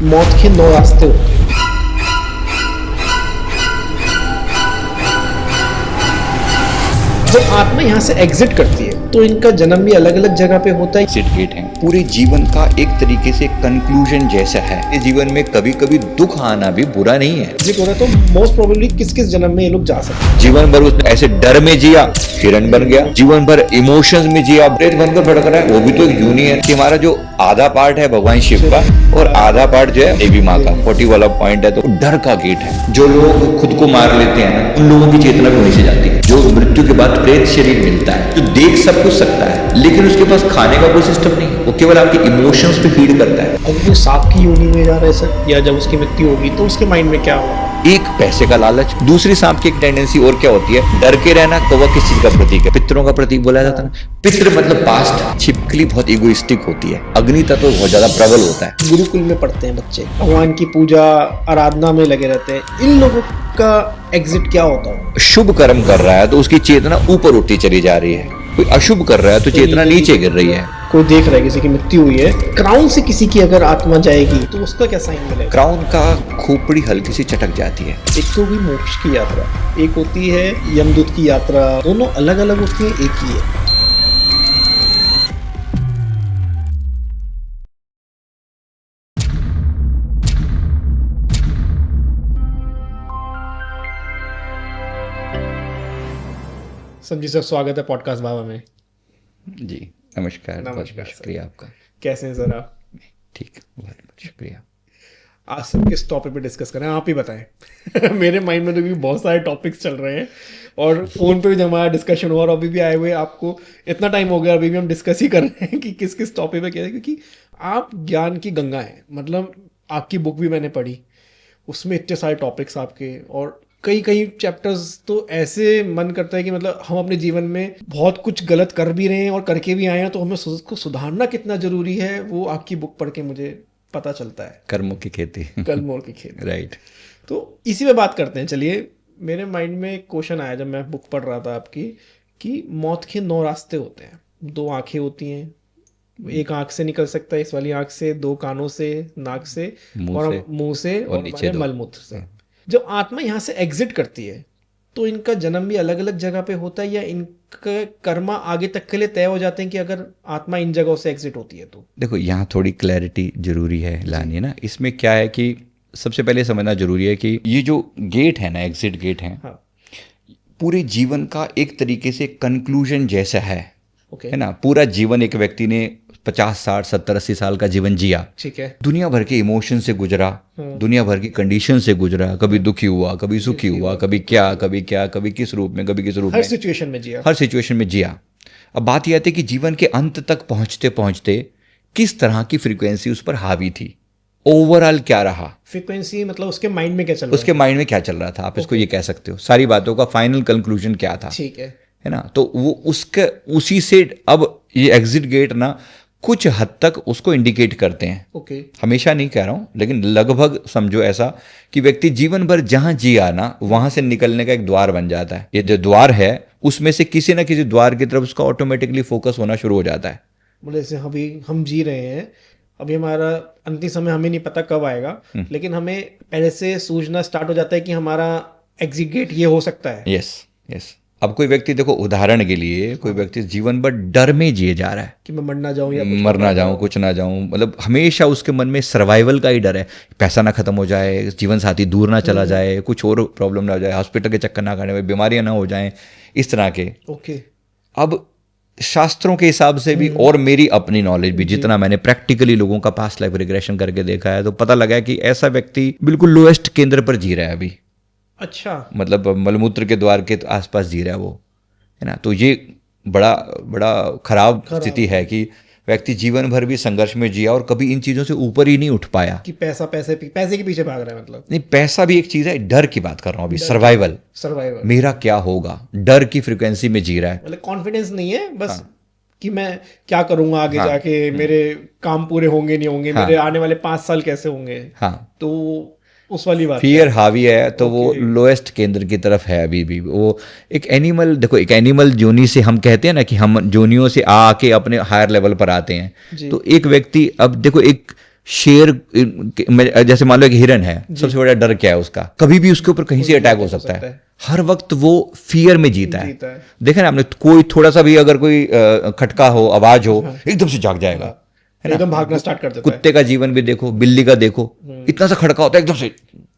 मौत के 9 रास्ते होते हैं। जब आत्मा यहाँ से एग्जिट करती है तो इनका जन्म भी अलग अलग जगह पे होता है। एग्जिट गेट है, पूरे जीवन का एक तरीके से कंक्लूजन जैसा है। इस जीवन में कभी कभी दुख आना भी बुरा नहीं है। एग्जिट हो रहा है तो मोस्ट प्रोबेबली किस किस जन्म में ये लोग जा सकते हैं। जीवन भर उसने ऐसे डर में जिया, हिरण बन गया। जीवन भर इमोशंस में जिया, प्रेत बनकर भटक रहा है। वो भी तो एक यूनियन कि हमारा जो आधा पार्ट है भगवान शिव का और आधा पार्ट जो है देवी माँ का 40 वाला पॉइंट है। तो डर का गेट है। जो लोग खुद को मार लेते हैं ना, उन लोगों की चेतना भी वहीं से जाती है। जो मृत्यु के बाद प्रेत शरीर मिलता है, जो देख सब कुछ सकता है लेकिन उसके पास खाने का कोई सिस्टम नहीं, वो केवल आपके इमोशंस पे फीड करता है। अगर कोई सांप की योनि में जा रहा है सर, या जब उसकी मृत्यु होगी तो उसके माइंड में क्या होगा? एक पैसे का लालच। दूसरी सांप की एक टेंडेंसी और क्या होती है, डर के रहना। तो वह किस चीज का प्रतीक है? पितरों का प्रतीक बोला जाता है ना। पितृ मतलब पास्ट। छिपकली बहुत इगोइस्टिक होती है, अग्नि तत्व बहुत ज्यादा प्रबल होता है। गुरुकुल में पढ़ते हैं बच्चे, भगवान की पूजा आराधना में लगे रहते हैं। इन लोगों का एग्जिट क्या होता है? शुभ कर्म कर रहा है तो उसकी चेतना ऊपर उठती चली जा रही है। कोई अशुभ कर रहा है तो चेतना नीचे गिर रही है। कोई देख रहा है किसी की मृत्यु हुई है, क्राउन से किसी की अगर आत्मा जाएगी तो उसका क्या साइन मिलेगा? क्राउन का खोपड़ी हल्की सी चटक जाती है। एक तो हुई मोक्ष की यात्रा, एक होती है यमदूत की यात्रा। दोनों अलग अलग होती है, एक ही है। संजीव सर, स्वागत है पॉडकास्ट बाबा में। जी नमस्कार। नमस्कार सर। शुक्रिया आपका। कैसे हैं सर आप? ठीक, बहुत बहुत शुक्रिया। आज सर किस टॉपिक पे डिस्कस करें, आप ही बताएं। मेरे माइंड में तो भी बहुत सारे टॉपिक्स चल रहे हैं और फोन पे भी जब हमारा डिस्कशन हुआ और अभी भी आए हुए आपको इतना टाइम हो गया, अभी भी हम डिस्कस ही कर रहे हैं कि किस किस टॉपिक पे क्या है। क्योंकि आप ज्ञान की गंगा हैं, मतलब आपकी बुक भी मैंने पढ़ी, उसमें इतने सारे टॉपिक्स आपके, और कई कई चैप्टर्स तो ऐसे मन करता है कि मतलब हम अपने जीवन में बहुत कुछ गलत कर भी रहे हैं और करके भी आए हैं, तो हमें उसको सुधारना कितना जरूरी है वो आपकी बुक पढ़ के मुझे पता चलता है। कर्मों की खेती। कर्मों की खेती। राइट। तो इसी पे बात करते हैं। चलिए, मेरे माइंड में एक क्वेश्चन आया जब मैं बुक पढ़ रहा था आपकी, कि मौत के 9 रास्ते होते हैं। 2 आंखें होती हैं, एक आंख से निकल सकता है, इस वाली आंख से, 2 कानों से, नाक से, और मुंह से, और नीचे मलमूत्र से। जब आत्मा यहाँ से एग्जिट करती है तो इनका जन्म भी अलग अलग जगह पे होता है, या इनका कर्मा आगे तक के लिए तय हो जाते हैं कि अगर आत्मा इन जगहों से एग्जिट होती है तो? देखो, यहाँ थोड़ी क्लैरिटी जरूरी है लानी है ना। इसमें क्या है कि सबसे पहले समझना जरूरी है कि ये जो गेट है ना, एग्जिट गेट है, हाँ। पूरे जीवन का एक तरीके से कंक्लूजन जैसा है। ओके। है ना। पूरा जीवन एक व्यक्ति ने 50, 60, 70, 80 साल का जीवन जिया। ठीक है। दुनिया भर के इमोशन से गुजरा, दुनिया भर की कंडीशन से गुजरा। कभी दुखी हुआ, कभी सुखी हुआ, कभी क्या, कभी किस रूप में, कभी किस रूप में। हर सिचुएशन में जिया। हर सिचुएशन में जिया। अब बात यह आती है कि जीवन के अंत तक पहुंचते पहुंचते किस तरह की फ्रीक्वेंसी उस पर हावी थी, ओवरऑल क्या रहा। फ्रीक्वेंसी मतलब उसके माइंड में क्या चल रहा उसके माइंड में क्या चल रहा था, आप इसको ये कह सकते हो। सारी बातों का फाइनल कंक्लूजन क्या था। ठीक है ना। तो वो उसके उसी से अब ये एग्जिट गेट ना कुछ हद तक उसको इंडिकेट करते हैं। ओके। हमेशा नहीं कह रहा हूं, लेकिन लगभग समझो ऐसा कि व्यक्ति जीवन भर जहां जिया ना, वहां से निकलने का एक द्वार बन जाता है। ये जो द्वार है उसमें से किसी ना किसी द्वार की तरफ उसका ऑटोमेटिकली फोकस होना शुरू हो जाता है। बोले जैसे अभी हम जी रहे हैं, अभी हमारा अंतिम समय हमें नहीं पता कब आएगा, लेकिन हमें पहले से सूझना स्टार्ट हो जाता है कि हमारा एग्जिट गेट ये हो सकता है। Yes yes. अब कोई व्यक्ति, देखो उदाहरण के लिए, कोई व्यक्ति जीवन भर डर में जिए जा रहा है कि मैं मर ना जाऊं, या मर ना जाऊं, कुछ ना जाऊं, मतलब हमेशा उसके मन में सर्वाइवल का ही डर है। पैसा ना खत्म हो जाए, जीवन साथी दूर ना चला जाए, कुछ और प्रॉब्लम ना हो जाए, हॉस्पिटल के चक्कर ना खाने में, बीमारियां ना हो जाएं, इस तरह के। ओके। अब शास्त्रों के हिसाब से भी और मेरी अपनी नॉलेज भी, जितना मैंने प्रैक्टिकली लोगों का पास्ट लाइफ रिग्रेशन करके देखा है, तो पता लगा है कि ऐसा व्यक्ति बिल्कुल लोएस्ट केंद्र पर जी रहा है अभी। अच्छा। मतलब मलमूत्र के द्वार के आसपास जी रहा है वो, है ना। तो ये बड़ा बड़ा खराब स्थिति है कि व्यक्ति जीवन भर भी संघर्ष में जिया और कभी इन चीज़ों से ऊपर ही नहीं उठ पाया। कि पैसे के पीछे भाग रहा है, मतलब नहीं, पैसा भी एक चीज़ है, डर की बात कर रहा हूँ अभी। सर्वाइवल, मेरा क्या होगा, डर की फ्रिक्वेंसी में जी रहा है। मतलब कॉन्फिडेंस नहीं है बस, कि मैं क्या करूंगा आगे जाके, मेरे काम पूरे होंगे नहीं होंगे, मेरे आने वाले 5 साल कैसे होंगे। हाँ, तो उस वाली बात फियर हावी है। तो वो लोएस्ट केंद्र की तरफ है अभी भी। वो एक एनिमल, देखो एक एनिमल जोनी से, हम कहते हैं ना कि हम जोनियों से आके अपने हायर लेवल पर आते हैं। तो एक व्यक्ति, अब देखो एक शेर जैसे मान लो एक हिरन है, सबसे बड़ा डर क्या है उसका, कभी भी उसके ऊपर कहीं से अटैक हो सकता है, हर वक्त वो फियर में जीता है। देखा ना आपने, कोई थोड़ा सा भी अगर कोई खटका हो, आवाज हो, एकदम से जाग जाएगा, है ना, एकदम भागना स्टार्ट कर देता है। कुत्ते का जीवन भी देखो, बिल्ली का देखो, इतना सा खड़का होता है एकदम से।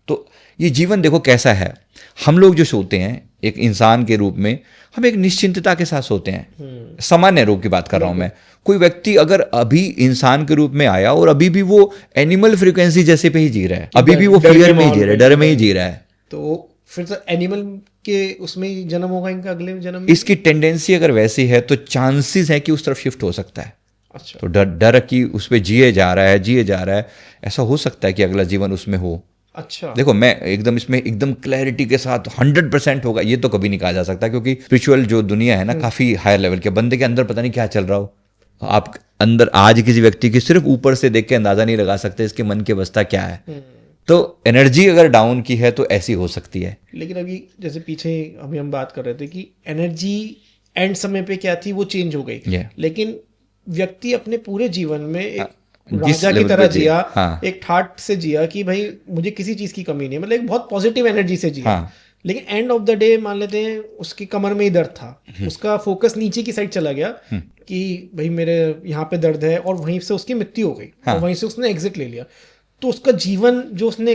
तो ये जीवन देखो कैसा है। हम लोग जो सोते हैं एक इंसान के रूप में, हम एक निश्चिंतता के साथ सोते हैं, सामान्य रूप की बात कर रहा हूं मैं। कोई व्यक्ति अगर अभी इंसान के रूप में आया और अभी भी वो एनिमल फ्रीक्वेंसी जैसे पे ही जी रहा है, अभी भी वो फियर में ही जी रहा है, डर में ही जी रहा है, तो फिर तो एनिमल के उसमें ही जन्म होगा इनका अगले जन्म में। इसकी टेंडेंसी अगर वैसी है तो चांसेस है कि उस तरफ शिफ्ट हो सकता है। अच्छा, तो डर की उस पर जिए जा रहा है, ऐसा हो सकता है कि अगला जीवन उसमें हो। अच्छा, देखो मैं एकदम इसमें एकदम क्लैरिटी के साथ 100% होगा ये तो कभी नहीं कहा जा सकता, क्योंकि स्पिरिचुअल जो दुनिया है ना काफी हायर लेवल के, बंदे के अंदर पता नहीं क्या चल रहा हो। आप अंदर आज किसी व्यक्ति की सिर्फ ऊपर से देख के अंदाजा नहीं लगा सकते इसके मन की अवस्था क्या है। तो एनर्जी अगर डाउन की है तो ऐसी हो सकती है। लेकिन अभी जैसे पीछे अभी हम बात कर रहे थे कि एनर्जी एंड समय पे क्या थी वो चेंज हो गई, लेकिन व्यक्ति अपने पूरे जीवन में एक राजा की तरह जिया, एक ठाट से जिया कि भाई मुझे किसी चीज की कमी नहीं है, मतलब एक बहुत पॉजिटिव एनर्जी से जिया। लेकिन एंड ऑफ द डे मान लेते हैं उसकी कमर में ही दर्द था, उसका फोकस नीचे की साइड चला गया कि भाई मेरे यहाँ पे दर्द है, और वहीं से उसकी मृत्यु हो गई, और वहीं से उसने एग्जिट ले लिया। तो उसका जीवन जो उसने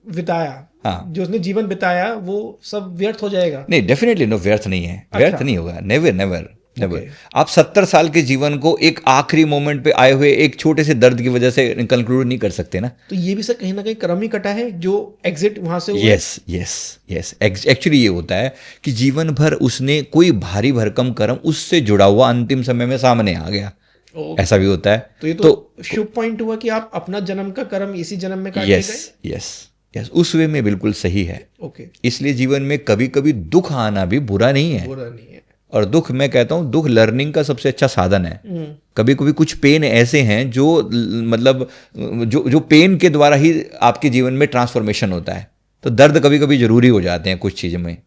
बिताया, जो उसने जीवन बिताया वो सब व्यर्थ हो जाएगा। नहीं, डेफिनेटली नो, व्यर्थ नहीं है, व्यर्थ नहीं होगा, नेवर नेवर नेवर। आप 70 साल के जीवन को एक आखिरी मोमेंट पे आए हुए एक छोटे से दर्द की वजह से कंक्लूड नहीं कर सकते ना। तो ये भी सर कहीं ना कहीं कर्म ही कटा है जो एग्जिट वहां से हुआ। यस यस यस, एक्चुअली ये होता है कि जीवन भर उसने कोई भारी भरकम कर्म उससे जुड़ा हुआ अंतिम समय में सामने आ गया, ऐसा भी होता है। तो ये तो शुभ पॉइंट हुआ कि आप अपना जन्म का कर्म इसी जन्म में काट गए। यस यस यस, उस वे में बिल्कुल सही है। ओके, इसलिए जीवन में कभी कभी दुख आना भी बुरा नहीं है, बुरा नहीं है। और दुख, मैं कहता हूं दुख लर्निंग का सबसे अच्छा साधन है। कभी कभी कुछ पेन ऐसे हैं जो मतलब जो पेन के द्वारा ही आपके जीवन में ट्रांसफॉर्मेशन होता है। तो दर्द कभी कभी जरूरी हो जाते हैं कुछ चीज़ों में,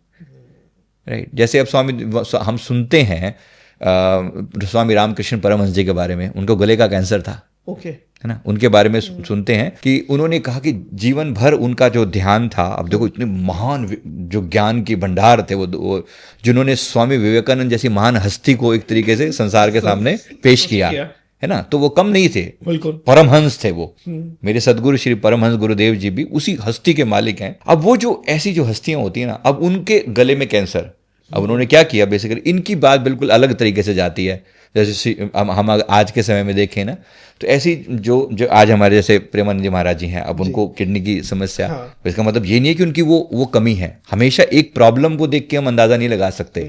राइट। जैसे अब हम सुनते हैं स्वामी रामकृष्ण परमहंस जी के बारे में, उनको गले का कैंसर था, ओके, है ना। उनके बारे में सुनते हैं कि उन्होंने कहा कि जीवन भर उनका जो ध्यान था, अब देखो इतने महान जो ज्ञान की भंडार थे वो जिन्होंने स्वामी विवेकानंद जैसी महान हस्ती को एक तरीके से संसार के सामने पेश किया, है ना। तो वो कम नहीं थे, बिल्कुल परमहंस थे वो। मेरे सदगुरु श्री परमहंस गुरुदेव जी भी उसी हस्ती के मालिक हैं। अब वो जो ऐसी जो हस्तियां होती है ना, अब उनके गले में कैंसर, अब उन्होंने क्या किया, बेसिकली इनकी बात बिल्कुल अलग तरीके से जाती है। जैसे हम आज के समय में देखें ना, तो ऐसी जो आज हमारे जैसे प्रेमानंद जी महाराज जी हैं, अब उनको किडनी की समस्या, तो इसका मतलब ये नहीं है कि उनकी वो कमी है। हमेशा एक प्रॉब्लम को देख के हम अंदाजा नहीं लगा सकते।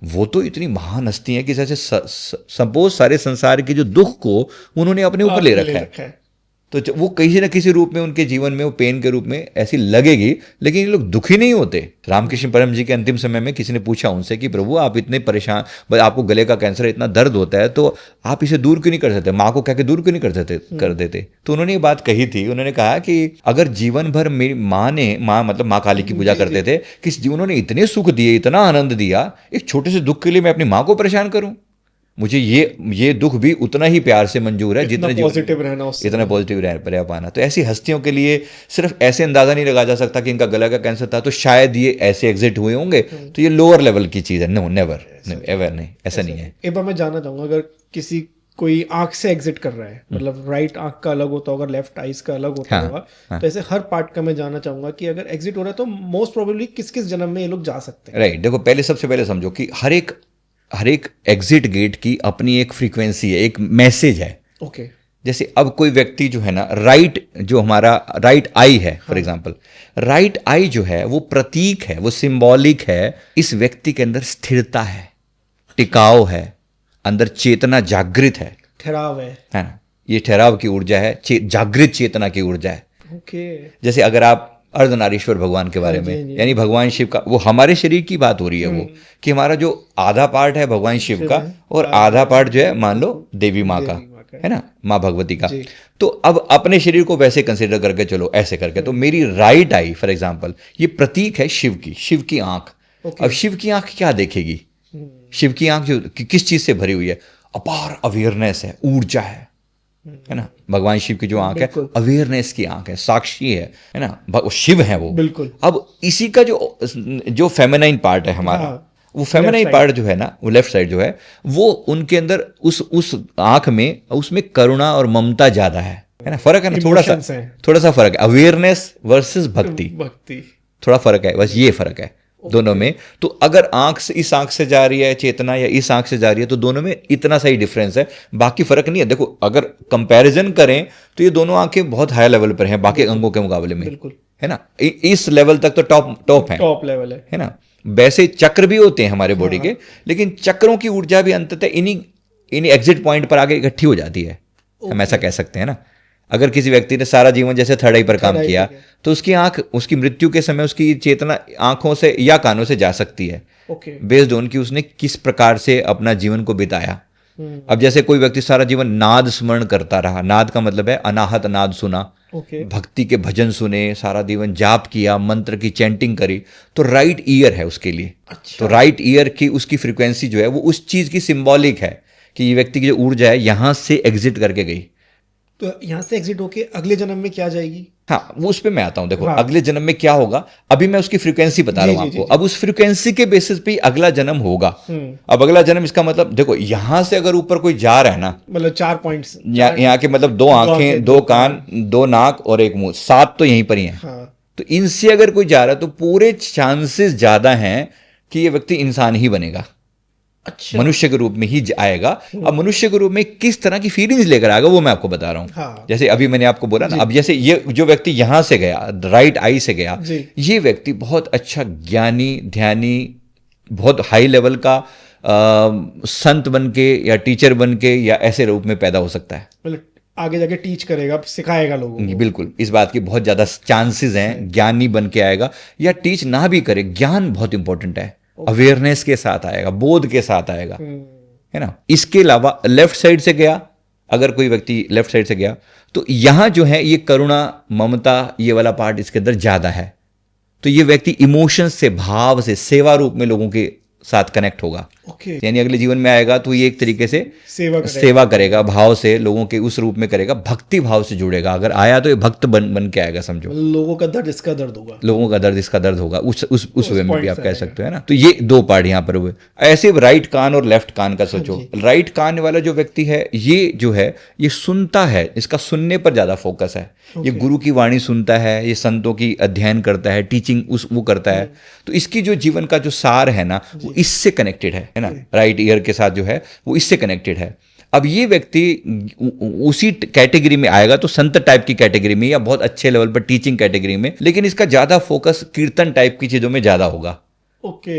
वो तो इतनी महान हस्ती है कि जैसे सपोज सारे संसार के जो दुख को उन्होंने अपने ऊपर ले रखा है। तो वो किसी न किसी रूप में उनके जीवन में वो पेन के रूप में ऐसी लगेगी, लेकिन ये लोग दुखी नहीं होते। रामकृष्ण परम जी के अंतिम समय में किसी ने पूछा उनसे कि प्रभु आप इतने परेशान, आपको गले का कैंसर, इतना दर्द होता है, तो आप इसे दूर क्यों नहीं कर सकते, माँ को कह के दूर क्यों नहीं कर देते। तो उन्होंने ये बात कही थी, उन्होंने कहा कि अगर जीवन भर मेरी माँ मतलब माँ काली की पूजा करते थे, कि उन्होंने इतने सुख दिए, इतना आनंद दिया, एक छोटे से दुख के लिए मैं अपनी माँ को परेशान करूँ। मुझे ये दुख भी उतना ही प्यार से मंजूर है जितना पॉजिटिव रहना, इतना पॉजिटिव रह पाना। तो ऐसी हस्तियों के लिए सिर्फ ऐसे अंदाजा नहीं लगा जा सकता कि इनका गला का कैंसर था तो शायद ये ऐसे एग्जिट हुए होंगे, तो ये लोअर लेवल की चीज़ है। नो, नेवर, एवर नहीं, ऐसा नहीं है। एक बार मैं जानना चाहूँगा, अगर किसी कोई आंख से एग्जिट कर रहा है, मतलब राइट आंख का अलग होता होगा, लेफ्ट आइज का अलग होता होगा, तो ऐसे हर पार्ट का मैं जानना चाहूंगा कि अगर एग्जिट हो रहा है तो मोस्ट प्रोबेबली किस किस जन्म में ये लोग जा सकते हैं। राइट, देखो सबसे पहले समझो कि हर एक एग्जिट गेट की अपनी एक फ्रीक्वेंसी है, एक मैसेज है। ओके, जैसे अब कोई व्यक्ति जो है ना, जो हमारा राइट आई है, फॉर एग्जांपल, राइट आई जो है वो प्रतीक है, वो सिंबॉलिक है। इस व्यक्ति के अंदर स्थिरता है, टिकाव है, अंदर चेतना जागृत है, ठहराव है ना। ये ठहराव की ऊर्जा है, जागृत चेतना की ऊर्जा है। ओके, जैसे अगर आप अर्धनारीश्वर भगवान के बारे में, यानी भगवान शिव का, वो हमारे शरीर की बात हो रही है, वो कि हमारा जो आधा पार्ट है भगवान शिव का और आधा पार्ट जो है मान लो देवी माँ का, है ना, माँ भगवती का। तो अब अपने शरीर को वैसे कंसिडर करके चलो, ऐसे करके, तो मेरी राइट आई फॉर एग्जांपल ये प्रतीक है शिव की आंख। अब शिव की आंख क्या देखेगी? शिव की आंख जो किस चीज से भरी हुई है? अपार अवेयरनेस है, ऊर्जा है, है ना। भगवान शिव की जो आंख है बिल्कुल। अवेयरनेस की आंख है, साक्षी है ना, शिव है वो। बिल्कुल। अब इसी का जो फेमिनाइन पार्ट है हमारा, हाँ, वो फेमिनाइन side। पार्ट जो है ना, वो लेफ्ट साइड जो है, वो उनके अंदर उस आंख में, उसमें करुणा और ममता ज्यादा है ना। फर्क है ना, Emotions हैं। थोड़ा सा फर्क है, अवेयरनेस वर्सेस भक्ति, भक्ति। थोड़ा फर्क है, बस ये फर्क है दोनों में। तो अगर आंख से, इस आंख से जा रही है चेतना या इस आंख से जा रही है, तो दोनों में इतना सा ही डिफरेंस है, बाकी फर्क नहीं है। देखो अगर कंपैरिजन करें तो ये दोनों आंखें बहुत हाई लेवल पर हैं बाकी अंगों के मुकाबले में, बिल्कुल। है ना। इस लेवल तक तो टॉप है, टॉप लेवल है ना। वैसे चक्र भी होते हैं हमारे बॉडी हाँ। के, लेकिन चक्रों की ऊर्जा भी अंततः इन्हीं एग्जिट पॉइंट पर आगे इकट्ठी हो जाती है, हम ऐसा कह सकते हैं ना। अगर किसी व्यक्ति ने सारा जीवन जैसे थर्ड आई पर काम Third eye किया, पर किया। तो उसकी आंख, उसकी मृत्यु के समय उसकी चेतना आंखों से या कानों से जा सकती है, ओके। बेस्ड ऑन कि उसने किस प्रकार से अपना जीवन को बिताया। अब जैसे कोई व्यक्ति सारा जीवन नाद स्मरण करता रहा, नाद का मतलब है अनाहत नाद सुना, ओके। भक्ति के भजन सुने, सारा जीवन जाप किया, मंत्र की चैंटिंग करी, तो राइट ईयर है उसके लिए। अच्छा। तो राइट ईयर की उसकी फ्रीक्वेंसी जो है वो उस चीज की सिंबॉलिक है कि ये व्यक्ति की जो ऊर्जा है यहां से एग्जिट करके गई। तो यहाँ से एग्जिट होके अगले जन्म में क्या जाएगी? हाँ, वो उस पे मैं आता हूं। देखो हाँ। अगले जन्म में क्या होगा, अभी मैं उसकी फ्रीक्वेंसी बता रहा हूं जी, आपको। जी। अब उस फ्रीक्वेंसी के बेसिस पे ही अगला जन्म होगा। अब अगला जन्म, इसका मतलब देखो यहां से अगर ऊपर कोई जा रहा है ना, मतलब 4 पॉइंट्स। यहाँ के मतलब 2 आंखें, 2 कान, 2 नाक और 1 मुंह, 7 तो यहीं पर ही है। हाँ। तो इनसे अगर कोई जा रहा है तो पूरे चांसेस ज्यादा हैं कि ये व्यक्ति इंसान ही बनेगा, अच्छा। मनुष्य के रूप में ही आएगा। अब मनुष्य के रूप में किस तरह की फीलिंग्स लेकर आएगा वो मैं आपको बता रहा हूँ। हाँ। जैसे अभी मैंने आपको बोला ना, अब जैसे ये जो व्यक्ति यहां से गया, राइट आई से गया, जी। ये व्यक्ति बहुत अच्छा ज्ञानी, ध्यानी, बहुत हाई लेवल का संत बन के या टीचर बन के या ऐसे रूप में पैदा हो सकता है। मतलब आगे जाके टीच करेगा, सिखाएगा लोगों को। बिल्कुल, इस बात की बहुत ज्यादा चांसेस हैं, ज्ञानी बन के आएगा, या टीच ना भी करे, ज्ञान बहुत इंपॉर्टेंट है, अवेयरनेस के साथ आएगा, बोध के साथ आएगा, है ना। इसके अलावा लेफ्ट साइड से गया, अगर कोई व्यक्ति लेफ्ट साइड से गया, तो यहां जो है ये करुणा, ममता, ये वाला पार्ट इसके अंदर ज्यादा है। तो ये व्यक्ति इमोशंस से, भाव से, सेवा रूप में लोगों के साथ कनेक्ट होगा। ओके। यानी अगले जीवन में आएगा तो ये एक तरीके से सेवा करेगा, भाव से लोगों के उस रूप में करेगा, भक्ति भाव से जुड़ेगा। अगर आया तो ये भक्त बन के आएगा, समझो। लोगों का दर्द इसका दर्द होगा, लोगों का दर्द इसका दर्द होगा, उस वे में भी आप से कह सकते हो, है ना। तो ये 2 पार्ट यहाँ पर हुए। ऐसे राइट कान और लेफ्ट कान का सोचो। राइट कान वाला जो व्यक्ति है, ये जो है ये सुनता है, इसका सुनने पर ज्यादा फोकस है। ये गुरु की वाणी सुनता है, ये संतों की अध्ययन करता है, टीचिंग वो करता है। तो इसकी जो जीवन का जो सार है ना, वो इससे कनेक्टेड है ना। राइट ईयर के साथ जो है वो इससे कनेक्टेड है। अब ये व्यक्ति उसी कैटेगरी में आएगा तो संत टाइप की कैटेगरी में, या बहुत अच्छे लेवल पर टीचिंग कैटेगरी में, लेकिन इसका ज्यादा फोकस कीर्तन टाइप की चीजों में ज्यादा होगा। ओके,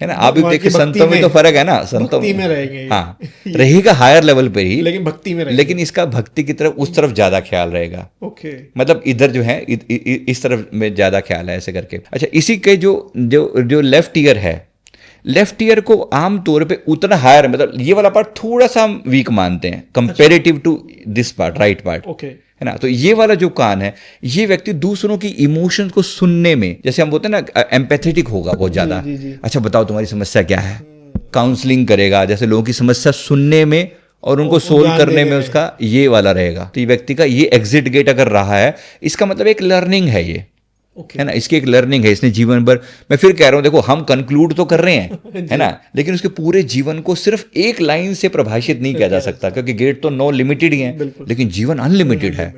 है ना। आप भी देखिए, संतों में तो फर्क है ना, संतों में रहेंगे, हाँ रहेगा हायर लेवल पे ही, लेकिन भक्ति में रहेगा, लेकिन इसका भक्ति की तरफ, उस तरफ ज्यादा ख्याल रहेगा। ओके, मतलब इधर जो है इस तरफ में ज्यादा ख्याल है, ऐसे करके। अच्छा, इसी के जो लेफ्ट ईयर है, लेफ्ट ईयर को आमतौर पे उतना हायर, मतलब ये वाला पार्ट थोड़ा सा हम वीक मानते हैं comparative to this part, right part, okay, है ना। तो ये वाला जो कान है, ये व्यक्ति दूसरों की इमोशंस को सुनने में, जैसे हम बोलते हैं ना, एम्पैथेटिक होगा बहुत ज्यादा। अच्छा बताओ तुम्हारी समस्या क्या है, काउंसलिंग करेगा, जैसे लोगों की समस्या सुनने में और उनको सोल्व करने में उसका ये वाला रहेगा। तो ये व्यक्ति का ये एग्जिट गेट अगर रहा है, इसका मतलब एक लर्निंग है ये, है ना। इसकी एक लर्निंग है, इसने जीवन भर, मैं फिर कह रहा हूं, देखो हम कंक्लूड तो कर रहे हैं, है ना, लेकिन उसके पूरे जीवन को सिर्फ एक लाइन से प्रभाषित नहीं किया जा सकता, क्योंकि गेट तो 9 लिमिटेड ही है, लेकिन जीवन अनलिमिटेड है।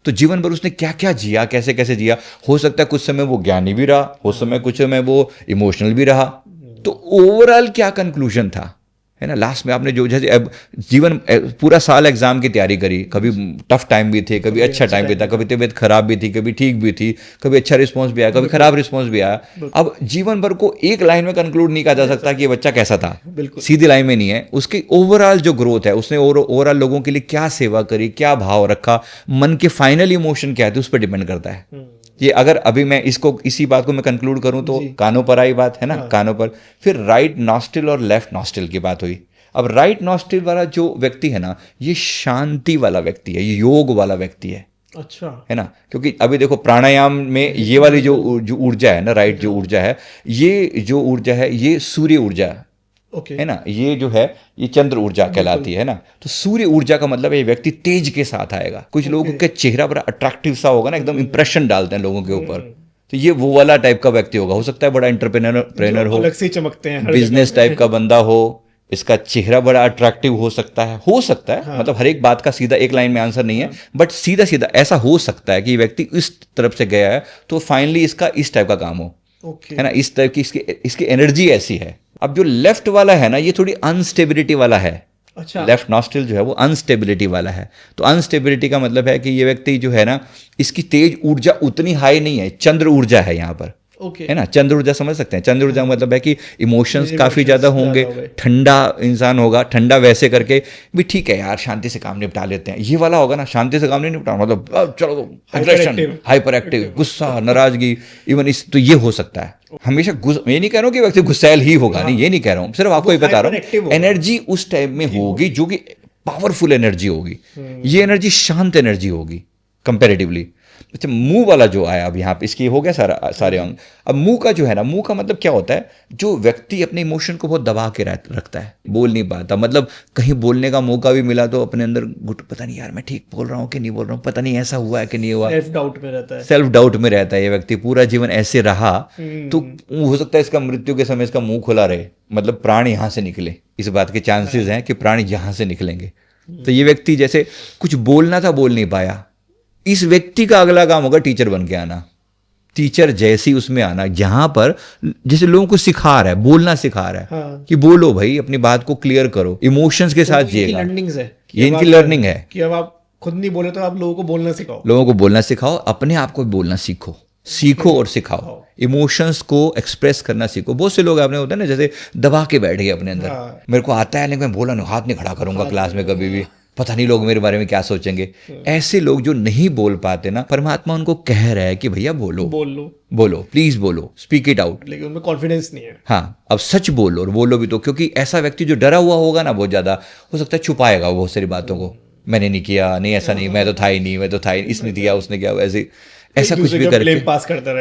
तो जीवन भर उसने क्या क्या जिया, कैसे कैसे जिया। हो सकता है कुछ समय वो ज्ञानी भी रहा, हो समय कुछ समय वो इमोशनल भी रहा। तो ओवरऑल क्या कंक्लूजन था, है ना। लास्ट में आपने जो जैसे अब जीवन पूरा साल एग्जाम की तैयारी करी, कभी टफ टाइम भी थे, कभी अच्छा टाइम भी था, कभी तबीयत खराब भी थी, कभी ठीक भी थी, कभी अच्छा रिस्पॉन्स भी आया, कभी खराब रिस्पॉन्स भी आया। अब जीवन भर को एक लाइन में कंक्लूड नहीं किया जा सकता कि ये बच्चा कैसा था, सीधी लाइन में नहीं है। उसकी ओवरऑल जो ग्रोथ है, उसने ओवरऑल लोगों के लिए क्या सेवा करी, क्या भाव रखा, मन के फाइनल इमोशन क्या थे, उस पर डिपेंड करता है ये। अगर अभी मैं इसी बात को मैं कंक्लूड करूं तो कानों पर आई बात, है ना, कानों पर। फिर राइट नॉस्ट्रिल और लेफ्ट नॉस्ट्रिल की बात हुई। अब राइट नॉस्ट्रिल वाला जो व्यक्ति है ना, ये शांति वाला व्यक्ति है, ये योग वाला व्यक्ति है। अच्छा, है ना, क्योंकि अभी देखो प्राणायाम में ये वाली जो ऊर्जा है ना, राइट जो ऊर्जा है, ये जो ऊर्जा है, ये सूर्य ऊर्जा ओके। है ना, ये जो है ये चंद्र ऊर्जा कहलाती है ना। तो सूर्य ऊर्जा का मतलब है ये व्यक्ति तेज के साथ आएगा। कुछ लोगों के चेहरा बड़ा अट्रैक्टिव सा होगा ना, एकदम इंप्रेशन डालते हैं लोगों के ऊपर। तो ये वो वाला टाइप का व्यक्ति होगा। हो सकता है बड़ा एंटरप्रेन्योर हो, अलग से ही चमकते हैं हर बिजनेस जगह टाइप का बंदा हो, इसका चेहरा बड़ा अट्रैक्टिव हो सकता है। हाँ। मतलब हर एक बात का सीधा एक लाइन में आंसर नहीं है, बट सीधा सीधा ऐसा हो सकता है कि ये व्यक्ति इस तरफ से गया है तो फाइनली इसका इस टाइप का काम हो, ओके। है ना, इस टाइप की इसकी एनर्जी ऐसी है। अब जो लेफ्ट वाला है ना, ये थोड़ी अनस्टेबिलिटी वाला है। अच्छा। लेफ्ट नॉस्ट्रिल जो है वो अनस्टेबिलिटी वाला है। तो अनस्टेबिलिटी का मतलब है कि ये व्यक्ति जो है ना, इसकी तेज ऊर्जा उतनी हाई नहीं है, चंद्र ऊर्जा है यहाँ पर, ओके। है ना। चंद्र ऊर्जा समझ सकते हैं। चंद्र ऊर्जा मतलब है कि इमोशंस काफी ज्यादा होंगे, ज्यादा हो गए। ठंडा इंसान होगा, ठंडा वैसे करके भी ठीक है यार, शांति से काम निपटा लेते हैं। ये वाला होगा ना, शांति से काम नहीं निपटा, मतलब अब चलो एग्रेशन, हाइपर एक्टिव, गुस्सा, नाराजगी, इवन इस, तो ये हो सकता है हमेशा। मैं नहीं कह रहा हूँ कि व्यक्ति गुस्सैल ही होगा, नहीं, ये नहीं कह रहा हूँ, सिर्फ आपको ये बता रहा हूँ एनर्जी उस टाइप में होगी जो कि पावरफुल एनर्जी होगी। ये एनर्जी शांत एनर्जी होगी कंपेरेटिवली। अच्छा, मुंह वाला जो आया अब यहाँ पे, इसकी हो गया सारे अंग। अब मुंह का जो है ना, मुंह का मतलब क्या होता है, जो व्यक्ति अपने इमोशन को बहुत दबा के रखता है, बोल नहीं पाता, मतलब कहीं बोलने का मौका भी मिला तो अपने अंदर पता नहीं यार मैं ठीक बोल रहा हूँ कि नहीं बोल रहा हूँ, पता नहीं ऐसा हुआ है कि नहीं हुआ, सेल्फ डाउट में रहता है। सेल्फ डाउट में रहता है ये व्यक्ति, पूरा जीवन ऐसे रहा तो हो सकता है इसका मृत्यु के समय इसका मुंह खुला रहे, मतलब प्राण यहाँ से निकले, इस बात के चांसेस हैं कि प्राण यहाँ से निकलेंगे। तो ये व्यक्ति जैसे कुछ बोलना था, बोल नहीं पाया, इस व्यक्ति का अगला काम होगा टीचर बन के आना, टीचर जैसी उसमें आना, जहां पर जैसे लोगों को सिखा रहा है, बोलना सिखा रहा है। हाँ। कि बोलो भाई, अपनी बात को क्लियर करो, इमोशंस के साथ जिएगा। ये इनकी लर्निंग है कि अब आप खुद नहीं बोले तो आप लोगों को बोलना सिखाओ, लोगों को बोलना सिखाओ, अपने आप को बोलना सीखो और सिखाओ, इमोशंस को एक्सप्रेस करना सीखो। बहुत से लोग आपने होता है ना, जैसे दबा के बैठ गए अपने अंदर, हाँ। मेरे को आता है लेकिन मैं बोला नहीं, हाथ नहीं खड़ा करूंगा क्लास में कभी भी, पता नहीं लोग मेरे बारे में क्या सोचेंगे। ऐसे लोग जो नहीं बोल पाते ना, परमात्मा उनको कह रहा है कि भैया बोलो, बोलो, प्लीज बोलो, स्पीक इट आउट। लेकिन उनमें कॉन्फिडेंस नहीं है। हाँ, अब सच बोलो और बोलो भी तो, क्योंकि ऐसा व्यक्ति जो डरा हुआ होगा ना, बहुत ज्यादा हो सकता है छुपाएगा बहुत सारी बातों को, मैंने नहीं किया, नहीं ऐसा नहीं, मैं तो था ही नहीं, इसने दिया, उसने किया, ऐसा कुछ भी करके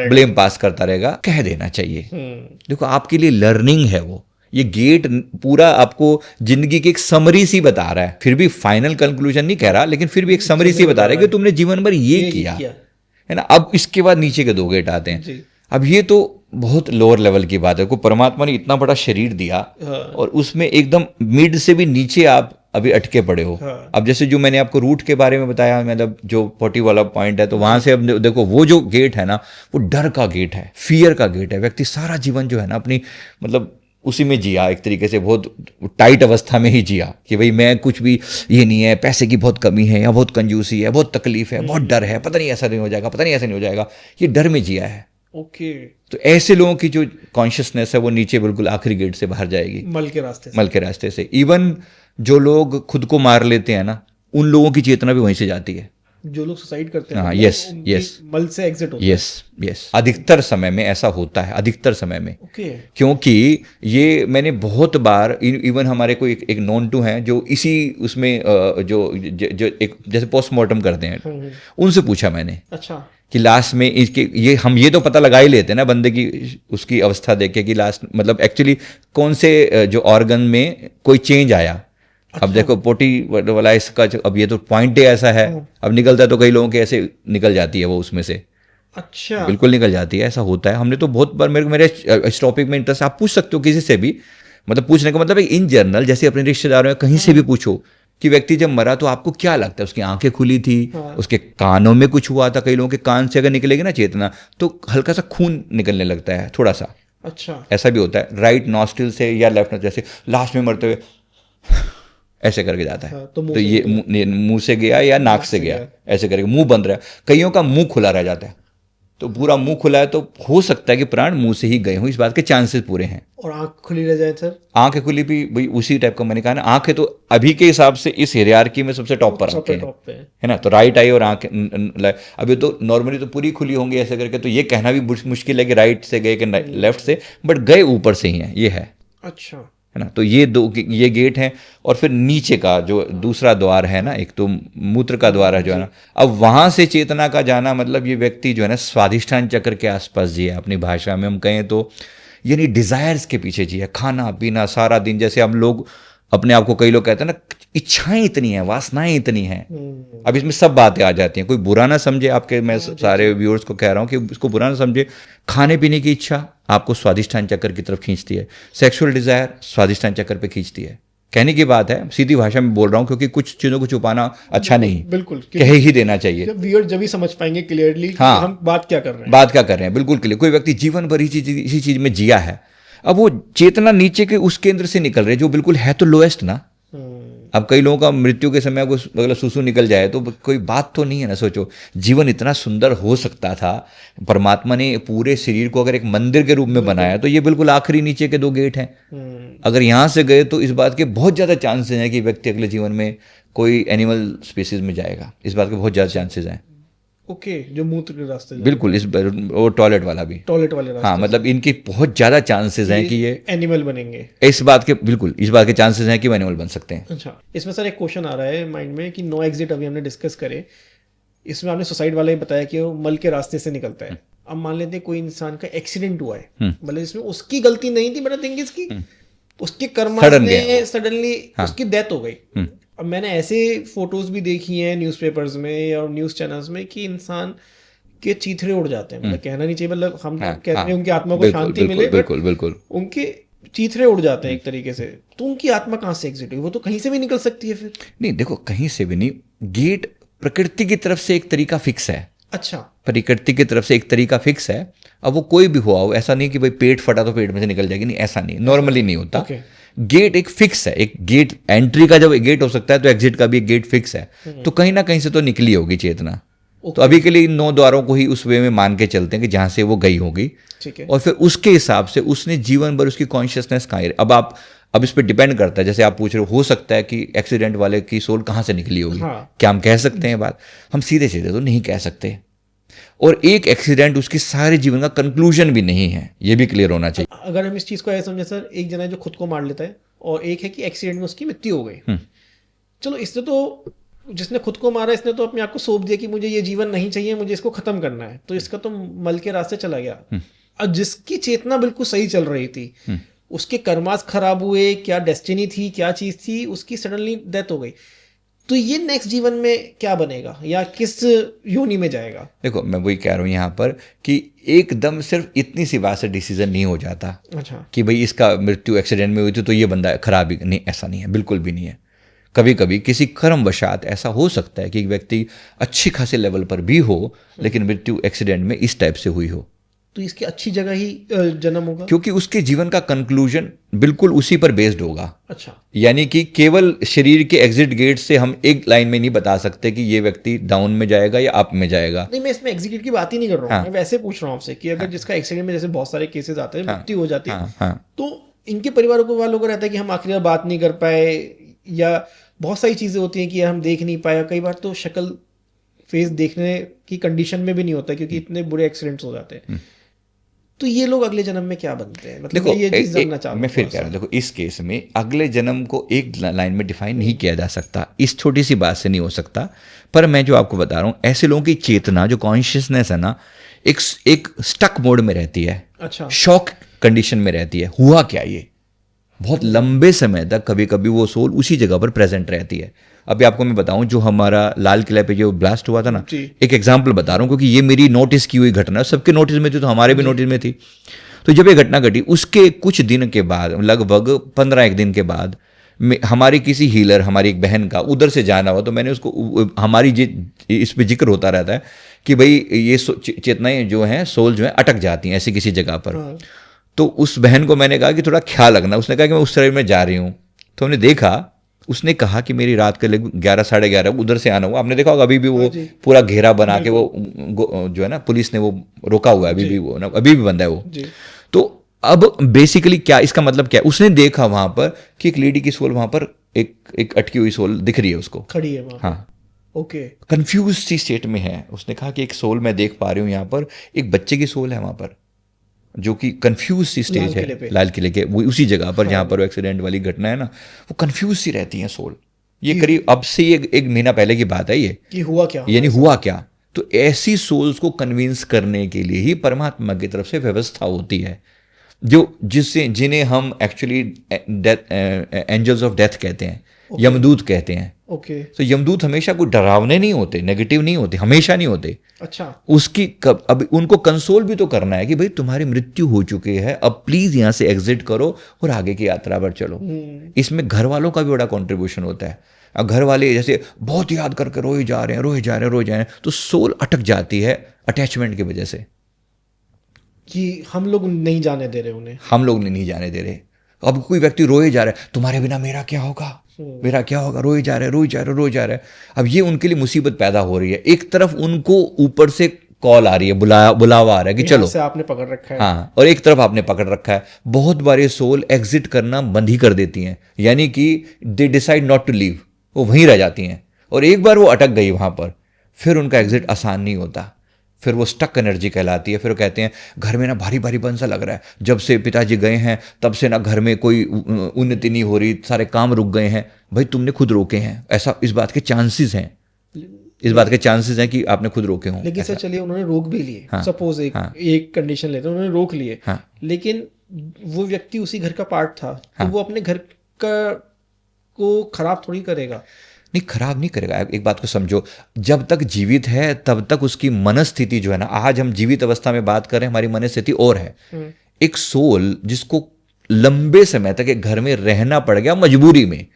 ब्लेम पास करता रहेगा। कह देना चाहिए, देखो आपके लिए लर्निंग है वो, ये गेट पूरा आपको जिंदगी की एक समरी सी बता रहा है, फिर भी फाइनल कंक्लूजन नहीं कह रहा, लेकिन फिर भी एक समरी सी बता रहा है कि तुमने जीवन भर ये किया है ना। अब इसके बाद नीचे के 2 गेट आते हैं। अब ये तो बहुत लोअर लेवल की बात है, को परमात्मा ने इतना बड़ा शरीर दिया और उसमें एकदम मिड से भी नीचे आप अभी अटके पड़े हो। अब जैसे जो मैंने आपको रूट के बारे में बताया, मतलब जो 40 वाला पॉइंट है, तो वहां से अब देखो वो जो गेट है ना, वो डर का गेट है, फियर का गेट है। व्यक्ति सारा जीवन जो है ना अपनी मतलब उसी में जिया, एक तरीके से बहुत टाइट अवस्था में ही जिया कि भाई मैं कुछ भी ये नहीं है, पैसे की बहुत कमी है, या बहुत कंजूसी है, बहुत तकलीफ है, बहुत डर है, पता नहीं ऐसा नहीं हो जाएगा, पता नहीं ऐसा नहीं हो जाएगा, ये डर में जिया है। ओके। तो ऐसे लोगों की जो कॉन्शियसनेस है वो नीचे बिल्कुल आखिरी गेट से बाहर जाएगी, मल के रास्ते से। इवन जो लोग खुद को मार लेते हैं ना, उन लोगों की चेतना भी वहीं से जाती है। जो लोग सुसाइड करते हैं, हाँ, यस, मल से एग्जिट होता है। यस, अधिकतर समय में ऐसा होता है, अधिकतर समय में। ओके। क्योंकि ये मैंने बहुत बार, इवन हमारे को एक नॉन टू हैं जो इसी उसमें जो एक जैसे पोस्टमार्टम करते हैं, उनसे पूछा मैंने, अच्छा, कि लास्ट में इसके ये हम ये तो पता लगा ही लेते हैं ना बंदे की उसकी अवस्था देख के कि लास्ट मतलब एक्चुअली कौन से जो ऑर्गन में कोई चेंज आया। अच्छा। अब देखो 40 वाला इसका अब ये तो पॉइंट ही ऐसा है, अब निकलता है तो कई लोगों के ऐसे निकल जाती है वो उसमें से। अच्छा, बिल्कुल निकल जाती है, ऐसा होता है। हमने तो बहुत बार मेरे इस टॉपिक में इंटरेस्ट, आप पूछ सकते हो किसी से भी, मतलब पूछने का मतलब इन जनरल, जैसे अपने रिश्तेदारों में कहीं से भी पूछो कि व्यक्ति जब मरा तो आपको क्या लगता है, उसकी आंखें खुली थी, उसके कानों में कुछ हुआ था, कई लोगों के कान से अगर निकलेगी ना चेतना तो हल्का सा खून निकलने लगता है थोड़ा सा। अच्छा, ऐसा भी होता है। राइट नॉस्ट्रिल से या लेफ्ट नॉस्ट्रिल, जैसे लास्ट में मरते हुए ऐसे करके जाता है, तो ये मुंह से गया या नाक से गया, ऐसे करके मुंह बंद रहा है। कईयों का मुंह खुला रह जाता है, तो पूरा मुंह खुला है तो हो सकता है कि प्राण मुंह से ही गए हों, इस बात के चांसेस पूरे हैं। और आंख खुली रह जाए सर? आंखें खुली भी भाई उसी टाइप का मैंने कहा ना, आंखें तो अभी के हिसाब से इस हियरार्की में सबसे टॉप पर आंखें हैं, है ना। तो राइट आई और आंखें, अभी तो नॉर्मली तो पूरी खुली होंगी ऐसे करके, तो ये कहना भी मुश्किल है कि राइट से गए कि लेफ्ट से, बट गए ऊपर से ही है, ये है। अच्छा, है ना। तो ये गेट हैं। और फिर नीचे का जो दूसरा द्वार है ना, एक तो मूत्र का द्वार है जो है ना, अब वहां से चेतना का जाना, मतलब ये व्यक्ति जो है ना स्वाधिष्ठान चक्र के आसपास जी है, अपनी भाषा में हम कहें तो यानी डिजायर्स के पीछे जिया, खाना पीना सारा दिन, जैसे हम लोग अपने आप को, कई लोग कहते हैं ना, इच्छाएं इतनी हैं, वासनाएं इतनी हैं। अब इसमें सब बातें आ जाती हैं, कोई बुरा ना समझे आपके, मैं सारे व्यूअर्स को कह रहा हूं कि इसको बुरा ना समझे। खाने पीने की इच्छा आपको स्वादिष्टान चक्कर की तरफ खींचती है, सेक्सुअल डिजायर स्वादिष्टान चक्कर पे खींचती है। कहने की बात है, सीधी भाषा में बोल रहा हूं, क्योंकि कुछ चीजों को छुपाना अच्छा नहीं, बिल्कुल कह ही देना चाहिए। जब व्यूअर जब ही समझ पाएंगे क्लियरली हाँ, हम बात क्या कर रहे हैं, बात क्या कर रहे हैं, बिल्कुल क्लियर। कोई व्यक्ति जीवन भर इसी चीज में जिया है, अब वो चेतना नीचे के उस केंद्र से निकल रही है जो बिल्कुल है तो लोएस्ट ना। अब कई लोगों का मृत्यु के समय अगर सुसु निकल जाए तो कोई बात तो नहीं है ना। सोचो, जीवन इतना सुंदर हो सकता था, परमात्मा ने पूरे शरीर को अगर एक मंदिर के रूप में बनाया, तो ये बिल्कुल आखिरी नीचे के 2 गेट हैं। अगर यहाँ से गए तो इस बात के बहुत ज़्यादा चांसेस हैं कि व्यक्ति अगले जीवन में कोई एनिमल स्पीसीज में जाएगा, इस बात के बहुत ज़्यादा चांसेस हैं। ओके, जो मूत्र के रास्ते, बिल्कुल, इस वो टॉयलेट वाला भी, टॉयलेट वाले रास्ते, हाँ, मतलब इनकी बहुत ज़्यादा चांसेस हैं कि ये एनिमल बनेंगे। इस बात के चांसेस हैं कि वो एनिमल बन सकते हैं। अच्छा, इसमें सर एक क्वेश्चन आ रहा है माइंड में कि नो एग्जिट अभी हमने डिस्कस करे, इसमें आपने सुसाइड वाला ही बताया कि वो मल के रास्ते से निकलता है। अब मान लेते हैं कोई इंसान का एक्सीडेंट हुआ है, मतलब इसमें उसकी गलती नहीं थी, बट थिंग इसकी उसके कर्मा में सडनली उसकी डेथ हो गई। अब मैंने ऐसे फोटोज भी देखी हैं न्यूज़पेपर्स में और न्यूज़ चैनल्स में कि इंसान के चीथड़े उड़ जाते हैं, मतलब कहना नहीं चाहिए, मतलब हम कहते हैं उनकी आत्मा को शांति मिले, बिल्कुल उनके चीथड़े उड़ जाते हैं एक तरीके से। तो उनकी आत्मा कहाँ से एग्जिट हुई? वो तो कहीं से भी निकल सकती है फिर। नहीं, देखो, कहीं से भी नहीं, गेट प्रकृति की तरफ से एक तरीका फिक्स है। अच्छा, प्रकृति की तरफ से एक तरीका फिक्स है। अब वो कोई भी हुआ हो, ऐसा नहीं कि भाई पेट फटा तो पेट में से निकल जाएगी, नहीं, ऐसा नहीं, नॉर्मली नहीं होता। गेट एक फिक्स है, एक गेट, एंट्री का जब गेट हो सकता है तो एग्जिट का भी एक गेट फिक्स है। तो कहीं ना कहीं से तो निकली होगी चेतना। तो अभी के लिए 9 द्वारों को ही उस वे में मान के चलते हैं कि जहां से वो गई होगी, ठीक है। और फिर उसके हिसाब से उसने जीवन भर उसकी कॉन्शियसनेस कहाँ है। अब इस पर डिपेंड करता है, जैसे आप पूछ रहे हो सकता है कि एक्सीडेंट वाले की सोल कहाँ से निकली होगी। क्या हम कह सकते हैं बात? हम सीधे सीधे तो नहीं कह सकते। और एक एक्सीडेंट उसकी सारे जीवन का कंक्लूजन भी नहीं है, ये भी क्लियर होना चाहिए। अगर हम इस चीज को ऐसे समझे सर, एक जना है जो खुद को मार लेता है और एक है कि एक्सीडेंट में उसकी मृत्यु हो गई। चलो, इसने तो, जिसने खुद को मारा इसने तो अपने आप को सौंप दिया कि मुझे ये जीवन नहीं चाहिए, मुझे इसको खत्म करना है, तो इसका तो मल के रास्ते चला गया। अब जिसकी चेतना बिल्कुल सही चल रही थी, उसके कर्मास खराब हुए, क्या डेस्टिनी थी, क्या चीज थी, उसकी सडनली डेथ हो गई, तो ये नेक्स्ट जीवन में क्या बनेगा या किस योनि में जाएगा? देखो, मैं वही कह रहा हूँ यहाँ पर कि एकदम सिर्फ इतनी सी बात से डिसीजन नहीं हो जाता। अच्छा, कि भाई इसका मृत्यु एक्सीडेंट में हुई थी तो ये बंदा खराब ही नहीं, ऐसा नहीं है, बिल्कुल भी नहीं है। कभी कभी किसी कर्मवशात ऐसा हो सकता है कि एक व्यक्ति अच्छी खासे लेवल पर भी हो, लेकिन मृत्यु एक्सीडेंट में इस टाइप से हुई हो, तो इसकी अच्छी जगह ही जन्म होगा, क्योंकि उसके जीवन का कंक्लूजन बिल्कुल उसी पर बेस्ड होगा। अच्छा, यानी कि केवल शरीर के एग्जिट गेट से हम एक लाइन में नहीं बता सकते कि ये व्यक्ति डाउन में जाएगा या अप में जाएगा। नहीं, मैं इसमें एग्जिट की बात ही नहीं कर रहा हूँ। मैं वैसे पूछ रहा हूँ आपसे कि अगर जिसका एक्सीडेंट में, जैसे बहुत सारे केसेस आते हैं, मृत्यु हो जाती है, तो इनके परिवार वालों को रहता है कि हम आखिरी बार बात नहीं कर पाए, या बहुत सारी चीजें होती हैं कि हम देख नहीं पाए। कई बार तो शक्ल फेस देखने की कंडीशन में भी नहीं होता क्योंकि इतने बुरे एक्सीडेंट्स हो जाते हैं। तो ये लोग अगले जन्म में क्या बनते हैं? मतलब देखो, ये चीज जानना चाहता हूं। मैं फिर कह रहा हूँ, देखो, इस केस में अगले जन्म को एक लाइन में डिफाइन नहीं किया जा सकता, इस छोटी सी बात से नहीं हो सकता। पर मैं जो आपको बता रहा हूँ, ऐसे लोगों की चेतना, जो कॉन्शियसनेस है ना, एक स्टक मोड में रहती है। अच्छा, शॉक कंडीशन में रहती है। हुआ क्या, ये बहुत लंबे समय तक कभी कभी वो सोल उसी जगह पर प्रेजेंट रहती है। अभी आपको मैं बताऊं, जो हमारा लाल किला पे जो ब्लास्ट हुआ था ना, एक एग्जांपल बता रहा हूं क्योंकि ये मेरी नोटिस की हुई घटना, सबके नोटिस में थी तो हमारे भी नोटिस में थी। तो जब ये घटना घटी, उसके कुछ दिन के बाद, लगभग 15 दिन के बाद, हमारी किसी हीलर, हमारी एक बहन का उधर से जाना हुआ, तो मैंने उसको, हमारी इस पे जिक्र होता रहता है कि भाई ये चेतनाएं जो हैं, सोल जो है, अटक जाती हैं ऐसी किसी जगह पर। तो उस बहन को मैंने कहा कि थोड़ा ख्याल रखना। उसने कहा कि मैं उस शरीर में जा रही हूँ। तो हमने देखा, उसने कहा कि मेरी रात के लगभग 11 साढ़े 11 उधर से आना हुआ। आपने देखा होगा अभी भी वो पूरा घेरा बना के वो जो है ना, पुलिस ने वो रोका हुआ है, अभी भी वो ना, अभी भी बंद है वो। तो अब बेसिकली क्या, इसका मतलब क्या, उसने देखा वहां पर कि एक लेडी की सोल वहां पर, एक अटकी हुई सोल दिख रही है उसको, खड़ी है वहां। हाँ, ओके, कंफ्यूज सी स्टेट में है। उसने कहा कि एक सोल मैं देख पा रही हूँ यहाँ पर, एक बच्चे की सोल है वहां पर, जो कि कंफ्यूज सी स्टेज है लाल किले के, वो उसी जगह पर जहां पर एक्सीडेंट वाली घटना है ना, वो कंफ्यूज सी रहती है सोल। ये करीब अब से एक महीना पहले की बात है ये, कि हुआ क्या, यानी हुआ क्या। तो ऐसी सोल्स को कन्विंस करने के लिए ही परमात्मा की तरफ से व्यवस्था होती है। जिन्हें हम एक्चुअली एंजल्स ऑफ डेथ कहते हैं, यमदूत कहते हैं। ओके। तो यमदूत हमेशा कोई डरावने नहीं होते, नेगेटिव नहीं होते, हमेशा नहीं होते। अच्छा। अब उनको कंसोल भी तो करना है कि भाई तुम्हारी मृत्यु हो चुकी है, अब प्लीज यहाँ से एग्जिट करो और आगे की यात्रा पर चलो। इसमें घर वालों का भी बड़ा कॉन्ट्रीब्यूशन होता है। अब घर वाले जैसे बहुत याद करके रोए जा रहे हैं, तो सोल अटक जाती है अटैचमेंट की वजह से, कि हम लोग नहीं जाने दे रहे उन्हें, हम लोग नहीं जाने दे रहे। अब कोई व्यक्ति रोए जा रहा है, तुम्हारे बिना मेरा क्या होगा, मेरा क्या होगा, रोए जा रहे हैं। अब ये उनके लिए मुसीबत पैदा हो रही है। एक तरफ उनको ऊपर से कॉल आ रही है, बुलावा आ रहा है कि चलो, से आपने पकड़ रखा है। हाँ, और एक तरफ आपने पकड़ रखा है। बहुत बार ये सोल एग्जिट करना बंद ही कर देती हैं, यानी कि they decide not to leave, वो वहीं रह जाती हैं। और एक बार वो अटक गई वहां पर, फिर उनका एग्जिट आसान नहीं होता, फिर वो स्टक एनर्जी कहलाती है। फिर वो कहते हैं घर में ना भारी भारी बन सा लग रहा है, जब से पिताजी गए हैं तब से ना घर में कोई उन्नति नहीं हो रही, सारे काम रुक गए हैं। भाई तुमने खुद रोके हैं, ऐसा इस बात के चांसेस हैं कि आपने खुद रोके हों। लेकिन सर चलिए उन्होंने रोक भी लिए, हाँ, सपोज एक कंडीशन लेते हैं, उन्होंने रोक लिए, हाँ, लेकिन वो व्यक्ति उसी घर का पार्ट था, हाँ, तो वो अपने घर को खराब थोड़ी करेगा। नहीं, खराब नहीं करेगा। एक बात को समझो, जब तक जीवित है तब तक उसकी मनस्थिति जो है ना, आज हम जीवित अवस्था में बात करें, हमारी मनस्थिति और है। एक सोल जिसको लंबे समय तक एक घर में रहना पड़ गया मजबूरी में,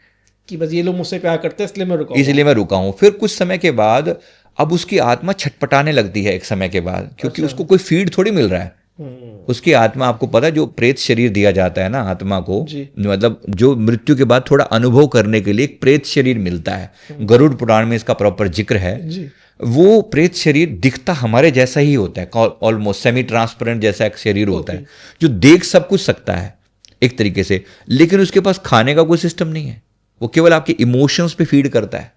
कि बस ये लोग मुझसे प्यार करते हैं इसलिए मैं रुका हूं, फिर कुछ समय के बाद अब उसकी आत्मा छटपटाने लगती है एक समय के बाद, क्योंकि उसको कोई फीड थोड़ी मिल रहा है। उसकी आत्मा, आपको पता है जो प्रेत शरीर दिया जाता है ना आत्मा को, मतलब जो मृत्यु के बाद थोड़ा अनुभव करने के लिए एक प्रेत शरीर मिलता है, गरुड़ पुराण में इसका प्रॉपर जिक्र है। वो प्रेत शरीर दिखता हमारे जैसा ही होता है, ऑलमोस्ट सेमी ट्रांसपेरेंट जैसा एक शरीर होता है, जो देख सब कुछ सकता है एक तरीके से, लेकिन उसके पास खाने का कोई सिस्टम नहीं है। वो केवल आपके इमोशंस पे फीड करता है।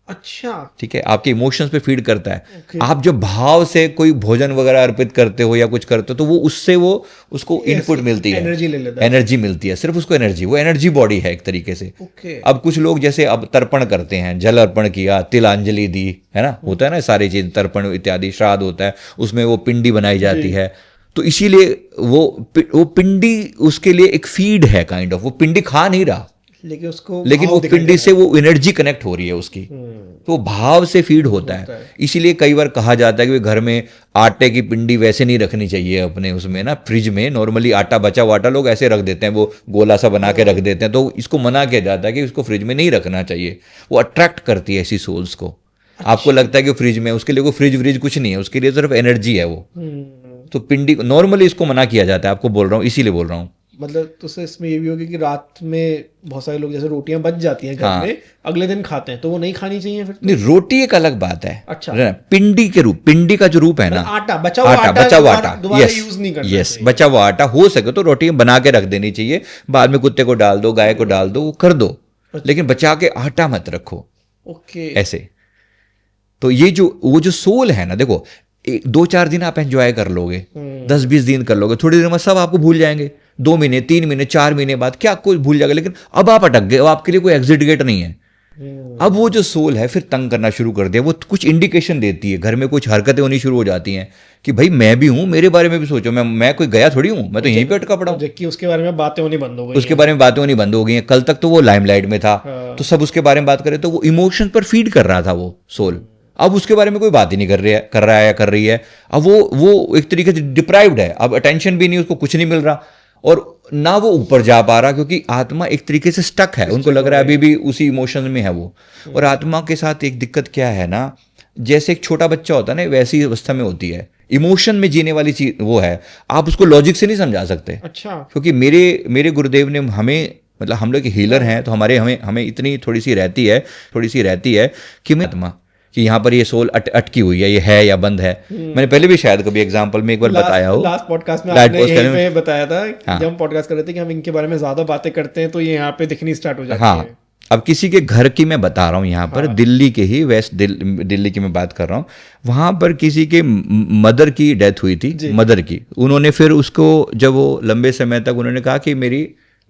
अच्छा, ठीक है, आपके इमोशंस पे फीड करता है। आप जो भाव से कोई भोजन वगैरह अर्पित करते हो या कुछ करते हो, तो वो उससे वो उसको इनपुट मिलती है, एनर्जी ले लेता है, एनर्जी मिलती है, सिर्फ उसको एनर्जी, वो एनर्जी बॉडी है एक तरीके से। अब कुछ लोग जैसे अब तर्पण करते हैं, जल अर्पण किया, तिलांजलि दी, है ना, होता है ना सारी चीज, तर्पण इत्यादि, श्राद्ध होता है, उसमें वो पिंडी बनाई जाती है। तो इसीलिए वो पिंडी उसके लिए एक फीड है, काइंड ऑफ। वो पिंडी खा नहीं रहा, लेकिन वो पिंडी से वो एनर्जी कनेक्ट हो रही है उसकी, तो भाव से फीड होता है। इसीलिए कई बार कहा जाता है कि घर में आटे की पिंडी वैसे नहीं रखनी चाहिए अपने उसमें ना, फ्रिज में नॉर्मली आटा, बचा हुआ आटा लोग ऐसे रख देते हैं, वो गोला सा बना के रख देते हैं, तो इसको मना किया जाता है कि इसको फ्रिज में नहीं रखना चाहिए। वो अट्रैक्ट करती है ऐसी सोल्स को। आपको लगता है कि फ्रिज में, उसके लिए कोई फ्रिज कुछ नहीं है, उसके लिए सिर्फ एनर्जी है वो। तो पिंडी नॉर्मली इसको मना किया जाता है, आपको बोल रहा हूँ, इसीलिए बोल रहा हूँ। मतलब तो इसमें ये भी होगी कि रात में बहुत सारे लोग जैसे रोटियां बच जाती हैं घर में, अगले दिन खाते हैं, तो वो नहीं खानी चाहिए फिर? नहीं, रोटी एक अलग बात है। अच्छा, पिंडी के रूप, पिंडी का जो रूप है ना, आटा, बचा हुआ आटा दोबारा यूज नहीं करना चाहिए। बचा हुआ आटा हो सके तो रोटियां बना के रख देनी चाहिए, बाद में कुत्ते को डाल दो, गाय को डाल दो, वो कर दो, लेकिन बचा के आटा मत रखो। ओके, ऐसे। तो ये वो जो सोल है ना, देखो 2-4 दिन आप एंजॉय कर लोगे, 10-20 दिन कर लोगे, थोड़ी देर में सब आपको भूल जाएंगे। 2 महीने, 3 महीने, 4 महीने बाद क्या कोई भूल जाएगा, लेकिन अब आप अटक गए, अब आपके लिए कोई एग्जिट गेट नहीं है। अब वो जो सोल है फिर तंग करना शुरू कर दिया, वो कुछ इंडिकेशन देती है, घर में कुछ हरकतें होनी शुरू हो जाती हैं कि भाई मैं भी हूं, मेरे बारे में भी सोचो, मैं कोई गया थोड़ी हूं, मैं तो यहीं पे अटका पड़ा हूं। जबकि उसके बारे में बातें होनी बंद हो गई, उसके बारे में बातें होनी बंद हो गई हैं। कल तक तो वो लाइमलाइट में था, तो सब उसके बारे में बात करे, तो वो इमोशन पर फीड कर रहा था वो सोल। अब उसके बारे में कोई बात ही नहीं कर रहा है या कर रही है। अब वो एक तरीके से डिप्राइव्ड है, अब अटेंशन भी नहीं, उसको कुछ नहीं मिल रहा, और ना वो ऊपर जा पा रहा, क्योंकि आत्मा एक तरीके से स्टक है, उनको लग रहा है अभी भी उसी इमोशन में है वो। और आत्मा के साथ एक दिक्कत क्या है ना, जैसे एक छोटा बच्चा होता है ना, वैसी अवस्था में होती है, इमोशन में जीने वाली चीज वो है, आप उसको लॉजिक से नहीं समझा सकते। अच्छा, क्योंकि मेरे गुरुदेव ने हमें, मतलब हम लोग हीलर हैं, तो हमें इतनी थोड़ी सी रहती है कि मैं आत्मा कि यहाँ पर ये सोल अटकी हुई है, ये है या बंद है। मैंने पहले भी शायद कभी एग्जांपल में एक बार बताया हो, लास्ट पॉडकास्ट में आपने यही पे बताया था, जब हम पॉडकास्ट कर रहे थे कि हम इनके बारे में ज्यादा बातें करते हैं तो ये यहाँ पे दिखनी स्टार्ट हो जाती है। अब किसी के घर की मैं बता रहा हूँ, यहाँ पर दिल्ली के ही, वेस्ट दिल्ली की मैं बात कर रहा हूँ, वहां पर किसी के मदर की डेथ हुई थी, मदर की। उन्होंने फिर उसको, जब वो लंबे समय तक उन्होंने कहा कि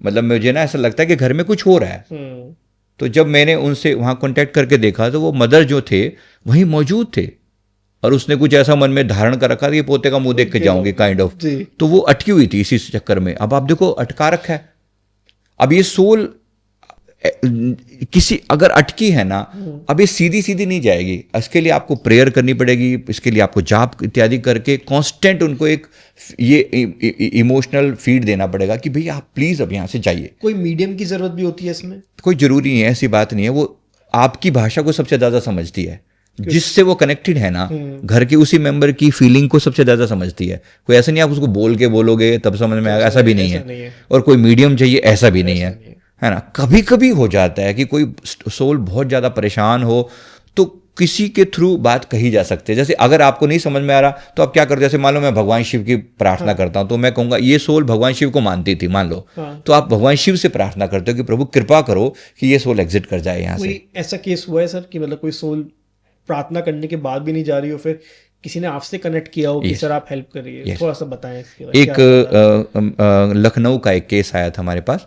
मतलब मुझे ना ऐसा लगता है कि घर में कुछ हो रहा है। तो जब मैंने उनसे वहाँ कांटेक्ट करके देखा, तो वो मदर जो थे वहीं मौजूद थे, और उसने कुछ ऐसा मन में धारण कर रखा था कि पोते का मुंह देख के जाऊंगी काइंड ऑफ। जी। तो वो अटकी हुई थी इसी चक्कर में। अब आप देखो अटका रखा है। अब ये सोल किसी अगर अटकी है ना, अब ये सीधी सीधी नहीं जाएगी। इसके लिए आपको प्रेयर करनी पड़ेगी, इसके लिए आपको जाप इत्यादि करके कांस्टेंट उनको एक ये इमोशनल फीड देना पड़ेगा कि भाई आप प्लीज अब यहाँ से जाइए। कोई मीडियम की जरूरत भी होती है इसमें? कोई जरूरी नहीं है, ऐसी बात नहीं है। वो आपकी भाषा को सबसे ज्यादा समझती है, जिससे वो कनेक्टेड है ना, घर के उसी मेंबर की फीलिंग को सबसे ज्यादा समझती है। कोई ऐसा नहीं आप उसको बोल के बोलोगे तब समझ में आएगा, ऐसा भी नहीं है। और कोई मीडियम चाहिए, ऐसा भी नहीं है ना। कभी कभी हो जाता है कि कोई सोल बहुत ज्यादा परेशान हो तो किसी के थ्रू बात कही जा सकती है। जैसे अगर आपको नहीं समझ में आ रहा तो आप क्या करते हो, जैसे मान लो मैं भगवान शिव की प्रार्थना करता हूं, तो मैं कहूंगा ये सोल भगवान शिव को मानती थी मान लो, तो आप भगवान शिव से प्रार्थना करते हो कि प्रभु कृपा करो कि ये सोल एग्जिट कर जाए यहाँ से। कोई ऐसा केस हुआ है सर कि मतलब कोई सोल प्रार्थना करने के बाद भी नहीं जा रही हो, फिर किसी ने आपसे कनेक्ट किया हो कि सर आप हेल्प करिए? थोड़ा सा बताएं इसके बारे में। एक लखनऊ का एक केस आया था हमारे पास।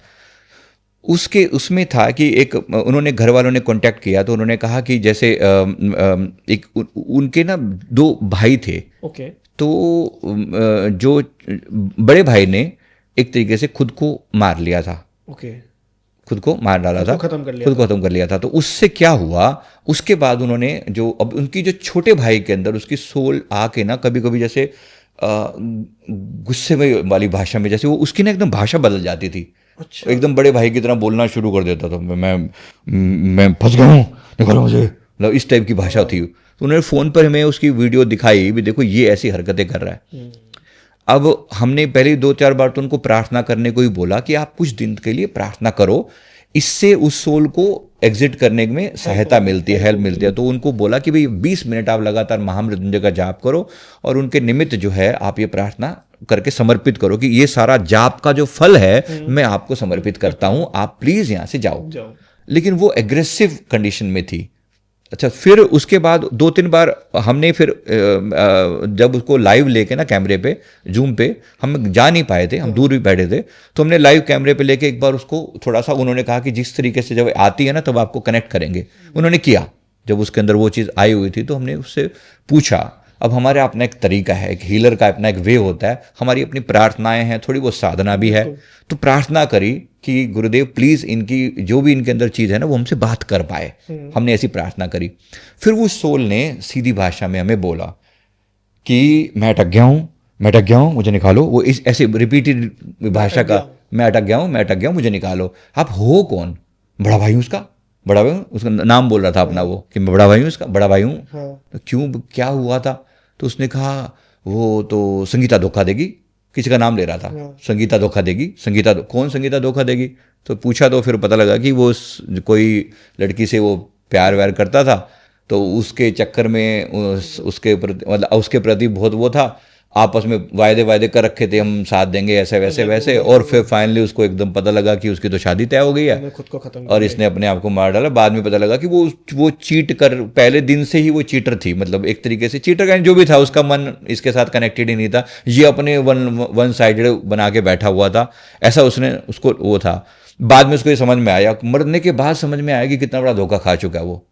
उसमें था कि एक उन्होंने घर वालों ने कांटेक्ट किया, तो उन्होंने कहा कि जैसे उनके ना 2 भाई थे। ओके। तो जो बड़े भाई ने एक तरीके से खुद को मार लिया था। ओके। खुद को मार डाला था, खुद को खत्म कर लिया था। तो उससे क्या हुआ, उसके बाद उन्होंने जो अब उनकी जो छोटे भाई के अंदर उसकी सोल आके ना कभी कभी जैसे गुस्से में वाली भाषा में, जैसे वो उसकी ना एकदम भाषा बदल जाती थी। अच्छा। एकदम बड़े भाई की तरह बोलना शुरू कर देता था, मैं फंस गया हूँ, निकालो मुझे, मतलब इस टाइप की भाषा थी। तो उन्होंने फ़ोन पर हमें उसकी वीडियो दिखाई भी, देखो ये ऐसी हरकतें कर रहा है। अब हमने पहले 2-4 बार तो उनको प्रार्थना करने को ही बोला कि आप कुछ दिन के लिए प्रार्थना करो, इससे उस सोल को एग्जिट करने में सहायता मिलती है, हेल्प मिलती है। तो उनको बोला कि भाई 20 मिनट आप लगातार महामृत्युंजय का जाप करो और उनके निमित्त जो है आप ये प्रार्थना करके समर्पित करो कि ये सारा जाप का जो फल है मैं आपको समर्पित करता हूं, आप प्लीज यहां से जाओ। लेकिन वो एग्रेसिव कंडीशन में थी। अच्छा, फिर उसके बाद 2-3 बार हमने फिर जब उसको लाइव लेके ना कैमरे पे, जूम पे, हम जा नहीं पाए थे, हम दूर भी बैठे थे, तो हमने लाइव कैमरे पे लेके एक बार उसको थोड़ा सा, उन्होंने कहा कि जिस तरीके से जब आती है ना तब आपको कनेक्ट करेंगे। उन्होंने किया, जब उसके अंदर वो चीज़ आई हुई थी तो हमने उससे पूछा। अब हमारे अपना एक तरीका है, एक हीलर का अपना एक वे होता है, हमारी अपनी प्रार्थनाएं हैं, थोड़ी बहुत साधना भी है। तो प्रार्थना करी कि गुरुदेव प्लीज इनकी जो भी इनके अंदर चीज़ है ना वो हमसे बात कर पाए। हमने ऐसी प्रार्थना करी। फिर वो सोल ने सीधी भाषा में हमें बोला कि मैं अटक गया हूँ, मुझे निकालो। वो इस ऐसे रिपीटेड भाषा का, मैं अटक गया हूँ, मुझे निकालो। आप हो कौन? बड़ा भाई हूँ उसका, बड़ा भाई हूँ, उसका नाम बोल रहा था अपना वो कि मैं बड़ा भाई हूँ उसका, बड़ा भाई हूँ। तो क्यों, क्या हुआ था? तो उसने कहा वो तो संगीता धोखा देगी, किसी का नाम ले रहा था, संगीता धोखा देगी। कौन संगीता धोखा देगी? तो पूछा तो फिर पता लगा कि वो कोई लड़की से वो प्यार व्यार करता था, तो उसके चक्कर में उसके प्रति बहुत वो था, आपस में वायदे कर रखे थे, हम साथ देंगे ऐसे वैसे, और फिर फाइनली उसको एकदम पता लगा कि उसकी तो शादी तय हो गई है, खुद को खत्म और इसने अपने आप को मार डाला। बाद में पता लगा कि वो चीट कर, पहले दिन से ही वो चीटर थी, मतलब एक तरीके से चीटर का जो भी था, उसका मन इसके साथ कनेक्टेड ही नहीं था, ये अपने वन साइडेड बना के बैठा हुआ था, ऐसा उसको वो था। बाद में उसको ये समझ में आया, मरने के बाद समझ में आया कि कितना बड़ा धोखा खा चुका है वो।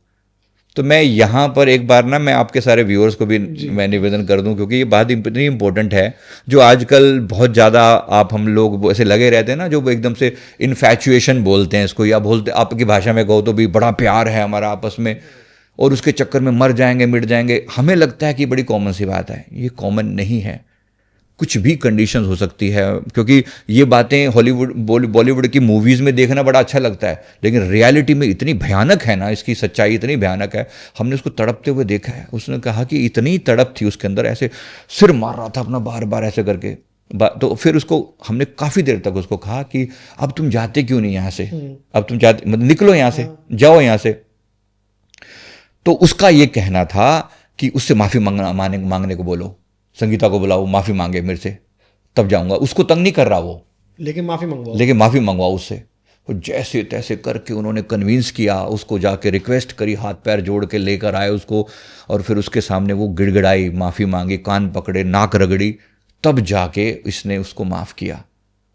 तो मैं यहाँ पर एक बार ना, मैं आपके सारे व्यूअर्स को भी मैं निवेदन कर दूं, क्योंकि ये बात इतनी इंपॉर्टेंट है, जो आजकल बहुत ज़्यादा हम लोग ऐसे लगे रहते हैं ना, जो एकदम से इन्फैचुएशन बोलते हैं इसको, या बोलते आपकी भाषा में कहो तो भी बड़ा प्यार है हमारा आपस में, और उसके चक्कर में मर जाएंगे, मिट जाएंगे। हमें लगता है कि बड़ी कॉमन सी बात है, ये कॉमन नहीं है। कुछ भी कंडीशंस हो सकती है, क्योंकि ये बातें हॉलीवुड बॉलीवुड की मूवीज़ में देखना बड़ा अच्छा लगता है, लेकिन रियलिटी में इतनी भयानक है ना, इसकी सच्चाई इतनी भयानक है। हमने उसको तड़पते हुए देखा है। उसने कहा कि इतनी तड़प थी उसके अंदर, ऐसे सिर मार रहा था अपना बार बार ऐसे करके। तो फिर उसको हमने काफ़ी देर तक उसको कहा कि अब तुम जाते क्यों नहीं यहाँ से, अब तुम जाते, मतलब निकलो यहाँ से, जाओ यहाँ से। तो उसका ये कहना था कि उससे माफ़ी मांगने को बोलो, संगीता को बुलाओ, माफ़ी मांगे मेरे से, तब जाऊंगा। उसको तंग नहीं कर रहा वो, लेकिन माफ़ी मंगवाओ उससे। तो जैसे तैसे करके उन्होंने कन्विंस किया उसको, जाके रिक्वेस्ट करी, हाथ पैर जोड़ के लेकर आए उसको, और फिर उसके सामने वो गिड़गिड़ाई, माफ़ी मांगी, कान पकड़े, नाक रगड़ी, तब जाके इसने उसको माफ़ किया।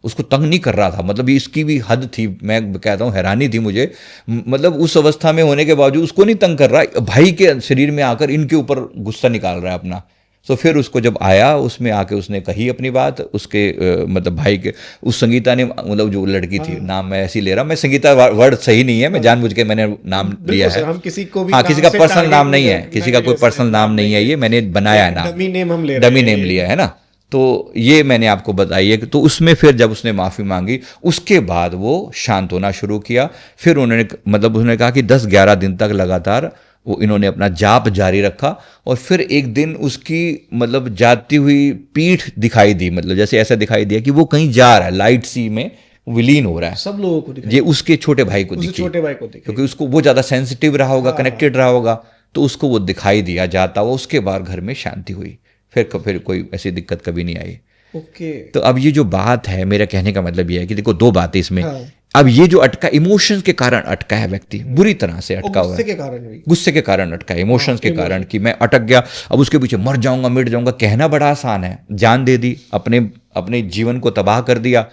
उसको तंग नहीं कर रहा था, मतलब ये इसकी भी हद थी, मैं कहता हूँ हैरानी थी मुझे, मतलब उस अवस्था में होने के बावजूद उसको नहीं तंग कर रहा, भाई के शरीर में आकर इनके ऊपर गुस्सा निकाल रहा है अपना। तो फिर उसको जब आया, उसमें आके उसने कही अपनी बात, उसके मतलब भाई के, उस संगीता ने, मतलब जो लड़की थी, नाम मैं ऐसे ही ले रहा हूँ, मैं संगीता वर्ड सही नहीं है, मैं जानबूझ के मैंने नाम लिया है, हम किसी को भी हाँ, किसी का से पर्सनल target नाम नहीं है, नहीं किसी का कोई पर्सनल नाम नहीं है, ये मैंने बनाया है नाम, डमी नेम हम ले रहे डमी नेम लिया है ना। तो ये मैंने आपको बताई है। तो उसमें फिर जब उसने माफ़ी मांगी, उसके बाद वो शांत होना शुरू किया। फिर उन्होंने, मतलब उसने कहा कि 10-11 दिन तक लगातार वो इन्होंने अपना जाप जारी रखा, और फिर एक दिन उसकी मतलब जाती हुई पीठ दिखाई दी, मतलब जैसे ऐसा दिखाई दिया कि वो कहीं जा रहा है, लाइट सी में विलीन हो रहा है। सब लोगों को दिखाई, ये उसके छोटे भाई को दिखी, छोटे भाई को दिखी, क्योंकि उसको वो ज़्यादा सेंसिटिव रहा होगा, कनेक्टेड रहा होगा, तो उसको वो दिखाई दिया जाता हुआ। उसके बाद घर में शांति हुई, फिर कोई ऐसी दिक्कत कभी नहीं आई। ओके। तो अब ये जो बात है, मेरा कहने का मतलब ये है कि देखो, दो बातें इसमें। हाँ। अब ये जो अटका, इमोशंस के कारण अटका है व्यक्ति, बुरी तरह से अटका हुआ गुस्से है, के कारण भी, गुस्से के कारण अटका है, इमोशंस के कारण, कि मैं अटक गया, अब उसके पीछे मर जाऊंगा, मिट जाऊंगा। कहना बड़ा आसान है, जान दे दी, अपने जीवन को तबाह कर दिया,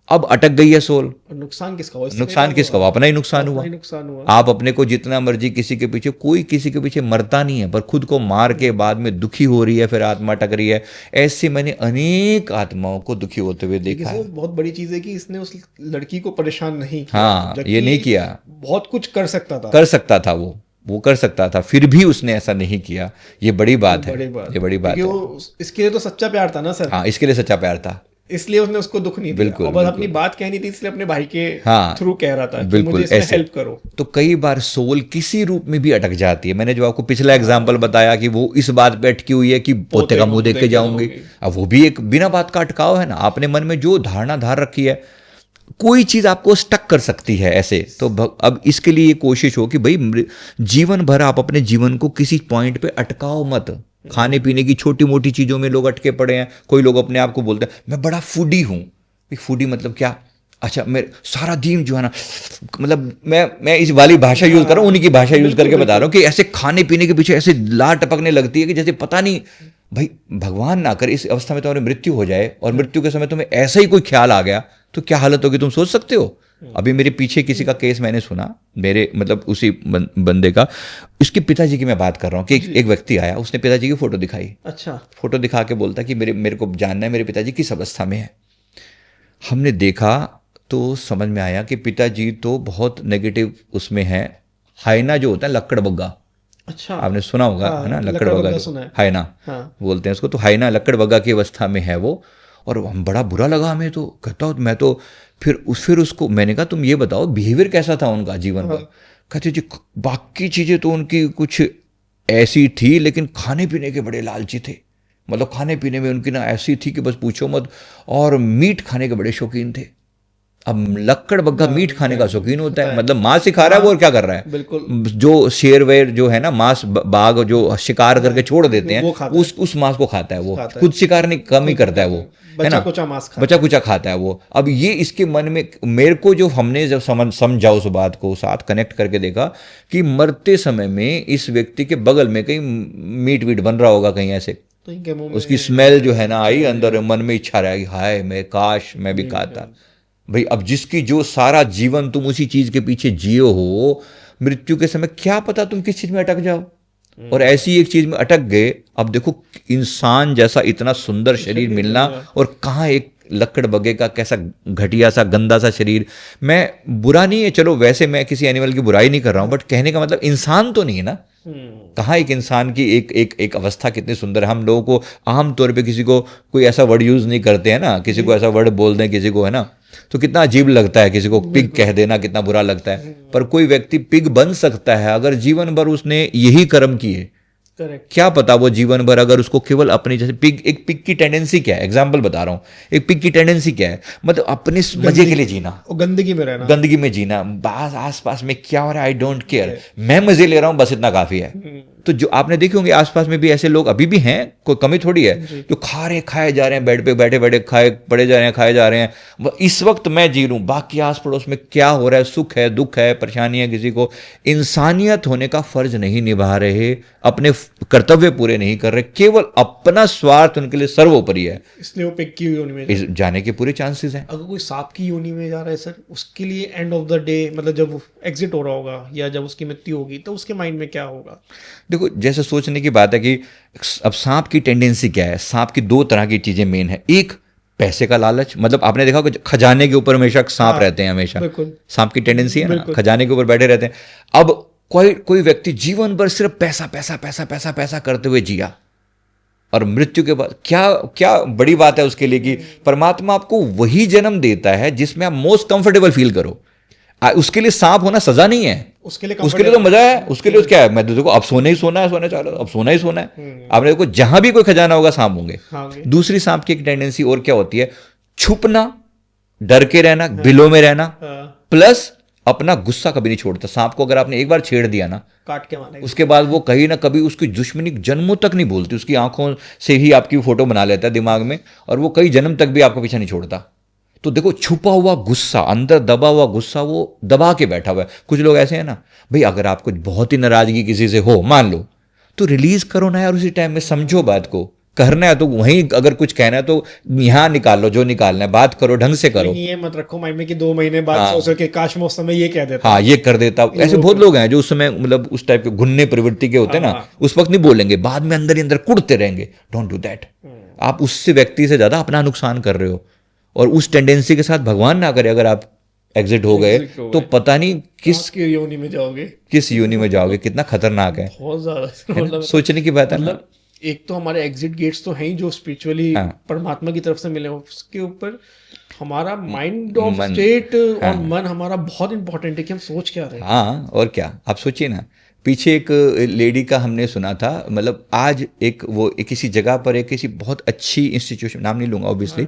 अब अटक गई है सोल। नुकसान किसका हुआ? नुकसान किसका हुआ? अपना ही नुकसान हुआ। नुकसान हुआ। आप अपने को जितना मर्जी किसी के पीछे, कोई किसी के पीछे मरता नहीं है, पर खुद को मार के बाद में दुखी हो रही है, फिर आत्मा अटक रही है। ऐसे मैंने अनेक आत्माओं को दुखी होते हुए देखा है। बहुत बड़ी चीज है कि इसने उस लड़की को परेशान नहीं किया। हाँ, ये नहीं किया, बहुत कुछ कर सकता था, वो कर सकता था, फिर भी उसने ऐसा नहीं किया। ये बड़ी बात है, ये बड़ी बात है। इसके लिए तो सच्चा प्यार था ना सर। हाँ, इसके लिए सच्चा प्यार था, इसलिए उसने उसको दुख नहीं दिया। बिल्कुल, और बस अपनी बात कहनी थी, इसलिए अपने भाई के हाँ, थ्रू कह रहा था कि बिल्कुल, मुझे इसमें ऐसे हेल्प करो। तो कई बार सोल किसी रूप में भी अटक जाती है। मैंने जो आपको पिछला एग्जांपल बताया कि वो इस बात पे अटकी हुई है कि पोते का मुंह देख के जाऊंगी, अब वो भी एक बिना बात का अटकाव है ना। आपने मन में जो धारणा धार रखी है, कोई चीज आपको स्टक कर सकती है ऐसे। तो अब इसके लिए ये कोशिश हो कि भाई जीवन भर आप अपने जीवन को किसी पॉइंट पे अटकाओ मत। खाने पीने की छोटी मोटी चीजों में लोग अटके पड़े हैं। कोई लोग अपने आप को बोलते हैं मैं बड़ा फूडी हूं। फूडी मतलब क्या? अच्छा, मैं सारा दिन जो है ना, मतलब मैं इस वाली भाषा यूज कर रहा हूँ, उन्हीं की भाषा यूज करके बता रहा हूँ कि ऐसे खाने पीने के पीछे ऐसे लार टपकने लगती है कि जैसे पता नहीं, भाई भगवान ना करे इस अवस्था में तुम्हारी मृत्यु हो जाए और मृत्यु के समय तुम्हें ऐसा ही कोई ख्याल आ गया तो क्या हालत होगी, तुम सोच सकते हो। अभी मेरे पीछे किसी का केस मैंने सुना, मेरे मतलब उसी बंदे का, इसके पिताजी की मैं बात कर रहा हूँ कि एक व्यक्ति आया, उसने पिताजी की फोटो दिखाई। अच्छा। फोटो दिखा के बोलता कि मेरे को जानना है मेरे पिताजी किस अवस्था में है। हमने देखा तो समझ में आया कि पिताजी तो बहुत नेगेटिव उसमें है। हाइना जो होता है, लक्कड़ बग्गा, अच्छा, आपने सुना होगा, है ना, लक्कड़ बग्गा, हाइना बोलते हैं उसको। तो हाइना लक्कड़ बग्गा की अवस्था में है वो। और बड़ा बुरा लगा हमें, तो कहता हूँ मैं तो फिर उसको मैंने कहा तुम ये बताओ बिहेवियर कैसा था उनका जीवन भर। कहते जी बाकी चीज़ें तो उनकी कुछ ऐसी थी, लेकिन खाने पीने के बड़े लालची थे। मतलब खाने पीने में उनकी ना ऐसी थी कि बस पूछो मत। और मीट खाने के बड़े शौकीन थे। अब लक्कड़ बग्गा मीट खाने का शौकीन होता है, मतलब मांस ही खा रहा है वो, और क्या कर रहा है, बिल्कुल। जो शेर वेर जो है ना, मांस बाघ जो शिकार करके छोड़ देते हैं, उस मांस को खाता है वो। खुद शिकार नहीं, कम ही करता है वो, है ना, बचा कुचा खाता है वो। अब ये इसके मन में, मेरे को जो हमने जब समझा उस बात को, साथ कनेक्ट करके देखा कि मरते समय में इस व्यक्ति के बगल में कहीं मीट वीट बन रहा होगा कहीं ऐसे, उसकी स्मेल जो है ना आई अंदर, मन में इच्छा रहा कि हाय मैं काश मैं भी खाता। भाई अब जिसकी जो सारा जीवन तुम उसी चीज के पीछे जियो हो, मृत्यु के समय क्या पता तुम किस चीज में अटक जाओ और ऐसी एक चीज में अटक गए। अब देखो इंसान जैसा इतना सुंदर शरीर मिलना, और कहाँ एक लक्कड़ बग्गे का कैसा घटिया सा गंदा सा शरीर। मैं बुरा नहीं है, चलो वैसे मैं किसी एनिमल की बुराई नहीं कर रहा हूं, बट कहने का मतलब इंसान तो नहीं है ना। कहाँ एक इंसान की एक अवस्था कितनी सुंदर है। हम लोगों को आमतौर पे किसी को कोई ऐसा वर्ड यूज नहीं करते हैं ना, किसी को ऐसा वर्ड बोल दें किसी को, है ना, तो कितना अजीब लगता है। किसी को पिग कह देना कितना बुरा लगता है। पर कोई व्यक्ति पिग बन सकता है अगर जीवन भर उसने यही कर्म किए। क्या पता वो जीवन भर अगर उसको केवल अपनी, जैसे एक पिग की टेंडेंसी क्या है, एग्जाम्पल बता रहा हूं, एक पिग की टेंडेंसी क्या है, मतलब अपने मजे के लिए जीना, गंदगी में रहना, गंदगी में जीना, बस आसपास में क्या हो रहा है आई डोंट केयर, मैं मजे ले रहा हूं बस इतना काफी है। तो जो आपने देखे होंगे आसपास में भी ऐसे लोग अभी भी हैं, कोई कमी थोड़ी है, जो खा रहे खाए जा रहे हैं, बेड पे बैठे बैठे खाए पड़े जा रहे हैं, खाए जा रहे हैं, इस वक्त मैं जी लूं, बाकी आस पड़ोस में क्या हो रहा है, सुख है दुख है परेशानी है, किसी को इंसानियत होने का फर्ज नहीं निभा रहे, अपने कर्तव्य पूरे नहीं कर रहे, केवल अपना स्वार्थ उनके लिए सर्वोपरि है, इसलिए वो पिग की योनि में जाने के पूरे चांसेस हैं। अगर कोई सांप की योनि में जा रहा है सर, उसके लिए एंड ऑफ द डे मतलब जब एग्जिट हो रहा होगा या जब उसकी मृत्यु होगी तो उसके माइंड में क्या होगा? देखो, जैसे सोचने की बात है कि अब सांप की टेंडेंसी क्या है। सांप की दो तरह की चीजें मेन है। एक, पैसे का लालच, मतलब आपने देखा कि खजाने के ऊपर हमेशा सांप रहते हैं, हमेशा सांप की टेंडेंसी है ना, खजाने के ऊपर बैठे रहते हैं। अब कोई व्यक्ति जीवन भर सिर्फ पैसा पैसा पैसा पैसा पैसा करते हुए जिया, और मृत्यु के बाद क्या बड़ी बात है उसके लिए कि परमात्मा आपको वही जन्म देता है जिसमें आप मोस्ट कंफर्टेबल फील करो। उसके लिए सांप होना सजा नहीं है, उसके लिए तो मजा है। उसके लिए क्या है, मैं तो देखो अब सोना ही सोना है, सोना चाह रहा, अब सोना ही सोना है। आपने देखो जहां भी कोई खजाना होगा सांप होंगे। दूसरी सांप की एक टेंडेंसी और क्या होती है, छुपना, डर के रहना, बिलों में रहना, प्लस अपना गुस्सा कभी नहीं छोड़ता। सांप को अगर आपने एक बार छेड़ दिया ना, काट के मारेगा, उसके बाद वो कहीं ना कभी उसकी दुश्मनी जन्मों तक नहीं भूलती। उसकी आंखों से ही आपकी फोटो बना लेता है दिमाग में, और वो कई जन्म तक भी आपका पीछा नहीं छोड़ता। तो देखो, छुपा हुआ गुस्सा, अंदर दबा हुआ गुस्सा, वो दबा के बैठा हुआ है। कुछ लोग ऐसे हैं ना भाई, अगर आपको बहुत ही नाराजगी किसी से हो, मान लो, तो रिलीज करो ना यार, उसी टाइम में समझो बात को। करना है तो वहीं, अगर कुछ कहना है तो यहाँ निकाल लो जो निकालना है, बात करो, ढंग से करो। ये मत रखो माइंड में कि 2 महीने बाद सोचो कि काश मैं उस समय ये कह देता। हाँ, ये कर देता। ऐसे बहुत लोग हैं जो उस समय मतलब उस टाइप के घुन्ने प्रवृत्ति के होते हैं ना, उस वक्त नहीं बोलेंगे, बाद में अंदर ही अंदर कुड़ते रहेंगे। Don't do that. आप उससे व्यक्ति से ज्यादा अपना नुकसान कर रहे हो। और उस टेंडेंसी के साथ भगवान ना करे अगर आप एग्जिट हो गए तो पता नहीं किस योनि में जाओगे, किस योनि में जाओगे। कितना खतरनाक है, बहुत ज्यादा सोचने की बात है ना। एक तो हमारे एग्जिट गेट्स तो हैं ही जो स्पिरिचुअली परमात्मा की तरफ से मिले, उसके ऊपर हमारा माइंड ऑफ स्टेट और मन हमारा बहुत इंपॉर्टेंट है कि हम सोच क्या रहे हैं। हाँ, और क्या। आप सोचिए ना, पीछे एक लेडी का हमने सुना था, मतलब आज किसी जगह पर किसी बहुत अच्छी इंस्टीट्यूशन, नाम नहीं लूंगा ऑब्वियसली,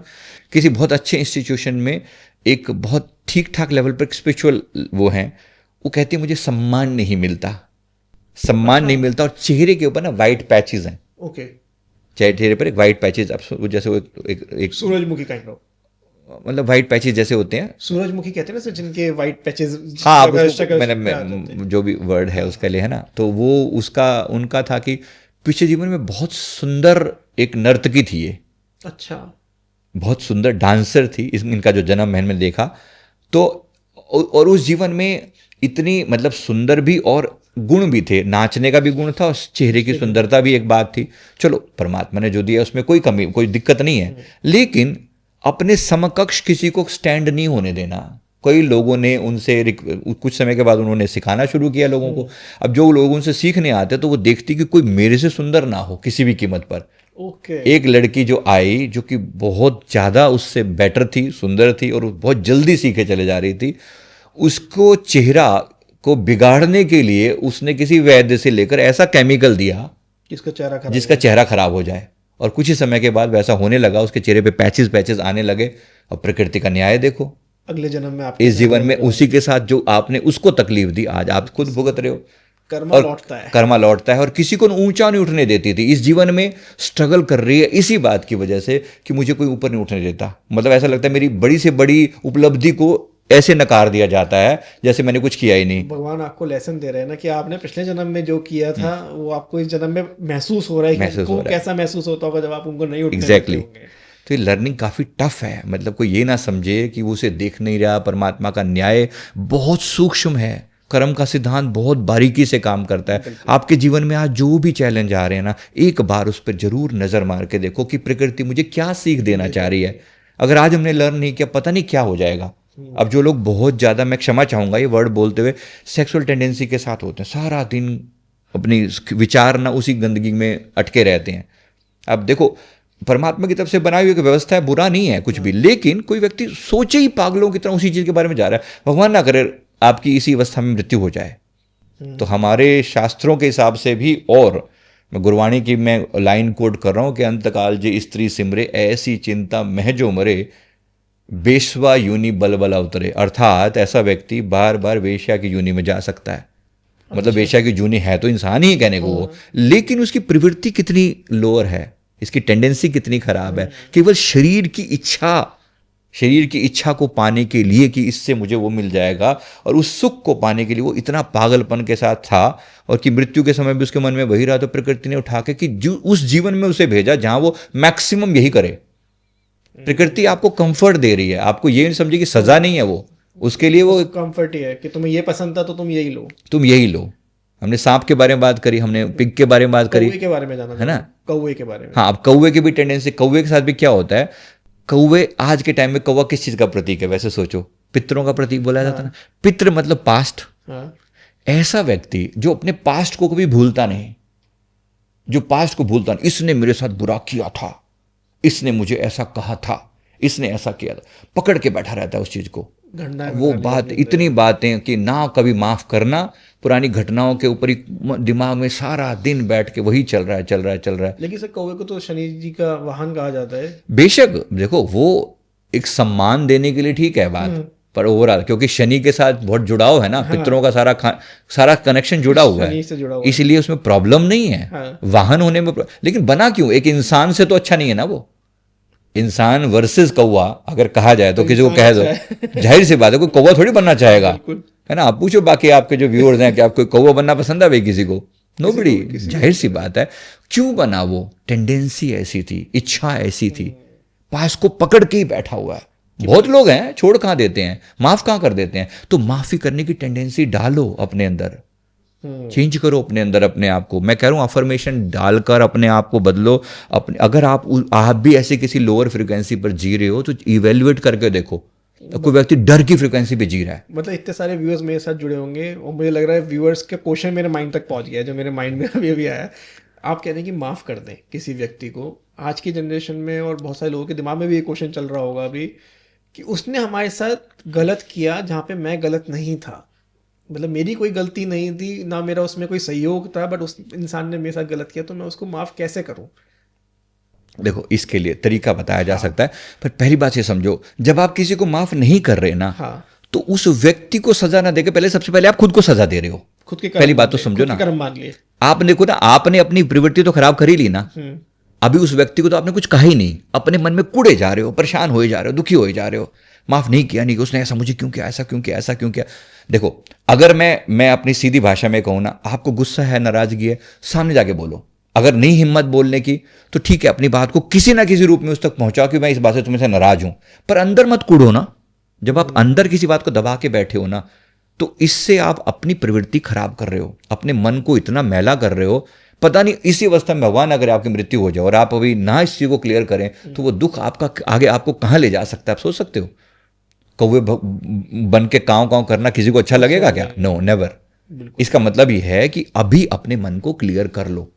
किसी बहुत अच्छे इंस्टीट्यूशन में एक बहुत ठीक ठाक लेवल पर स्पिरिचुअल वो हैं, वो कहती है मुझे सम्मान नहीं मिलता, सम्मान नहीं मिलता, और चेहरे के ऊपर ना वाइट पैचेस हैं। ओके, चेहरे पर एक वाइट पैचेस, जैसे वो एक सूरजमुखी काइंड ऑफ, मतलब वाइट पैचेस जैसे होते हैं, सूरजमुखी कहते हैं ना जिनके वाइट पैचेस। हाँ, मैंने जो भी वर्ड है उसके लिए है ना, तो वो उनका था कि पिछले जीवन में बहुत सुंदर एक नर्तकी थी ये। अच्छा, बहुत सुंदर डांसर थी। इनका जो जन्म मैंने देखा तो, और उस जीवन में इतनी मतलब सुंदर भी और गुण भी थे, नाचने का भी गुण था और चेहरे की सुंदरता भी एक बात थी। चलो, परमात्मा ने जो दिया उसमें कोई कमी, कोई दिक्कत नहीं है, लेकिन अपने समकक्ष किसी को स्टैंड नहीं होने देना। कई लोगों ने उनसे कुछ समय के बाद उन्होंने सिखाना शुरू किया लोगों को। अब जो लोग उनसे सीखने आते तो वो देखती कि कोई मेरे से सुंदर ना हो किसी भी कीमत पर। एक लड़की जो आई, जो कि बहुत ज़्यादा उससे बेटर थी, सुंदर थी, और बहुत जल्दी सीखे चले जा रही थी, उसको चेहरा को बिगाड़ने के लिए उसने किसी वैद्य से लेकर ऐसा केमिकल दिया जिसका चेहरा खराब हो जाए। और कुछ ही समय के बाद वैसा होने लगा, उसके चेहरे पे पैचेस आने लगे। और प्रकृति का न्याय देखो, अगले जन्म में आप इस जीवन में उसी के साथ जो आपने उसको तकलीफ दी, आज आप खुद भुगत रहे हो। कर्मा लौटता है और किसी को ऊंचा नहीं उठने देती थी। इस जीवन में स्ट्रगल कर रही है इसी बात की वजह से कि मुझे कोई ऊपर नहीं उठने देता। मतलब ऐसा लगता है मेरी बड़ी से बड़ी उपलब्धि को ऐसे नकार दिया जाता है जैसे मैंने कुछ किया ही नहीं। भगवान आपको लेसन दे रहे हैं ना कि आपने पिछले जन्म में जो किया था वो आपको इस जन्म में महसूस हो रहा है कि उनको कैसा महसूस होता होगा जब आप उनको नहीं उठने देते होंगे। तो ये लर्निंग काफ़ी टफ है। मतलब कोई ये ना समझे कि वो उसे देख नहीं रहा। परमात्मा का न्याय बहुत सूक्ष्म है, कर्म का सिद्धांत बहुत बारीकी से काम करता है। आपके जीवन में आज जो भी चैलेंज आ रहे हैं ना, एक बार उस पर जरूर नज़र मार के देखो कि प्रकृति मुझे क्या सीख देना चाह रही है। अगर आज हमने लर्न नहीं किया, पता नहीं क्या हो जाएगा। अब जो लोग बहुत ज़्यादा, मैं क्षमा चाहूँगा ये वर्ड बोलते हुए, सेक्सुअल टेंडेंसी के साथ होते हैं, सारा दिन अपनी विचार ना उसी गंदगी में अटके रहते हैं। अब देखो, परमात्मा की तरफ से बनाई हुई व्यवस्था है, बुरा नहीं है कुछ भी, लेकिन कोई व्यक्ति सोचे ही पागलों की तरह उसी चीज़ के बारे में जा रहा है। भगवान ना करे आपकी इसी अवस्था में मृत्यु हो जाए। तो हमारे शास्त्रों के हिसाब से भी, और गुरवाणी की मैं लाइन कोट कर रहा हूँ कि अंतकाल जे स्त्री सिमरे ऐसी चिंता मह जो मरे बेश्वा यूनि बल बल अवतरे। अर्थात ऐसा व्यक्ति बार बार वेश्या की यूनि में जा सकता है। मतलब वेश्या की यूनि है तो इंसान ही कहने को वो, लेकिन उसकी प्रवृत्ति कितनी लोअर है, इसकी टेंडेंसी कितनी खराब है। केवल शरीर की इच्छा, शरीर की इच्छा को पाने के लिए कि इससे मुझे वो मिल जाएगा, और उस सुख को पाने के लिए वो इतना पागलपन के साथ था, और कि मृत्यु के समय भी उसके मन में वही रहा, तो प्रकृति ने उठा के कि उस जीवन में उसे भेजा जहां वो मैक्सिमम यही करे। प्रकृति आपको कंफर्ट दे रही है, आपको ये नहीं समझे कि सजा नहीं है वो, उसके लिए वो कंफर्ट ही है कि तुम्हें ये पसंद था तो तुम यही लो, तुम यही लो। हमने सांप के बारे में बात करी, हमने पिग के बारे में बात करी, कौवे के बारे में जाना है ना, कौवे के बारे में। हाँ, अब कौवे की भी टेंडेंसी, कौवे के साथ भी क्या होता है, कौवे आज के टाइम में कौवा किस चीज का प्रतीक है वैसे सोचो, पितरों का प्रतीक बोला जाता है ना, पितृ मतलब पास्ट। हाँ, ऐसा व्यक्ति जो अपने पास्ट को कभी भूलता नहीं, जो पास्ट को भूलता नहीं, इसने मेरे साथ बुरा किया था, इसने मुझे ऐसा कहा था, इसने ऐसा किया था, पकड़ के बैठा रहता है उस चीज को। वो बात, इतनी बातें कि ना कभी माफ करना, पुरानी घटनाओं के ऊपर ही दिमाग में सारा दिन बैठ के वही चल रहा है, चल रहा है, चल रहा है। लेकिन सर कौवे को तो शनि जी का वाहन कहा जाता है। बेशक देखो, वो एक सम्मान देने के लिए ठीक है बात, पर ओवरऑल क्योंकि शनि के साथ बहुत जुड़ाव है ना, पितरों का सारा कनेक्शन जुड़ा हुआ शनि है, से जुड़ा हुआ इसलिए उसमें प्रॉब्लम नहीं है। हाँ। वाहन होने में लेकिन बना क्यों, एक इंसान से तो अच्छा नहीं है ना वो। इंसान वर्सेस कौवा अगर कहा जाए तो किसी को कह दो, जाहिर सी बात है कोई कौवा थोड़ी बनना चाहेगा, है ना। आप पूछो बाकी आपके जो व्यूअर्स हैं कि आपको कौवा बनना पसंद है भाई, किसी को नोबडी, जाहिर सी बात है। क्यों बना वो, टेंडेंसी ऐसी थी, इच्छा ऐसी थी, पास को पकड़ के ही बैठा हुआ है। बहुत लोग हैं छोड़ कहाँ देते हैं, माफ कहाँ कर देते हैं। तो माफी करने की टेंडेंसी डालो अपने अंदर, चेंज करो अपने अंदर अपने आप को। मैं कह रहा हूं अफर्मेशन डालकर अपने आप को बदलो। अपने अगर आप भी ऐसे किसी लोअर फ्रिक्वेंसी पर जी रहे हो तो इवेल्युएट करके देखो, तो कोई व्यक्ति डर की फ्रिक्वेंसी पे जी रहा है। मतलब इतने सारे व्यूअर्स मेरे साथ जुड़े होंगे और मुझे लग रहा है व्यूअर्स के क्वेश्चन मेरे माइंड तक पहुंच गया है, जो मेरे माइंड में अभी आया। आप कह रहे हैं कि माफ़ कर दें किसी व्यक्ति को, आज की जनरेशन में और बहुत सारे लोगों के दिमाग में भी ये क्वेश्चन चल रहा होगा अभी कि उसने हमारे साथ गलत किया जहाँ पे मैं गलत नहीं था, मतलब मेरी कोई गलती नहीं थी ना, मेरा उसमें कोई सहयोग था, बट उस इंसान ने मेरे साथ गलत किया, तो मैं उसको माफ़ कैसे करूँ। देखो इसके लिए तरीका बताया जा सकता है, पर पहली बात ये समझो, जब आप किसी को माफ नहीं कर रहे ना, तो उस व्यक्ति को सजा ना देके पहले सबसे पहले आप खुद को सजा दे रहे हो। खुद के पहली बात तो समझो ना, कर्म मान लिए आपने को ना, आपने अपनी प्रवृत्ति तो खराब कर ही ली ना। अभी उस व्यक्ति को तो आपने कुछ कहा ही नहीं, अपने मन में कुड़े जा रहे हो, परेशान होए जा रहे हो, दुखी होए जा रहे हो, माफ नहीं किया, नहीं उसने ऐसा मुझे क्यों किया, ऐसा क्यों किया, ऐसा क्यों किया। देखो अगर मैं अपनी सीधी भाषा में कहूँ ना, आपको गुस्सा है, नाराजगी है, सामने जाके बोलो। अगर नहीं हिम्मत बोलने की तो ठीक है, अपनी बात को किसी ना किसी रूप में उस तक पहुंचाओ कि मैं इस बात से तुम्हें से नाराज हूं, पर अंदर मत कूड़ो ना। जब आप अंदर किसी बात को दबा के बैठे हो ना, तो इससे आप अपनी प्रवृत्ति खराब कर रहे हो, अपने मन को इतना मैला कर रहे हो। पता नहीं इसी अवस्था में भगवान अगर आपकी मृत्यु हो जाए और आप अभी ना इस चीज को क्लियर करें, तो वो दुख आपका आगे आपको कहां ले जा सकता है, आप सोच सकते हो। कौवे बन के कांव कांव करना किसी को अच्छा लगेगा क्या? No, never. इसका मतलब ये है कि अभी अपने मन को क्लियर कर लो,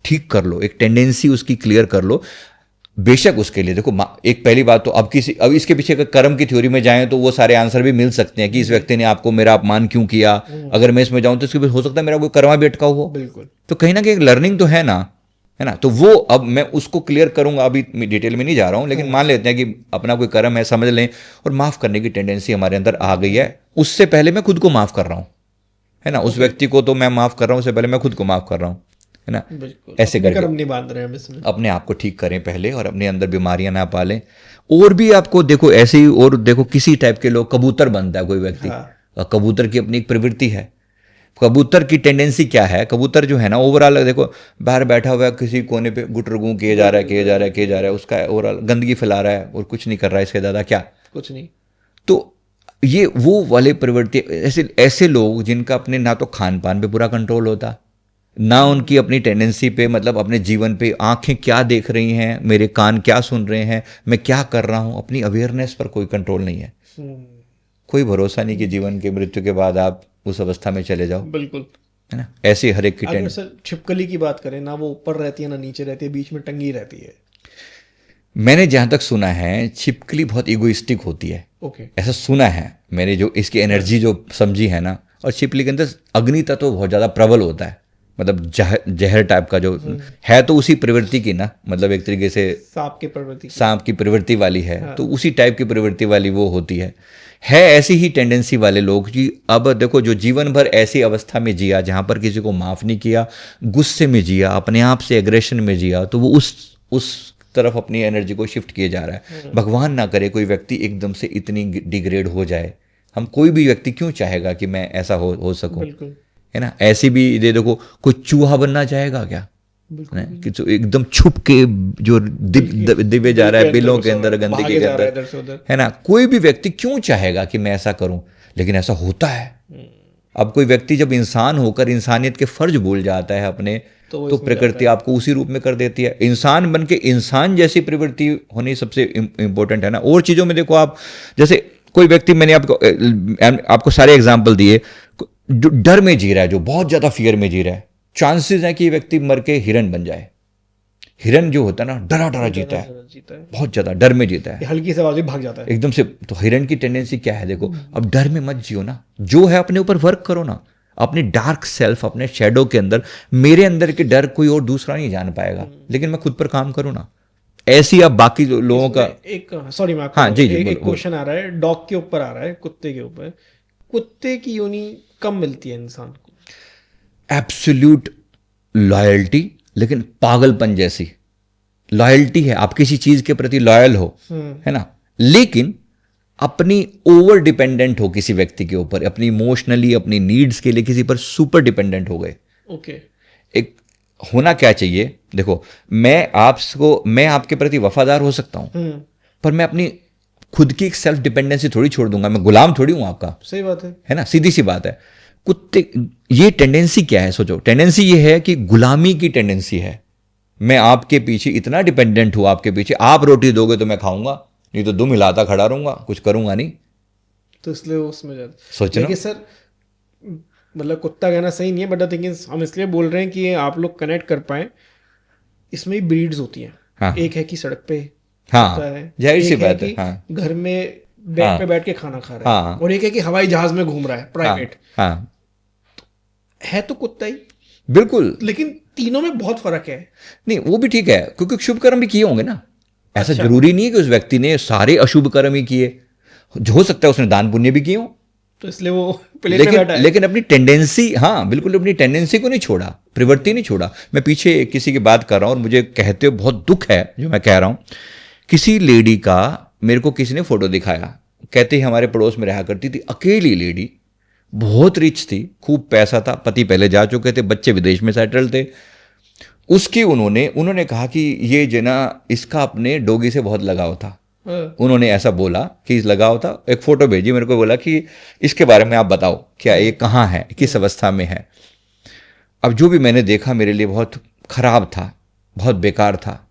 ठीक कर लो, एक टेंडेंसी उसकी क्लियर कर लो। बेशक उसके लिए देखो, एक पहली बात तो अब इसके पीछे अगर कर्म की थ्योरी में जाएं तो वो सारे आंसर भी मिल सकते हैं कि इस व्यक्ति ने आपको मेरा अपमान क्यों किया। अगर मैं इसमें जाऊं तो इसके हो सकता है मेरा कोई कर्मा भी अटका हो। बिल्कुल। तो कहीं ना कहीं एक लर्निंग तो है ना, है ना। तो वो अब मैं उसको क्लियर करूंगा, अभी डिटेल में नहीं जा रहा हूं, लेकिन मान लेते हैं कि अपना कोई कर्म है, समझ लें, और माफ करने की टेंडेंसी हमारे अंदर आ गई है। उससे पहले मैं खुद को माफ कर रहा हूं, है ना। उस व्यक्ति को तो मैं माफ कर रहा हूं, उससे पहले मैं खुद को माफ कर रहा हूं, है ना। ऐसे करके कर्म नहीं बांध रहे हैं इसमें, अपने आप को ठीक करें पहले, और अपने अंदर बीमारियां ना पालें। और भी आपको देखो ऐसे ही, और देखो किसी टाइप के लोग, कबूतर बनता है कोई व्यक्ति, कबूतर की अपनी एक प्रवृत्ति है। कबूतर की टेंडेंसी क्या है, कबूतर जो है ना, ओवरऑल देखो बाहर बैठा हुआ है किसी कोने पे, गुटरगू किए जा रहा है, उसका ओवरऑल गंदगी फैला रहा है और कुछ नहीं कर रहा है, इसके ज़्यादा क्या, कुछ नहीं। तो ये वो वाले प्रवृत्ति, ऐसे लोग जिनका अपने ना तो खान पान पे पूरा कंट्रोल होता, ना उनकी अपनी टेंडेंसी पे, मतलब अपने जीवन पे, आंखें क्या देख रही हैं, मेरे कान क्या सुन रहे हैं, मैं क्या कर रहा हूं, अपनी अवेयरनेस पर कोई कंट्रोल नहीं है। कोई भरोसा नहीं कि जीवन के मृत्यु के बाद आप उस अवस्था में चले जाओ। बिल्कुल, है ना। ऐसे हर एक की अगर सर छिपकली की बात करें ना, वो ऊपर रहती है ना नीचे रहती है, बीच में टंगी रहती है। मैंने जहां तक सुना है छिपकली बहुत इगोइस्टिक होती है। ऐसा सुना है मैंने, जो इसकी एनर्जी जो समझी है ना। और छिपकली के अंदर अग्नि तत्व बहुत ज्यादा प्रबल होता है, मतलब जहर टाइप का जो है, तो उसी प्रवृत्ति की ना, मतलब एक तरीके से सांप की प्रवृत्ति वाली है। हाँ। तो उसी टाइप की प्रवृत्ति वाली वो होती है ऐसी ही टेंडेंसी वाले लोग जी। अब देखो, जो जीवन भर ऐसी अवस्था में जिया जहां पर किसी को माफ नहीं किया, गुस्से में जिया, अपने आप से एग्रेशन में जिया, तो वो उस तरफ अपनी एनर्जी को शिफ्ट किए जा रहा है। भगवान ना करे कोई व्यक्ति एकदम से इतनी डिग्रेड हो जाए। हम कोई भी व्यक्ति क्यों चाहेगा कि मैं ऐसा हो सकूं, बिल्कुल है ना। ऐसी भी दे देखो, कोई चूहा बनना चाहेगा क्या, बिल्कुल है? कि तो एकदम छुप के जो दिवे जा रहा है बिलों के अंदर, गंदगी के अंदर, इधर से उधर। है ना। कोई भी व्यक्ति क्यों चाहेगा कि मैं ऐसा करूं, लेकिन ऐसा होता है। अब कोई व्यक्ति जब इंसान होकर इंसानियत के फर्ज भूल जाता है अपने, तो तो प्रकृति आपको उसी रूप में कर देती है। इंसान बन के इंसान जैसी प्रवृत्ति होनी सबसे इंपॉर्टेंट है ना। और चीज़ों में देखो आप, जैसे कोई व्यक्ति, मैंने आपको सारे एग्जाम्पल दिए, जो डर में जी रहा है, जो बहुत ज़्यादा फियर में जी रहा है, चांसेस है कि ये व्यक्ति मर के हिरन बन जाए। हिरन जो होता है ना, डरा डरा जीता है, बहुत ज़्यादा डर में जीता है, हल्की से आवाज भी भाग जाता है एकदम से। तो हिरन की टेंडेंसी क्या है, देखो, अब डर में मत जियो ना, जो है अपने ऊपर वर्क करो ना, अपनी डार्क सेल्फ, अपने शेडो के अंदर। मेरे अंदर के डर कोई और दूसरा नहीं जान पाएगा, लेकिन मैं खुद पर काम करूँ ना। ऐसी अब बाकी लोगों का एक, सॉरी मैं हाँ जी एक क्वेश्चन आ रहा है, डॉग के ऊपर आ रहा है, कुत्ते के ऊपर। कुत्ते की योनि कब मिलती है इंसान को? एब्सोल्यूट लॉयल्टी, लेकिन पागलपन जैसी लॉयल्टी है। आप किसी चीज के प्रति लॉयल हो, है ना, लेकिन अपनी ओवर डिपेंडेंट हो किसी व्यक्ति के ऊपर, अपनी इमोशनली, अपनी नीड्स के लिए किसी पर सुपर डिपेंडेंट हो गए। ओके। एक होना क्या चाहिए, देखो, मैं आपके प्रति वफादार हो सकता हूं, पर मैं अपनी खुद की एक सेल्फ डिपेंडेंसी थोड़ी छोड़ दूंगा। मैं गुलाम थोड़ी हूं आपका। सही बात है ना, सीधी सी बात है। कुत्ते, ये टेंडेंसी क्या है, सोचो, टेंडेंसी ये है कि गुलामी की टेंडेंसी है। मैं आपके पीछे इतना डिपेंडेंट हूं, आपके पीछे, आप रोटी दोगे तो मैं खाऊंगा, नहीं तो दुम हिलाता खड़ा रहूंगा, कुछ करूंगा नहीं। तो इसलिए उसमें जाता सोचना। लेकिन सर, मतलब कुत्ता कहना सही नहीं है, बट थिंग इज हम इसलिए बोल रहे हैं कि आप लोग कनेक्ट कर पाए। इसमें भी ब्रीड्स होती हैं। हाँ। एक है कि सड़क पे हाँ, होता है, जाहिर सी एक है बात है। कि हाँ, घर में बेड हाँ, पे बैठ के खाना खा रहा है, हाँ, और एक है कि हवाई जहाज में घूम रहा है, प्राइवेट। हाँ, है तो कुत्ता ही, बिल्कुल। लेकिन तीनों में बहुत फर्क है। नहीं, वो भी ठीक है, क्योंकि शुभ कर्म भी किए होंगे ना। ऐसा अच्छा। जरूरी नहीं है कि उस व्यक्ति ने सारे अशुभ कर्म ही किए, हो सकता है उसने दान पुण्य भी किए हो, तो इसलिए वो प्लेन में बैठा है। लेकिन अपनी टेंडेंसी, हाँ बिल्कुल, अपनी टेंडेंसी को नहीं छोड़ा, प्रवृत्ति नहीं छोड़ा। मैं पीछे किसी की बात कर रहा हूँ और मुझे कहते हुए बहुत दुख है जो मैं कह रहा हूँ। किसी लेडी का मेरे को किसी ने फोटो दिखाया, कहते ही हमारे पड़ोस में रहा करती थी, अकेली लेडी, बहुत रिच थी, खूब पैसा था, पति पहले जा चुके थे, बच्चे विदेश में सेटल थे। उसकी उन्होंने कहा कि ये जो ना, इसका अपने डॉगी से बहुत लगाव था। उन्होंने ऐसा बोला कि लगाव था, एक फोटो भेजी मेरे को, बोला कि इसके बारे में आप बताओ, क्या ये कहाँ है, किस अवस्था में है। अब जो भी मैंने देखा मेरे लिए बहुत खराब था, बहुत बेकार था।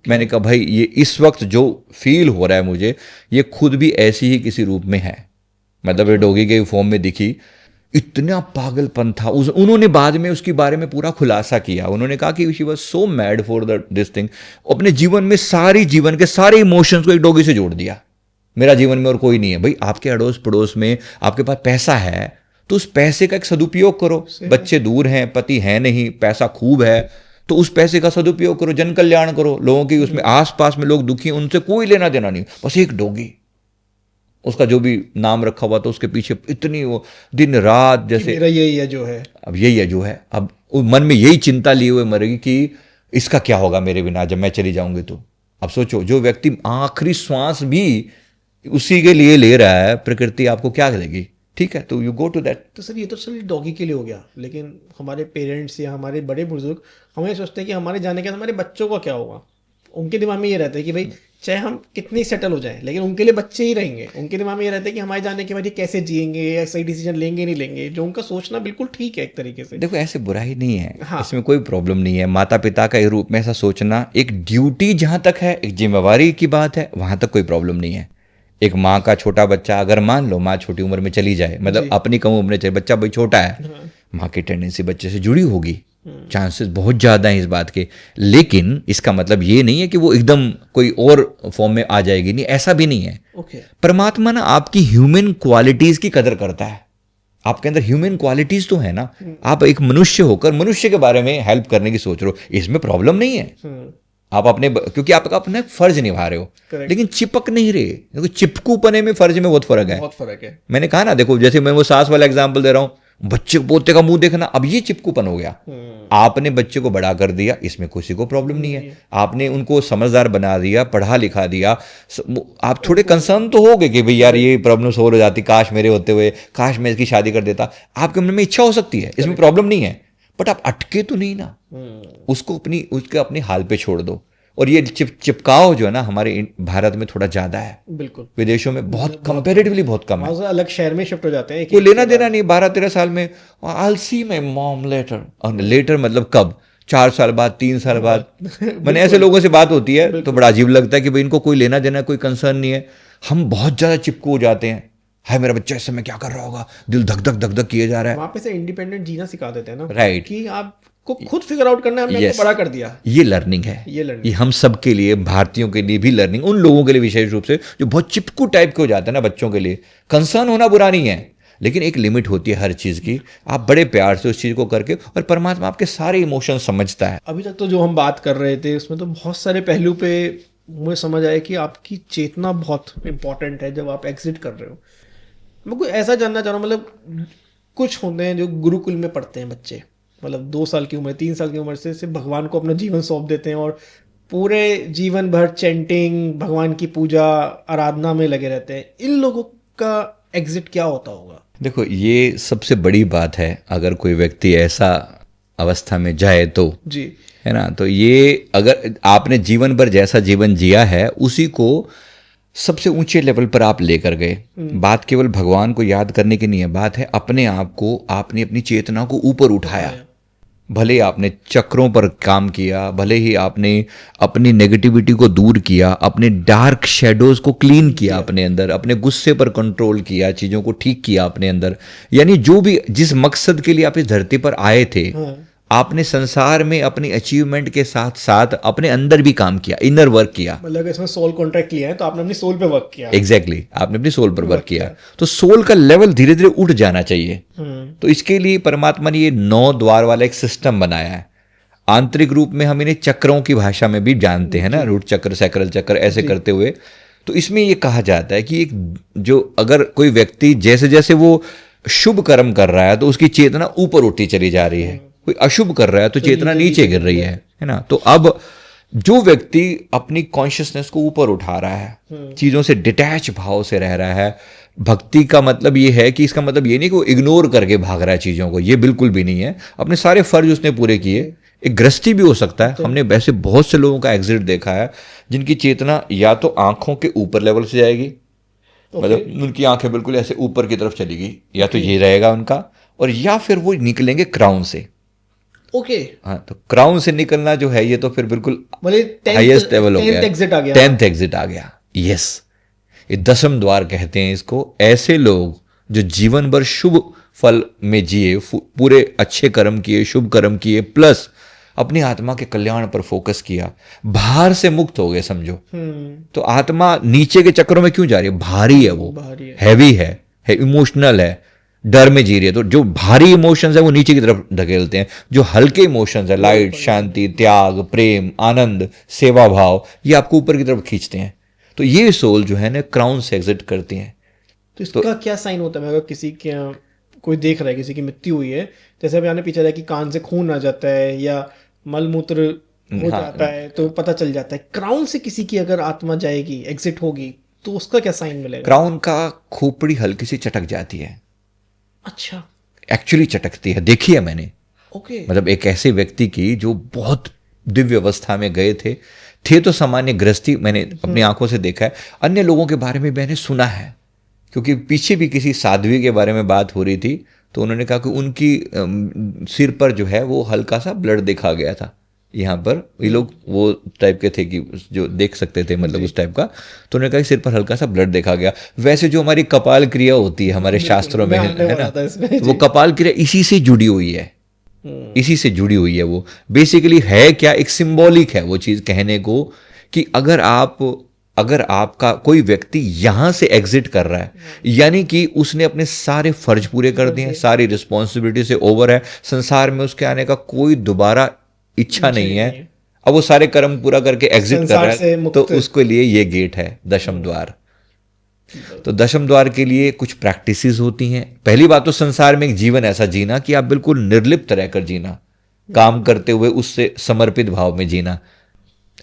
मैंने कहा भाई, ये इस वक्त जो फील हो रहा है मुझे, ये खुद भी ऐसी ही किसी रूप में है। मतलब ये डॉगी के फॉर्म में दिखी, इतना पागलपन था। उन्होंने बाद में उसके बारे में पूरा खुलासा किया। उन्होंने कहा कि she was so mad for this thing. अपने जीवन में जीवन के सारे इमोशंस को एक डॉगी से जोड़ दिया। मेरा जीवन में और कोई नहीं है। भाई, आपके अड़ोस पड़ोस में आपके पास पैसा है, तो उस पैसे का एक सदुपयोग करो। बच्चे दूर हैं, पति है नहीं, पैसा खूब है, तो उस पैसे का सदुपयोग करो, जन कल्याण करो लोगों की। उसमें आसपास में लोग दुखी हैं, उनसे कोई लेना देना नहीं, बस एक डॉगी, उसका जो भी नाम रखा हुआ था उसके पीछे इतनी वो दिन रात, जैसे मेरा यही है जो है, अब यही है जो है। अब मन में यही चिंता लिए हुए मरेगी कि इसका क्या होगा मेरे बिना जब मैं चली जाऊंगी तो। अब सोचो, जो व्यक्ति आखिरी श्वास भी उसी के लिए ले रहा है, प्रकृति आपको क्या देगी? ठीक है, तो यू गो टू दैट। तो सर, ये तो चलिए डॉगी के लिए हो गया, लेकिन हमारे पेरेंट्स या हमारे बड़े बुजुर्ग हमें सोचते हैं कि हमारे जाने के बाद हमारे बच्चों का क्या होगा। उनके दिमाग में ये रहता है कि भाई चाहे हम कितने सेटल हो जाएं, लेकिन उनके लिए बच्चे ही रहेंगे। उनके दिमाग में ये रहता है कि हमारे जाने के बाद ये कैसे जिएंगे, या सही डिसीजन लेंगे नहीं लेंगे। जो उनका सोचना बिल्कुल ठीक है एक तरीके से। देखो, ऐसे बुराई नहीं है। हाँ। इसमें कोई प्रॉब्लम नहीं है। माता पिता का रूप में ऐसा सोचना एक ड्यूटी जहां तक है, एक जिम्मेवारी की बात है, वहां तक कोई प्रॉब्लम नहीं है। एक माँ का छोटा बच्चा, अगर मान लो माँ छोटी उम्र में चली जाए, मतलब अपनी कम उम्र में चले, बच्चा भाई छोटा है, माँ की टेंडेंसी बच्चे से जुड़ी होगी, चांसेस बहुत ज़्यादा हैं इस बात के। लेकिन इसका मतलब ये नहीं है कि वो एकदम कोई और फॉर्म में आ जाएगी, नहीं, ऐसा भी नहीं है। परमात्मा ना आपकी ह्यूमन क्वालिटीज़ की कदर करता है। आपके अंदर ह्यूमन क्वालिटीज़ तो है ना। आप एक मनुष्य होकर मनुष्य के बारे में हेल्प करने की सोच रहे हो, इसमें प्रॉब्लम नहीं है। आप क्योंकि आप अपना फर्ज निभा रहे हो, लेकिन चिपक नहीं रहे। देखो, चिपकूपने में फर्ज में बहुत फर्क है। बहुत फर्क है। मैंने कहा ना, देखो, जैसे मैं वो सास वाला एग्जांपल दे रहा हूँ, बच्चे पोते का मुंह देखना, अब ये चिपकूपन हो गया। आपने बच्चे को बड़ा कर दिया, इसमें किसी को प्रॉब्लम नहीं है, आपने उनको समझदार बना दिया, पढ़ा लिखा दिया, आप थोड़े कंसर्न तो हो गए कि भाई यार ये प्रॉब्लम सोल्व हो जाती, काश मेरे होते हुए, काश मैं इसकी शादी कर देता। आपके मन में इच्छा हो सकती है, इसमें प्रॉब्लम नहीं है, बट आप अटके तो नहीं ना, उसको उसके अपने हाल पे छोड़ दो। और ये चिपकाव जो है ना हमारे भारत में थोड़ा ज्यादा है, बिल्कुल विदेशों में बहुत कंपेरेटिवली बहुत कम है। अलग शहर में शिफ्ट हो जाते हैं, कोई लेना देना नहीं, 12-13 साल में आई सी माय मॉम लेटर, और लेटर मतलब कब, 4 साल बाद, 3 साल बाद। मैंने ऐसे लोगों से बात होती है तो बड़ा अजीब लगता है कि भाई इनको कोई लेना देना, कोई कंसर्न नहीं है। हम बहुत ज्यादा चिपको हो जाते हैं, हाय मेरा बच्चा इस समय क्या कर रहा होगा, दिल धक धक धक धक किए जा रहा है। वहां पे से इंडिपेंडेंट जीना सिखा देते हैं ना, राइट, कि आपको खुद फिगर आउट करना है, हमने आपको बड़ा कर दिया। ये लर्निंग है, ये हम सब के लिए, भारतीयों के लिए भी लर्निंग, उन लोगों के लिए विशेष रूप से जो बहुत चिपकू टाइप के हो जाते हैं ना, बच्चों के लिए कंसर्न होना बुरा नहीं है, लेकिन एक लिमिट होती है हर चीज की। आप बड़े प्यार से उस चीज को करके, और परमात्मा आपके सारे इमोशन समझता है। अभी तक तो जो हम बात कर रहे थे उसमें तो बहुत सारे पहलू पे मुझे समझ आया कि आपकी चेतना बहुत इंपॉर्टेंट है जब आप एग्जिट कर रहे हो। मैं कोई ऐसा जानना चाह रहा हूँ, मतलब कुछ होते हैं जो गुरुकुल में पढ़ते हैं बच्चे, मतलब 2 साल की उम्र, 3 साल की उम्र से सिर्फ भगवान को अपना जीवन सौंप देते हैं और पूरे जीवन भर चैंटिंग, भगवान की पूजा आराधना में लगे रहते हैं। इन लोगों का एग्जिट क्या होता होगा? देखो, ये सबसे बड़ी बात है, अगर कोई व्यक्ति ऐसा अवस्था में जाए तो जी, है ना, तो ये अगर आपने जीवन भर जैसा जीवन जिया है उसी को सबसे ऊंचे लेवल पर आप लेकर गए। बात केवल भगवान को याद करने की नहीं है, बात है अपने आप को, आपने अपनी चेतना को ऊपर उठाया। भले ही आपने चक्रों पर काम किया, भले ही आपने अपनी नेगेटिविटी को दूर किया, अपने डार्क शेडोज को क्लीन किया अपने अंदर, अपने गुस्से पर कंट्रोल किया, चीज़ों को ठीक किया अपने अंदर, यानी जो भी जिस मकसद के लिए आप इस धरती पर आए थे, आपने संसार में अपनी अचीवमेंट के साथ साथ अपने अंदर भी काम किया, इनर वर्क किया। मतलब इसमें सोल कॉन्ट्रैक्ट लिया है तो आपने अपनी सोल पे वर्क किया। एग्जैक्टली, आपने अपनी सोल पर वर्क किया, तो सोल का लेवल धीरे धीरे उठ जाना चाहिए। तो इसके लिए परमात्मा ने ये 9 द्वार वाला एक सिस्टम बनाया है। आंतरिक रूप में हम इन्हें चक्रों की भाषा में भी जानते हैं ना, रूट चक्र, सैक्रल चक्र, ऐसे करते हुए। तो इसमें ये कहा जाता है कि एक जो अगर कोई व्यक्ति जैसे जैसे वो शुभ कर्म कर रहा है तो उसकी चेतना ऊपर उठती चली जा रही है, कोई अशुभ कर रहा है तो चेतना नीचे गिर रही है ना। तो अब जो व्यक्ति अपनी कॉन्शियसनेस को ऊपर उठा रहा है, चीजों से डिटैच भाव से रह रहा है, भक्ति का मतलब ये है कि इसका मतलब ये नहीं कि वो इग्नोर करके भाग रहा है चीजों को, ये बिल्कुल भी नहीं है। अपने सारे फर्ज उसने पूरे किए। एक गृहस्थी भी हो सकता है, हमने वैसे बहुत से लोगों का एग्जिट देखा है जिनकी चेतना या तो आंखों के ऊपर लेवल से जाएगी, मतलब उनकी आंखें बिल्कुल ऐसे ऊपर की तरफ चलेगी, या तो ये रहेगा उनका, और या फिर वो निकलेंगे क्राउन से। ओके, हाँ, तो क्राउन से निकलना जो है ये तो फिर बिल्कुल मतलब हाईएस्ट लेवल हो गया, 10th एग्जिट आ गया। 10th एग्जिट आ गया, यस, ये 10th द्वार कहते हैं इसको। ऐसे लोग जो जीवन भर शुभ फल में जिए, पूरे अच्छे कर्म किए, शुभ कर्म किए, प्लस अपनी आत्मा के कल्याण पर फोकस किया, भार से मुक्त हो गए समझो। तो आत्मा नीचे के चक्रों में क्यों जा रही है? भारी है वो, हैवी है, इमोशनल है, डर में जी रही है। तो जो भारी इमोशंस है वो नीचे की तरफ धकेलते हैं, जो हल्के इमोशंस है, लाइट, शांति, त्याग, प्रेम, आनंद, सेवा भाव, ये आपको ऊपर की तरफ खींचते हैं। तो ये सोल जो है ना क्राउन से एग्जिट करती हैं। तो इसका क्या साइन होता है? अगर किसी के कोई देख रहा है, किसी की मृत्यु हुई है, जैसे अभी आपने पीछे रहा कि कान से खून आ जाता है या मलमूत्र हो जाता है, तो पता चल जाता है। क्राउन से किसी की अगर आत्मा जाएगी, एग्जिट होगी, तो उसका क्या साइन मिलेगा? क्राउन का खोपड़ी हल्की सी चटक जाती है। अच्छा, एक्चुअली चटकती है, देखी है मैंने। ओके, मतलब एक ऐसे व्यक्ति की जो बहुत दिव्य अवस्था में गए थे तो सामान्य गृहस्थी, मैंने अपनी आंखों से देखा है। अन्य लोगों के बारे में मैंने सुना है, क्योंकि पीछे भी किसी साध्वी के बारे में बात हो रही थी, तो उन्होंने कहा कि उनकी सिर पर जो है वो हल्का सा ब्लड देखा गया था। यहाँ पर ये लोग वो टाइप के थे कि जो देख सकते थे, मतलब उस टाइप का। तो उन्होंने कहा कि सिर पर हल्का सा ब्लड देखा गया। वैसे जो हमारी कपाल क्रिया होती है हमारे शास्त्रों में, है ना, वो कपाल क्रिया इसी से जुड़ी हुई है, इसी से जुड़ी हुई है। वो बेसिकली है क्या, एक सिंबॉलिक है वो चीज कहने को, कि अगर आपका कोई व्यक्ति यहां से एग्जिट कर रहा है, यानी कि उसने अपने सारे फर्ज पूरे कर दिए हैं, सारी रिस्पॉन्सिबिलिटी से ओवर है, संसार में उसके आने का कोई दोबारा इच्छा नहीं है, अब वो सारे कर्म पूरा करके एग्जिट कर रहा है, तो उसके लिए ये गेट है 10th द्वार। तो दशम द्वार के लिए कुछ प्रैक्टिसेस होती हैं। पहली बात तो संसार में एक जीवन ऐसा जीना कि आप बिल्कुल निर्लिप्त रहकर जीना, काम करते हुए उससे समर्पित भाव में जीना,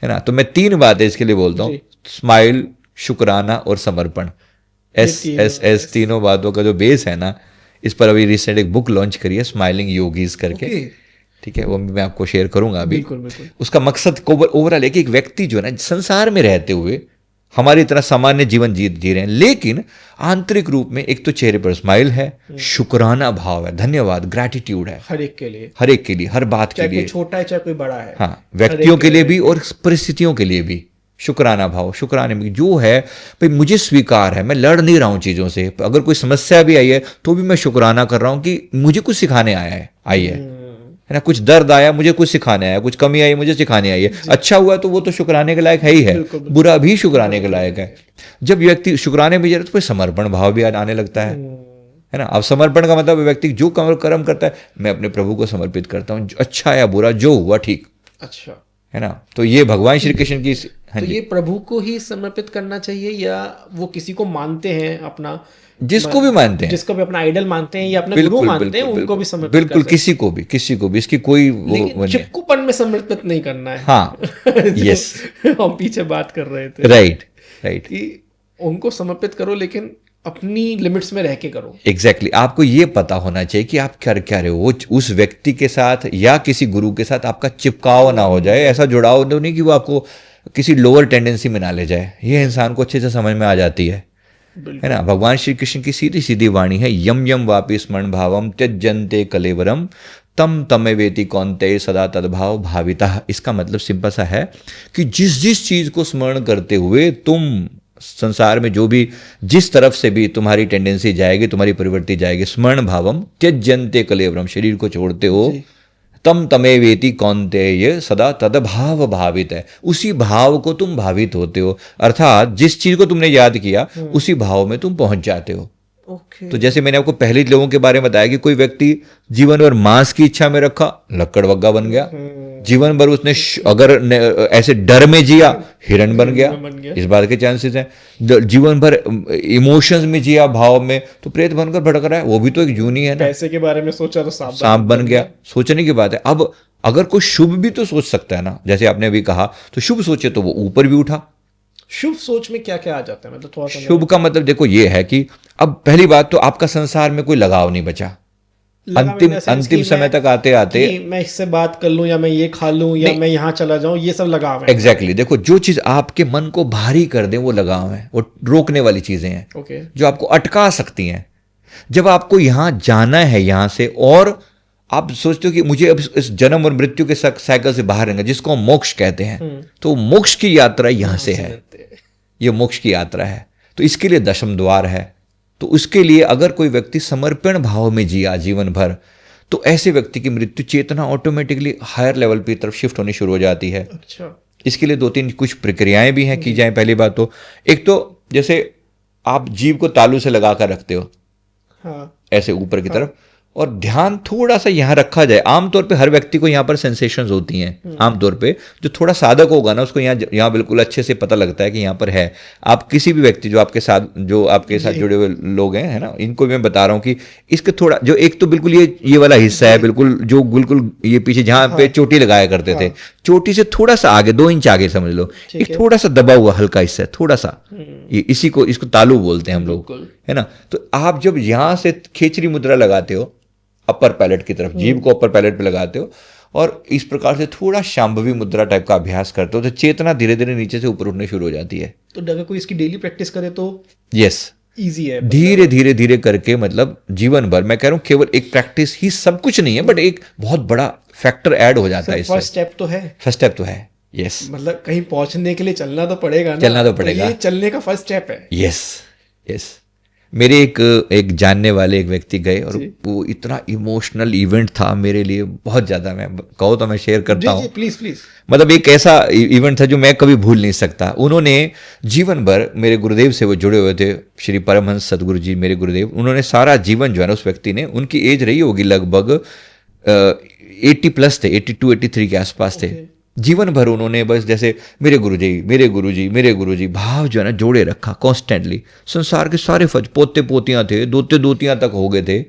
है ना। तो मैं 3 बातें इसके लिए बोलता हूँ, स्माइल, शुक्राना और समर्पण। एस तीनों बातों का जो बेस है ना, इस पर अभी रिसेंट एक बुक लॉन्च करी है, स्माइलिंग योगीज करके, ठीक है, वो मैं आपको शेयर करूंगा अभी। बिल्कुल। उसका मकसद ओवरऑल है कि एक व्यक्ति जो है ना, संसार में रहते हुए हमारी तरह सामान्य जीवन जी रहे हैं, लेकिन आंतरिक रूप में एक तो चेहरे पर स्माइल है, शुक्राना भाव है, धन्यवाद, ग्रैटिट्यूड है हर एक के लिए, हर बात के लिए, चाहे छोटा है चाहे कोई बड़ा है, हाँ, व्यक्तियों के लिए भी और परिस्थितियों के लिए भी शुक्राना भाव। शुक्राने में जो है भाई मुझे स्वीकार है, मैं लड़ नहीं रहा हूं चीजों से, अगर कोई समस्या भी आई है तो भी मैं शुक्राना कर रहा हूं कि मुझे कुछ सिखाने आई है ना, कुछ दर्द आया मुझे कुछ सिखाने आया, कुछ कमी आई मुझे सिखाने आई है, अच्छा हुआ तो वो तो शुक्राने के लायक है ही है, बुरा भी शुक्राने के लायक है। जब व्यक्ति शुक्राने में जाए तो समर्पण भाव भी आने लगता है ना। अब समर्पण का मतलब व्यक्ति जो कर्म करता है, मैं अपने प्रभु को समर्पित करता हूँ, अच्छा या बुरा जो हुआ ठीक, अच्छा, है ना। तो ये भगवान श्री कृष्ण की, हाँ तो जी, ये प्रभु को ही समर्पित करना चाहिए या वो किसी को मानते हैं अपना, जिसको भी मानते हैं, जिसको भी अपना आइडल मानते हैं या अपना गुरु बिल्कुल मानते हैं, उनको भी समर्पित बिल्कुल, कर किसी को भी इसकी कोई वो लेकिन नहीं है। चिपकूपन में समर्पित नहीं करना है। हाँ, यस, हम पीछे बात कर रहे थे, राइट कि उनको समर्पित करो लेकिन अपनी लिमिट्स में रह के करो। एग्जैक्टली, आपको ये पता होना चाहिए कि आप क्या क्या रहे हो, उस व्यक्ति के साथ या किसी गुरु के साथ आपका चिपकाव ना हो जाए, ऐसा जुड़ाव तो नहीं कि वो आपको किसी लोअर टेंडेंसी में ना ले जाए। ये इंसान को अच्छे से समझ में आ जाती है ना। भगवान श्री कृष्ण की सीधी सीधी वाणी है, यम यम वापि स्मरण भावम त्यजन्ते कलेवरम तम तमेवेति कौन्तेय सदा तद्भाव भाविता। इसका मतलब सिंपल सा है कि जिस जिस चीज को स्मरण करते हुए तुम संसार में जो भी जिस तरफ से भी तुम्हारी टेंडेंसी जाएगी, तुम्हारी प्रवृत्ति जाएगी, स्मरण भावम त्यजन्ते कलेवरम, शरीर को छोड़ते हो, तम तमेवेति कौन्तेय सदा तद्भाव भावित है, उसी भाव को तुम भावित होते हो, अर्थात जिस चीज को तुमने याद किया उसी भाव में तुम पहुंच जाते हो। तो जैसे मैंने आपको पहले लोगों के बारे में बताया कि कोई व्यक्ति जीवन भर मांस की इच्छा में रखा, लक्कड़ बग्गा बन गया। जीवन भर उसने अगर ऐसे डर में जिया, हिरण बन गया, इस बात के चांसेस हैं। जीवन भर इमोशंस में जिया, भाव में, तो प्रेत बनकर भटक रहा है, वो भी तो एक जूनी है ना। पैसे के बारे में सोचा तो सांप बन गया, सोचने की बात है। अब अगर कोई शुभ भी तो सोच सकता है ना, जैसे आपने अभी कहा, तो शुभ सोचे तो वो ऊपर भी उठा। शुभ सोच में क्या क्या आ जाता है, मतलब थोड़ा सा शुभ का मतलब देखो ये है कि अब पहली बात तो आपका संसार में कोई लगाव नहीं बचा, अंतिम समय तक आते आते मैं इससे बात कर लूं या मैं ये खा लूं या मैं यहाँ चला जाऊं, ये सब लगाव है। एग्जैक्टली, देखो जो चीज आपके मन को भारी कर दे वो लगाव है, वो रोकने वाली चीजें हैं, जो आपको अटका सकती हैं। जब आपको यहां जाना है, यहां से, और आप सोचते हो कि मुझे अब इस जन्म और मृत्यु के साइकिल से बाहर रहना, जिसको हम मोक्ष कहते हैं, तो मोक्ष की यात्रा यहां से है, ये मोक्ष की यात्रा है। तो इसके लिए दशम द्वार है। तो उसके लिए अगर कोई व्यक्ति समर्पण भाव में जिया जीवन भर, तो ऐसे व्यक्ति की मृत्यु चेतना ऑटोमेटिकली हायर लेवल की तरफ शिफ्ट होनी शुरू हो जाती है। अच्छा, इसके लिए 2-3 कुछ प्रक्रियाएं भी हैं की जाए। पहली बात तो एक तो जैसे आप जीभ को तालू से लगा कर रखते हो, हाँ, ऐसे ऊपर की तरफ, और ध्यान थोड़ा सा यहां रखा जाए। आमतौर पे हर व्यक्ति को यहां पर सेंसेशंस होती हैं, आमतौर पे जो थोड़ा साधक होगा ना उसको यहां बिल्कुल अच्छे से पता लगता है कि यहां पर है। आप किसी भी व्यक्ति जो आपके साथ जुड़े हुए लोग हैं, है ना, इनको मैं बता रहा हूं कि इसके थोड़ा जो एक तो बिल्कुल ये वाला हिस्सा है, बिल्कुल जो बिल्कुल ये पीछे जहां पे चोटी लगाया करते थे, चोटी से थोड़ा सा आगे 2 इंच आगे समझ लो, एक थोड़ा सा दबा हुआ हल्का हिस्सा है, थोड़ा सा, ये इसको तालू बोलते हैं हम लोग, है ना। तो आप जब यहां से खेचरी मुद्रा लगाते हो अपर पैलेट की तरफ, जीभ को अपर पैलेट पे लगाते हो और इस प्रकार से थोड़ा शांभवी मुद्रा टाइप का अभ्यास करते हो, तो चेतना धीरे धीरे नीचे से ऊपर उठने शुरू हो जाती है। तो अगर कोई इसकी डेली प्रैक्टिस करे तो यस, इजी है, धीरे धीरे धीरे करके, मतलब जीवन भर, मैं कह रहा हूं केवल एक प्रैक्टिस ही सब कुछ नहीं है, बट एक बहुत बड़ा फैक्टर ऐड हो जाता है इससे। फर्स्ट स्टेप तो है, फर्स्ट स्टेप तो है, यस, मतलब कहीं पहुंचने के लिए चलना तो पड़ेगा ना, चलना तो पड़ेगा, ये चलने का फर्स्ट स्टेप है। Yes yes. मेरे एक जानने वाले एक व्यक्ति गए और वो इतना इमोशनल इवेंट था मेरे लिए, बहुत ज्यादा, मैं कहो तो मैं शेयर करता हूँ, प्लीज प्लीज। मतलब एक ऐसा इवेंट था जो मैं कभी भूल नहीं सकता। उन्होंने जीवन भर मेरे गुरुदेव से वो जुड़े हुए थे, श्री परमहंस सदगुरु जी मेरे गुरुदेव। उन्होंने सारा जीवन जो है ना, उस व्यक्ति ने, उनकी एज रही होगी लगभग 80 प्लस थे, 82-83 के आसपास थे, जीवन भर उन्होंने बस जैसे मेरे गुरुजी मेरे गुरुजी मेरे गुरुजी भाव जो है ना जोड़े रखा कॉन्स्टेंटली। संसार के सारे फज पोते पोतियां थे, दोते दोतियां तक हो गए थे,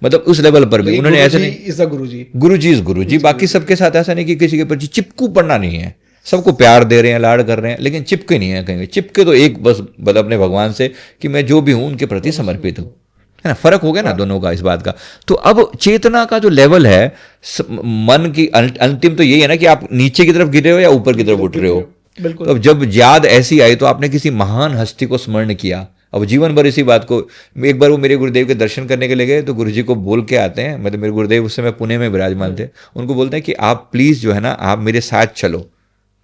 मतलब उस लेवल पर भी उन्होंने ऐसे नहीं, is a Guruji, Guruji is गुरुजी। बाकी सबके साथ ऐसा नहीं कि किसी के प्रति चिपकू पड़ना नहीं है, सबको प्यार दे रहे हैं, लाड कर रहे हैं, लेकिन चिपके नहीं है कहीं भी। चिपके तो एक बस मतलब अपने भगवान से कि मैं जो भी हूं उनके प्रति समर्पित हूं, है ना। फर्क हो गया ना दोनों का इस बात का। तो अब चेतना का जो लेवल है, मन की अंतिम तो यही है ना कि आप नीचे की तरफ गिर रहे हो या ऊपर की तरफ उठ रहे हो। बिल्कुल। तो अब जब याद ऐसी आई तो आपने किसी महान हस्ती को स्मरण किया। अब जीवन भर इसी बात को, एक बार वो मेरे गुरुदेव के दर्शन करने के लिए गए तो गुरुजी को बोल के आते हैं, मतलब मेरे गुरुदेव उस समय पुणे में विराजमान थे, उनको बोलते हैं कि आप प्लीज जो है ना आप मेरे साथ चलो,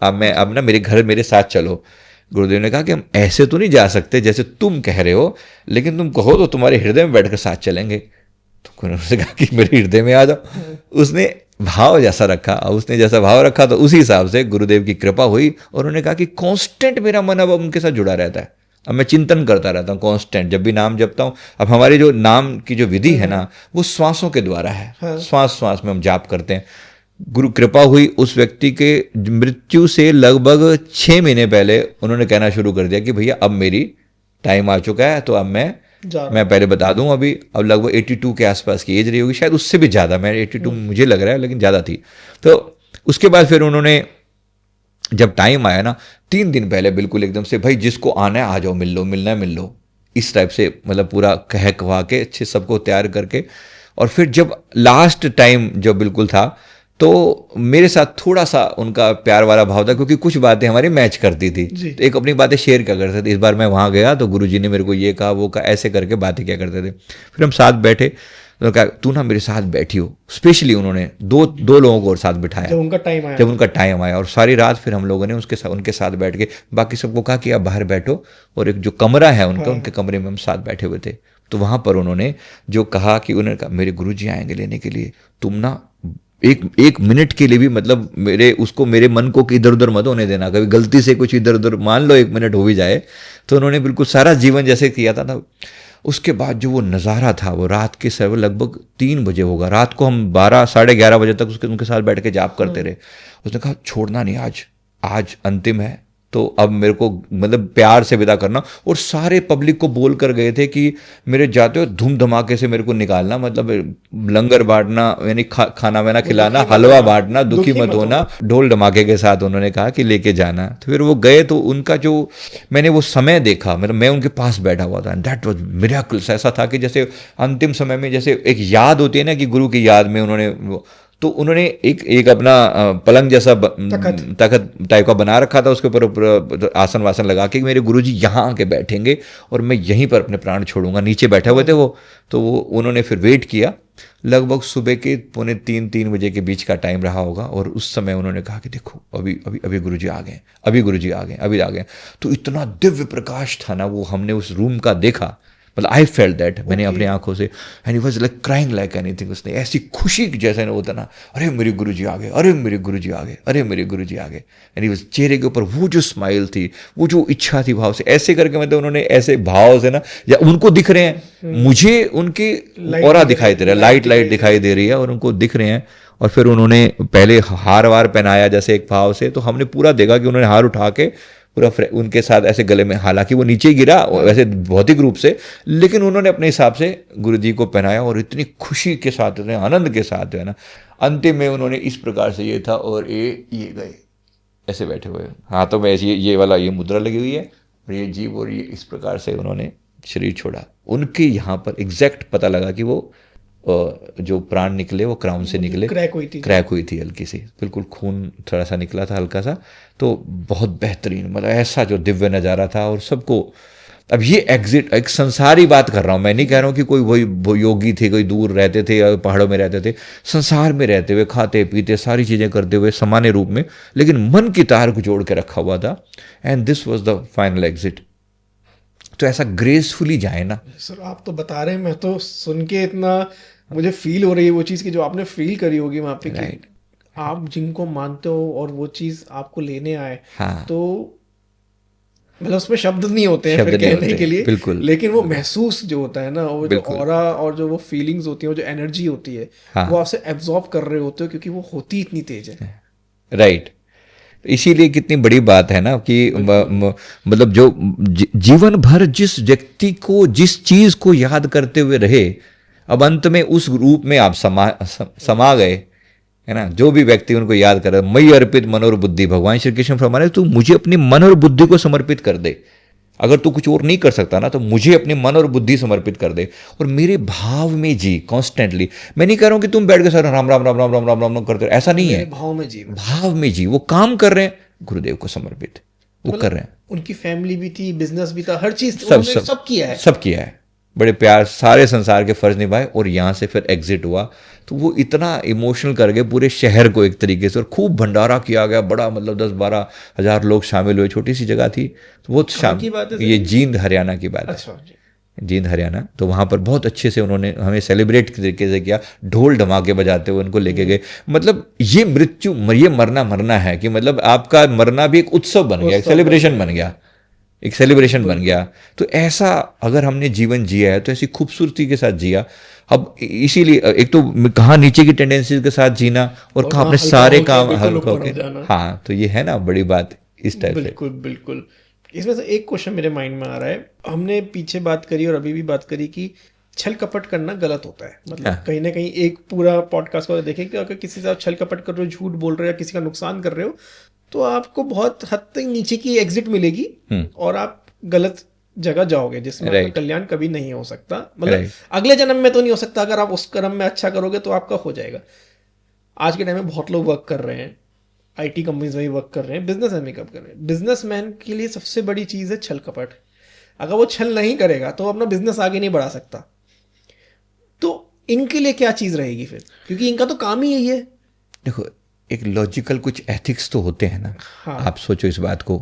अब ना मेरे घर मेरे साथ चलो। गुरुदेव ने कहा कि हम ऐसे तो नहीं जा सकते जैसे तुम कह रहे हो, लेकिन तुम कहो तो तुम्हारे हृदय में बैठकर साथ चलेंगे। तो उन्होंने कहा कि मेरे हृदय में आ जाओ। उसने भाव जैसा रखा, उसने जैसा भाव रखा तो उसी हिसाब से गुरुदेव की कृपा हुई। और उन्होंने कहा कि कांस्टेंट मेरा मन अब उनके साथ जुड़ा रहता है, अब मैं चिंतन करता रहता हूँ कांस्टेंट, जब भी नाम जपता हूँ। अब हमारी जो नाम की जो विधि है ना वो श्वासों के द्वारा है, श्वास श्वास में हम जाप करते हैं। गुरु कृपा हुई, उस व्यक्ति के मृत्यु से लगभग 6 महीने पहले उन्होंने कहना शुरू कर दिया कि भैया अब मेरी टाइम आ चुका है, तो अब मैं पहले बता दूं अभी अब लगभग 82 के आसपास की एज रही होगी, शायद उससे भी ज़्यादा, मैं 82 मुझे लग रहा है लेकिन ज़्यादा थी। तो उसके बाद फिर उन्होंने जब टाइम आया ना 3 दिन पहले बिल्कुल एकदम से, भाई जिसको आना है आ जाओ, मिल लो, मिलना है मिल लो, इस टाइप से मतलब पूरा कह कहा के अच्छे सबको तैयार करके। और फिर जब लास्ट टाइम जब बिल्कुल था तो मेरे साथ थोड़ा सा उनका प्यार वाला भाव था, क्योंकि कुछ बातें हमारी मैच करती थी, तो एक अपनी बातें शेयर क्या करते थे। इस बार मैं वहाँ गया तो गुरुजी ने मेरे को ये कहा वो कहा, ऐसे करके बातें क्या करते थे। फिर हम साथ बैठे तो कहा तू ना मेरे साथ बैठी हो। स्पेशली उन्होंने दो लोगों को और साथ बिठाया जब उनका टाइम आया, और सारी रात फिर हम लोगों ने उनके साथ बैठ के बाकी सबको कहा कि आप बाहर बैठो, और एक जो कमरा है उनका, उनके कमरे में हम साथ बैठे हुए थे। तो वहाँ पर उन्होंने जो कहा कि उन्होंने कहा मेरे गुरुजी आएंगे लेने के लिए, तुम ना एक मिनट के लिए भी मतलब मेरे मन को इधर उधर मत होने देना, कभी गलती से कुछ इधर उधर मान लो 1 मिनट हो भी जाए। तो उन्होंने बिल्कुल सारा जीवन जैसे किया था ना। उसके बाद जो वो नज़ारा था, वो रात के समय लगभग 3 बजे होगा, रात को हम 12 साढ़े 11 बजे तक उनके साथ बैठ के जाप करते रहे। उसने कहा छोड़ना नहीं, आज अंतिम है, तो अब मेरे को मतलब प्यार से विदा करना। और सारे पब्लिक को बोल कर गए थे कि मेरे जाते हो धूम धमाके से मेरे को निकालना, मतलब लंगर बांटना, यानी खाना वाना खिलाना, हलवा बांटना, दुखी मत होना, ढोल धमाके के साथ उन्होंने कहा कि लेके जाना। तो फिर वो गए तो उनका जो मैंने वो समय देखा, मतलब मैं उनके पास बैठा हुआ था, दैट वाज मिरेकल्स। ऐसा था कि जैसे अंतिम समय में जैसे एक याद होती है ना कि गुरु की याद में उन्होंने तो उन्होंने एक अपना पलंग जैसा तखत टाइप का बना रखा था, उसके ऊपर आसन वासन लगा के मेरे गुरुजी यहाँ आके बैठेंगे और मैं यहीं पर अपने प्राण छोड़ूंगा। नीचे बैठे हुए थे वो, तो वो उन्होंने फिर वेट किया, लगभग सुबह के 2:45-3 बजे के बीच का टाइम रहा होगा। और उस समय उन्होंने कहा कि देखो अभी गुरुजी आ गए, अभी आ गए। तो इतना दिव्य प्रकाश था ना वो, हमने उस रूम का देखा, मतलब आई फेल्ट दैट, मैंने अपनी आंखों से, and he was like crying like anything. उसने ऐसी खुशी जैसे होता ना, अरे मेरे गुरुजी आ गए, अरे मेरे गुरुजी आ गए, अरे मेरे गुरुजी आ गए। एंड ही वाज, चेहरे के ऊपर वो जो स्माइल थी, वो जो इच्छा थी भाव से, ऐसे करके मतलब उन्होंने ऐसे भाव से ना, या उनको दिख रहे हैं, मुझे उनके ऑरा दिखाई दे रहा है, लाइट दिखाई दे रही है और उनको दिख रहे हैं। और फिर उन्होंने पहले हार वार पहनाया जैसे एक भाव से, तो हमने पूरा देखा कि उन्होंने हार उठा के पूरा उनके साथ ऐसे गले में, हालांकि वो नीचे गिरा वैसे भौतिक रूप से, लेकिन उन्होंने अपने हिसाब से गुरुजी को पहनाया और इतनी खुशी के साथ, इतने आनंद के साथ जो है ना, अंतिम में उन्होंने इस प्रकार से ये था और ये गए ऐसे बैठे हुए, हाथों में ऐसी ये वाला ये मुद्रा लगी हुई है और ये जीव, और ये इस प्रकार से उन्होंने शरीर छोड़ा। उनके यहाँ पर एग्जैक्ट पता लगा कि वो जो प्राण निकले वो क्राउन से निकले, क्रैक हुई थी हल्की सी, बिल्कुल खून थोड़ा सा निकला था हल्का सा। तो बहुत बेहतरीन, मतलब ऐसा जो दिव्य नज़ारा था। और सबको, अब ये एग्जिट, एक संसारी बात कर रहा हूँ, मैं नहीं कह रहा हूँ कि कोई वही योगी थे, कोई दूर रहते थे या पहाड़ों में रहते थे, संसार में रहते हुए खाते पीते सारी चीज़ें करते हुए सामान्य रूप में, लेकिन मन की तार को जोड़ के रखा हुआ था। And this was the final exit. तो ऐसा ग्रेसफुली जाए ना सर। आप तो बता रहे हैं, मैं तो सुन के इतना मुझे फील हो रही है वो चीज़ की जो आपने फील करी होगी वहाँ पे, कि आप जिनको मानते हो और वो चीज़ आपको लेने आए। हाँ। तो मतलब उसमें शब्द नहीं होते हैं फिर कहने के लिए, बिल्कुल, लेकिन वो महसूस जो होता है ना, वो जो ऑरा और जो वो फीलिंग्स होती हैं, वो जो एनर्जी होती है, हाँ। वो आपसे एब्जॉर्ब कर रहे होते हो, क्योंकि वो होती इतनी तेज है। राइट। इसीलिए कितनी बड़ी बात है ना कि मतलब जो जीवन भर जिस व्यक्ति को जिस चीज को याद करते हुए रहे, अब अंत में उस रूप में आप समा गए, है ना। जो भी व्यक्ति उनको याद करे, मई अर्पित मन और बुद्धि, भगवान श्री कृष्ण फरमाने तू मुझे अपनी मन और बुद्धि को समर्पित कर दे। अगर तू कुछ और नहीं कर सकता ना, तो मुझे अपनी मन और बुद्धि समर्पित कर दे और मेरे भाव में जी कॉन्स्टेंटली। मैं नहीं कह रहा हूं कि तुम बैठ के सर राम राम राम राम राम राम राम करते, ऐसा नहीं है। भाव में जी, भाव में जी, वो काम कर रहे हैं गुरुदेव को समर्पित, वो कर रहे हैं। उनकी फैमिली भी थी, बिजनेस भी था, हर चीज सब किया है, सब किया है, बड़े प्यार सारे संसार के फर्ज निभाए और यहाँ से फिर एग्जिट हुआ। तो वो इतना इमोशनल कर गए पूरे शहर को एक तरीके से, और खूब भंडारा किया गया, बड़ा मतलब 10-12 हज़ार लोग शामिल हुए। छोटी सी जगह थी तो वो ये जींद हरियाणा की बात है, जींद हरियाणा। तो वहाँ पर बहुत अच्छे से उन्होंने हमें सेलिब्रेट तरीके से किया, ढोल धमाके बजाते हुए उनको लेके गए। मतलब ये मृत्यु, ये मरना है कि मतलब आपका मरना भी एक उत्सव बन गया, एक सेलिब्रेशन बन गया, एक सेलिब्रेशन बन गया। तो ऐसा अगर हमने जीवन जिया है तो ऐसी खूबसूरती के साथ जिया। अब इसीलिए एक तो कहाँ नीचे की टेंडेंसीज के साथ जीना और कहाँ अपने सारे काम हल्का होके, हाँ, तो ये है ना बड़ी बात इस टाइप से। बिल्कुल बिल्कुल। इसमें से एक क्वेश्चन मेरे माइंड में आ रहा है, हमने पीछे बात करी और अभी भी बात करी कि छल कपट करना गलत होता है। मतलब कहीं ना कहीं एक पूरा पॉडकास्ट को देखें कि अगर किसी से आप छल कपट कर रहे हो, झूठ बोल रहे हो या किसी का नुकसान कर रहे हो, तो आपको बहुत हद तक नीचे की एग्जिट मिलेगी और आप गलत जगह जाओगे जिसमें आपका कल्याण कभी नहीं हो सकता। मतलब अगले जन्म में तो नहीं हो सकता, अगर आप उस कर्म में अच्छा करोगे तो आपका हो जाएगा। आज के टाइम में बहुत लोग वर्क कर रहे हैं, आईटी कंपनीज में भी वर्क कर रहे हैं, बिजनेस में कर रहे हैं। बिजनेसमैन के लिए सबसे बड़ी चीज है छल कपट। अगर वो छल नहीं करेगा तो अपना बिजनेस आगे नहीं बढ़ा सकता। तो इनके लिए क्या चीज रहेगी फिर, क्योंकि इनका तो काम ही यही है। देखो, एक लॉजिकल कुछ एथिक्स तो होते हैं ना। हाँ। आप सोचो इस बात को,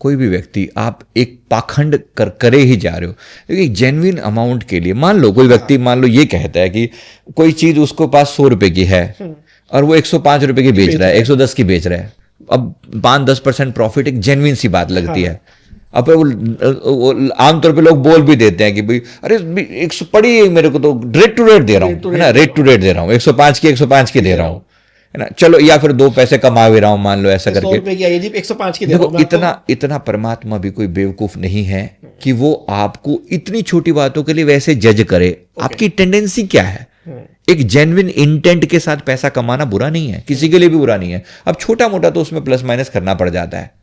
कोई भी व्यक्ति आप एक पाखंड करे ही जा रहे हो, क्योंकि जेन्युइन अमाउंट के लिए मान लो कोई व्यक्ति मान लो ये कहता है कि कोई चीज उसको पास 100 रुपए की है और वो 105 रुपए की बेच रहा है, 110 की बेच रहा है। अब 5-10% प्रॉफिट एक जेन्युइन सी बात लगती है। अब वो आमतौर पे लोग बोल भी देते हैं कि भाई अरे 100 पड़ी है मेरे को, तो रेट टू रेट दे रहा हूँ, है ना, रेट टू रेट दे रहा हूँ, 105 की दे रहा हूँ, है ना, चलो, या फिर 2 पैसे कमा भी रहा हूं मान लो, ऐसा करके 105 की देखो। इतना परमात्मा भी कोई बेवकूफ नहीं है कि वो आपको इतनी छोटी बातों के लिए वैसे जज करे। आपकी टेंडेंसी क्या है? एक जेन्युइन इंटेंट के साथ पैसा कमाना बुरा नहीं है, किसी के लिए भी बुरा नहीं है। अब छोटा मोटा तो उसमें प्लस माइनस करना पड़ जाता है।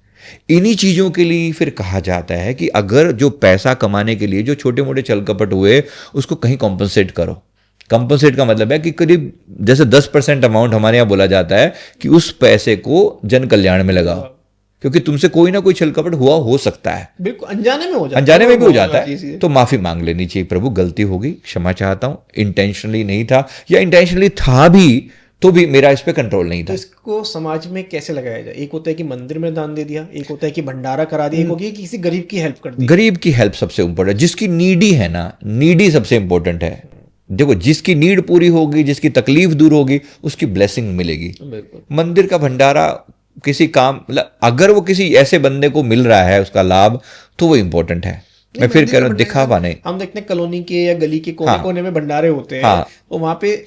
इन्हीं चीजों के लिए फिर कहा जाता है कि अगर जो पैसा कमाने के लिए जो छोटे मोटे छल कपट हुए उसको कहीं कॉम्पनसेट करो। कंपनसेट का मतलब है कि करीब जैसे 10% अमाउंट हमारे यहाँ बोला जाता है कि उस पैसे को जन कल्याण में लगाओ, क्योंकि तुमसे कोई ना कोई छल कपट हुआ हो सकता है, बिल्कुल अनजाने में हो जाता है, अनजाने में भी हो जाता है। तो माफी मांग लेनी चाहिए, प्रभु गलती होगी, क्षमा चाहता हूं, इंटेंशनली नहीं था, या इंटेंशनली था भी तो भी मेरा इस पे कंट्रोल नहीं था। तो इसको समाज में कैसे लगाया जाए? एक होता है कि मंदिर में दान दे दिया, एक होता है कि भंडारा करा दिया, एक होगी कि किसी गरीब की हेल्प कर दी। गरीब की हेल्प सबसे इंपॉर्टेंट, जिसकी नीडी है ना, नीडी सबसे इंपॉर्टेंट है। देखो, जिसकी नीड पूरी होगी, जिसकी तकलीफ दूर होगी, उसकी ब्लेसिंग मिलेगी। मंदिर का भंडारा किसी काम, अगर वो किसी ऐसे बंदे को मिल रहा है उसका लाभ, तो वो इंपॉर्टेंट है। मैं फिर कह रहा हूं, दिखावा नहीं। हम देखते हैं कॉलोनी के या गली के कोने कोने में भंडारे होते हैं, तो वहां पे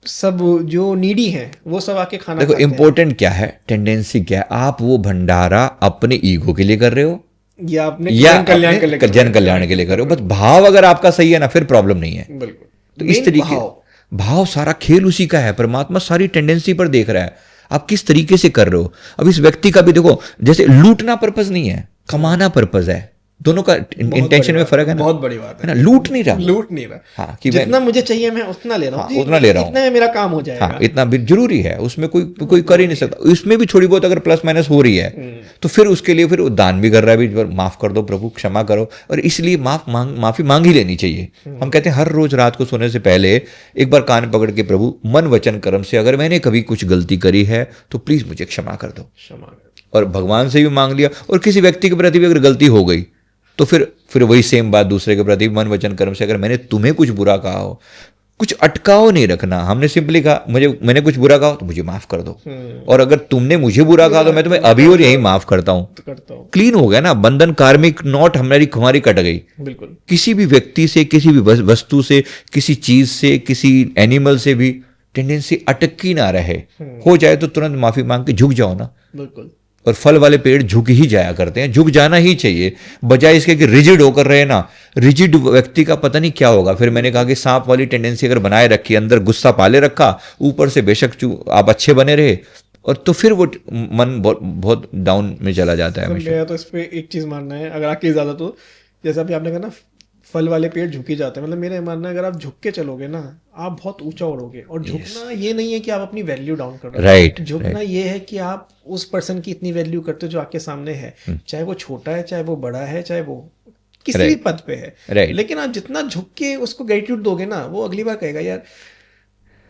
सब जो नीडी हैं वो सब आके खाना देखो, इंपॉर्टेंट क्या है, टेंडेंसी क्या है, आप वो भंडारा अपने ईगो के लिए कर रहे हो या अपने जन कल्याण के लिए कर रहे हो। बस भाव अगर आपका सही है ना, फिर प्रॉब्लम नहीं है। तो इस तरीके भाव सारा खेल उसी का है। परमात्मा सारी टेंडेंसी पर देख रहा है, आप किस तरीके से कर रहे हो। अब इस व्यक्ति का भी देखो, जैसे लूटना पर्पस नहीं है, कमाना पर्पस है। दोनों का इंटेंशन में फर्क है ना, बहुत बड़ी बात है ना। लूट नहीं रहा, हाँ, कि जितना मुझे चाहिए मैं उतना ले रहा हूँ, उतना ले रहा हूँ, इतना में मेरा काम हो जाएगा। हाँ, इतना भी जरूरी है, उसमें कोई कर ही नहीं सकता। इसमें भी थोड़ी बहुत अगर प्लस माइनस हो रही है तो फिर उसके लिए फिर दान भी कर रहा है, भी माफ कर दो प्रभु, क्षमा करो। और इसलिए माफी मांग ही लेनी चाहिए। हम कहते हैं हर रोज रात को सोने से पहले एक बार कान पकड़ के, प्रभु मन वचन कर्म से अगर मैंने कभी कुछ गलती करी है तो प्लीज मुझे क्षमा कर दो। और भगवान से भी मांग लिया, और किसी व्यक्ति के प्रति भी अगर गलती हो गई तो फिर वही सेम बात दूसरे के प्रति, मन वचन कर्म से अगर मैंने तुम्हें कुछ बुरा कहा हो, कुछ अटकाव नहीं रखना। हमने सिंपली कहा मैंने कुछ बुरा कहा तो मुझे माफ कर दो, और अगर तुमने मुझे बुरा कहा तो मैं तुम्हें अभी और यही माफ करता हूं। क्लीन हो गया ना, बंधन कार्मिक नॉट हमारी कट गई। बिल्कुल। किसी भी व्यक्ति से, किसी भी वस्तु से, किसी चीज से, किसी एनिमल से भी टेंडेंसी अटकी ना रहे। हो जाए तो तुरंत माफी मांग के झुक जाओ ना। बिल्कुल। और फल वाले पेड़ झुक ही जाया करते हैं, झुक जाना ही चाहिए, बजाय इसके कि रिजिड होकर रहे ना। रिजिड व्यक्ति का पता नहीं क्या होगा। फिर मैंने कहा कि सांप वाली टेंडेंसी अगर बनाए रखी, अंदर गुस्सा पाले रखा, ऊपर से बेशक आप अच्छे बने रहे, और तो फिर वो मन बहुत डाउन में चला जाता है हमेशा। मेरा तो इस पे एक चीज मानना है, अगर आगे ज्यादा तो जैसे अभी आपने कहा ना फल वाले पेड़ झुक ही जाते हैं, मतलब मेरा मानना है अगर आप झुक के चलोगे ना आप बहुत ऊंचा उड़ोगे। और झुकना ये नहीं है कि आप अपनी वैल्यू डाउन कर रहे हो, राइट। झुकना ये है कि आप उस पर्सन की इतनी वैल्यू करते हो जो आपके सामने है, चाहे वो छोटा है, चाहे वो बड़ा है, चाहे वो किसी भी पद पे है। लेकिन आप जितना झुक के उसको ग्रेटिट्यूड दोगे ना, वो अगली बार कहेगा यार।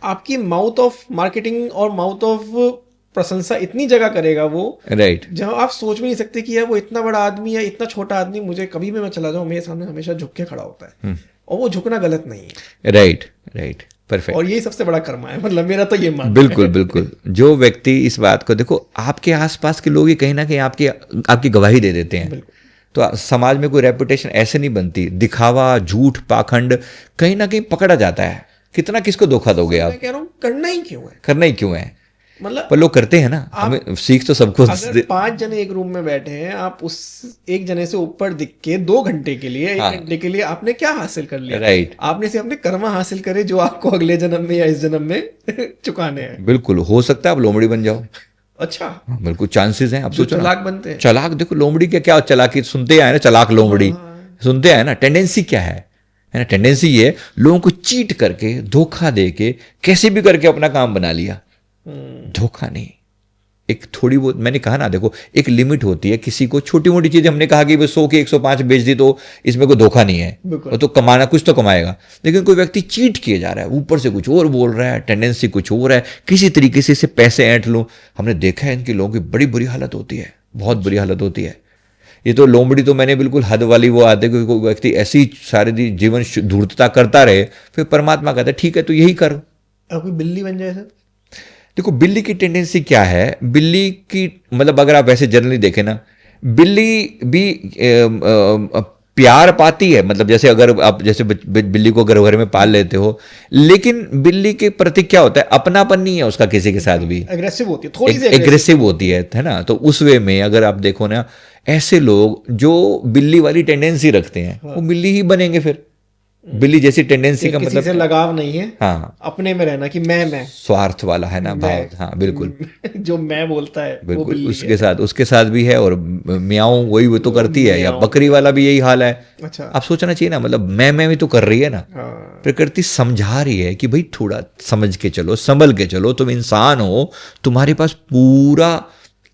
आपकी माउथ ऑफ मार्केटिंग और माउथ ऑफ प्रशंसा इतनी जगह करेगा वो, राइट, जहां आप सोच भी नहीं सकते कि यार वो इतना बड़ा आदमी या इतना छोटा आदमी मुझे कभी भी मैं चला जाऊं मेरे सामने हमेशा झुक के खड़ा होता है। और वो झुकना गलत नहीं है। Right, right, perfect. और यही सबसे बड़ा कर्मा है, मतलब मेरा तो ये मानना है। बिल्कुल बिल्कुल। जो व्यक्ति इस बात को, देखो आपके आसपास के लोग ही कहीं ना कहीं आपकी गवाही दे देते हैं। तो समाज में कोई रेपुटेशन ऐसे नहीं बनती। दिखावा, झूठ, पाखंड कहीं ना कहीं पकड़ा जाता है। कितना किसको धोखा दोगे आप? मैं कह रहा हूँ करना ही क्यों है, करना ही क्यों है? मतलब पर लोग करते हैं ना। हमें सीख तो सबको। अगर 5 जने एक रूम में बैठे हैं, आप उस एक जने से ऊपर दिख के 2 घंटे के लिए, 1 घंटे के लिए आपने क्या हासिल कर लिया? राइट। आपने सिर्फ अपने कर्मा हासिल करे जो आपको अगले जन्म में या इस जन्म में चुकाने हैं। बिल्कुल, हो सकता है आप लोमड़ी बन जाओ। अच्छा, बिल्कुल चांसेस हैं। आप सोचो ना, चालाक बनते हैं। चालाक, देखो लोमड़ी के क्या चालाकी सुनते आए ना, चालाक लोमड़ी सुनते आए ना। टेंडेंसी क्या है ना? टेंडेंसी ये लोगों को चीट करके, धोखा देके, कैसे भी करके अपना काम बना लिया। धोखा नहीं, एक थोड़ी बहुत, मैंने कहा ना, देखो एक लिमिट होती है। किसी को छोटी मोटी चीजें हमने कहा कि 100 की 105 बेच दी तो इसमें कोई धोखा नहीं है, वो तो कमाना कुछ तो कमाएगा। लेकिन कोई व्यक्ति चीट किए जा रहा है, ऊपर से कुछ और बोल रहा है, टेंडेंसी कुछ और है, किसी तरीके से इससे पैसे ऐंठ लो। हमने देखा है इनके लोगों की बड़ी बुरी हालत होती है, बहुत बुरी हालत होती है। ये तो लोमड़ी तो मैंने बिल्कुल हद वाली वो आते, क्योंकि कोई व्यक्ति ऐसी सारी जीवन धूर्तता करता रहे, फिर परमात्मा कहता है ठीक है तो यही कर। कोई बिल्ली बन जाए सर? देखो बिल्ली की टेंडेंसी क्या है, बिल्ली की मतलब अगर आप वैसे जनरली देखें ना, बिल्ली भी प्यार पाती है। मतलब जैसे अगर आप जैसे बिल्ली को घर में पाल लेते हो, लेकिन बिल्ली के प्रति क्या होता है, अपनापन नहीं है उसका किसी के साथ भी। एग्रेसिव होती है, थोड़ी सी एग्रेसिव होती है ना। तो उस वे में अगर आप देखो ना, ऐसे लोग जो बिल्ली वाली टेंडेंसी रखते हैं वो बिल्ली ही बनेंगे। फिर बिल्ली जैसी टेंडेंसी का मतलब किसी से लगाव नहीं है, हाँ, अपने में रहना कि मैं स्वार्थ वाला है ना भाव। हाँ बिल्कुल, जो मैं बोलता है बिल्कुल उसके साथ भी है। और म्याऊं वही वो तो करती है, या बकरी वाला भी यही हाल है। अच्छा, आप सोचना चाहिए ना, मतलब मैं भी तो कर रही है ना। प्रकृति समझा रही है कि भाई थोड़ा समझ के चलो, संभल के चलो, तुम इंसान हो, तुम्हारे पास पूरा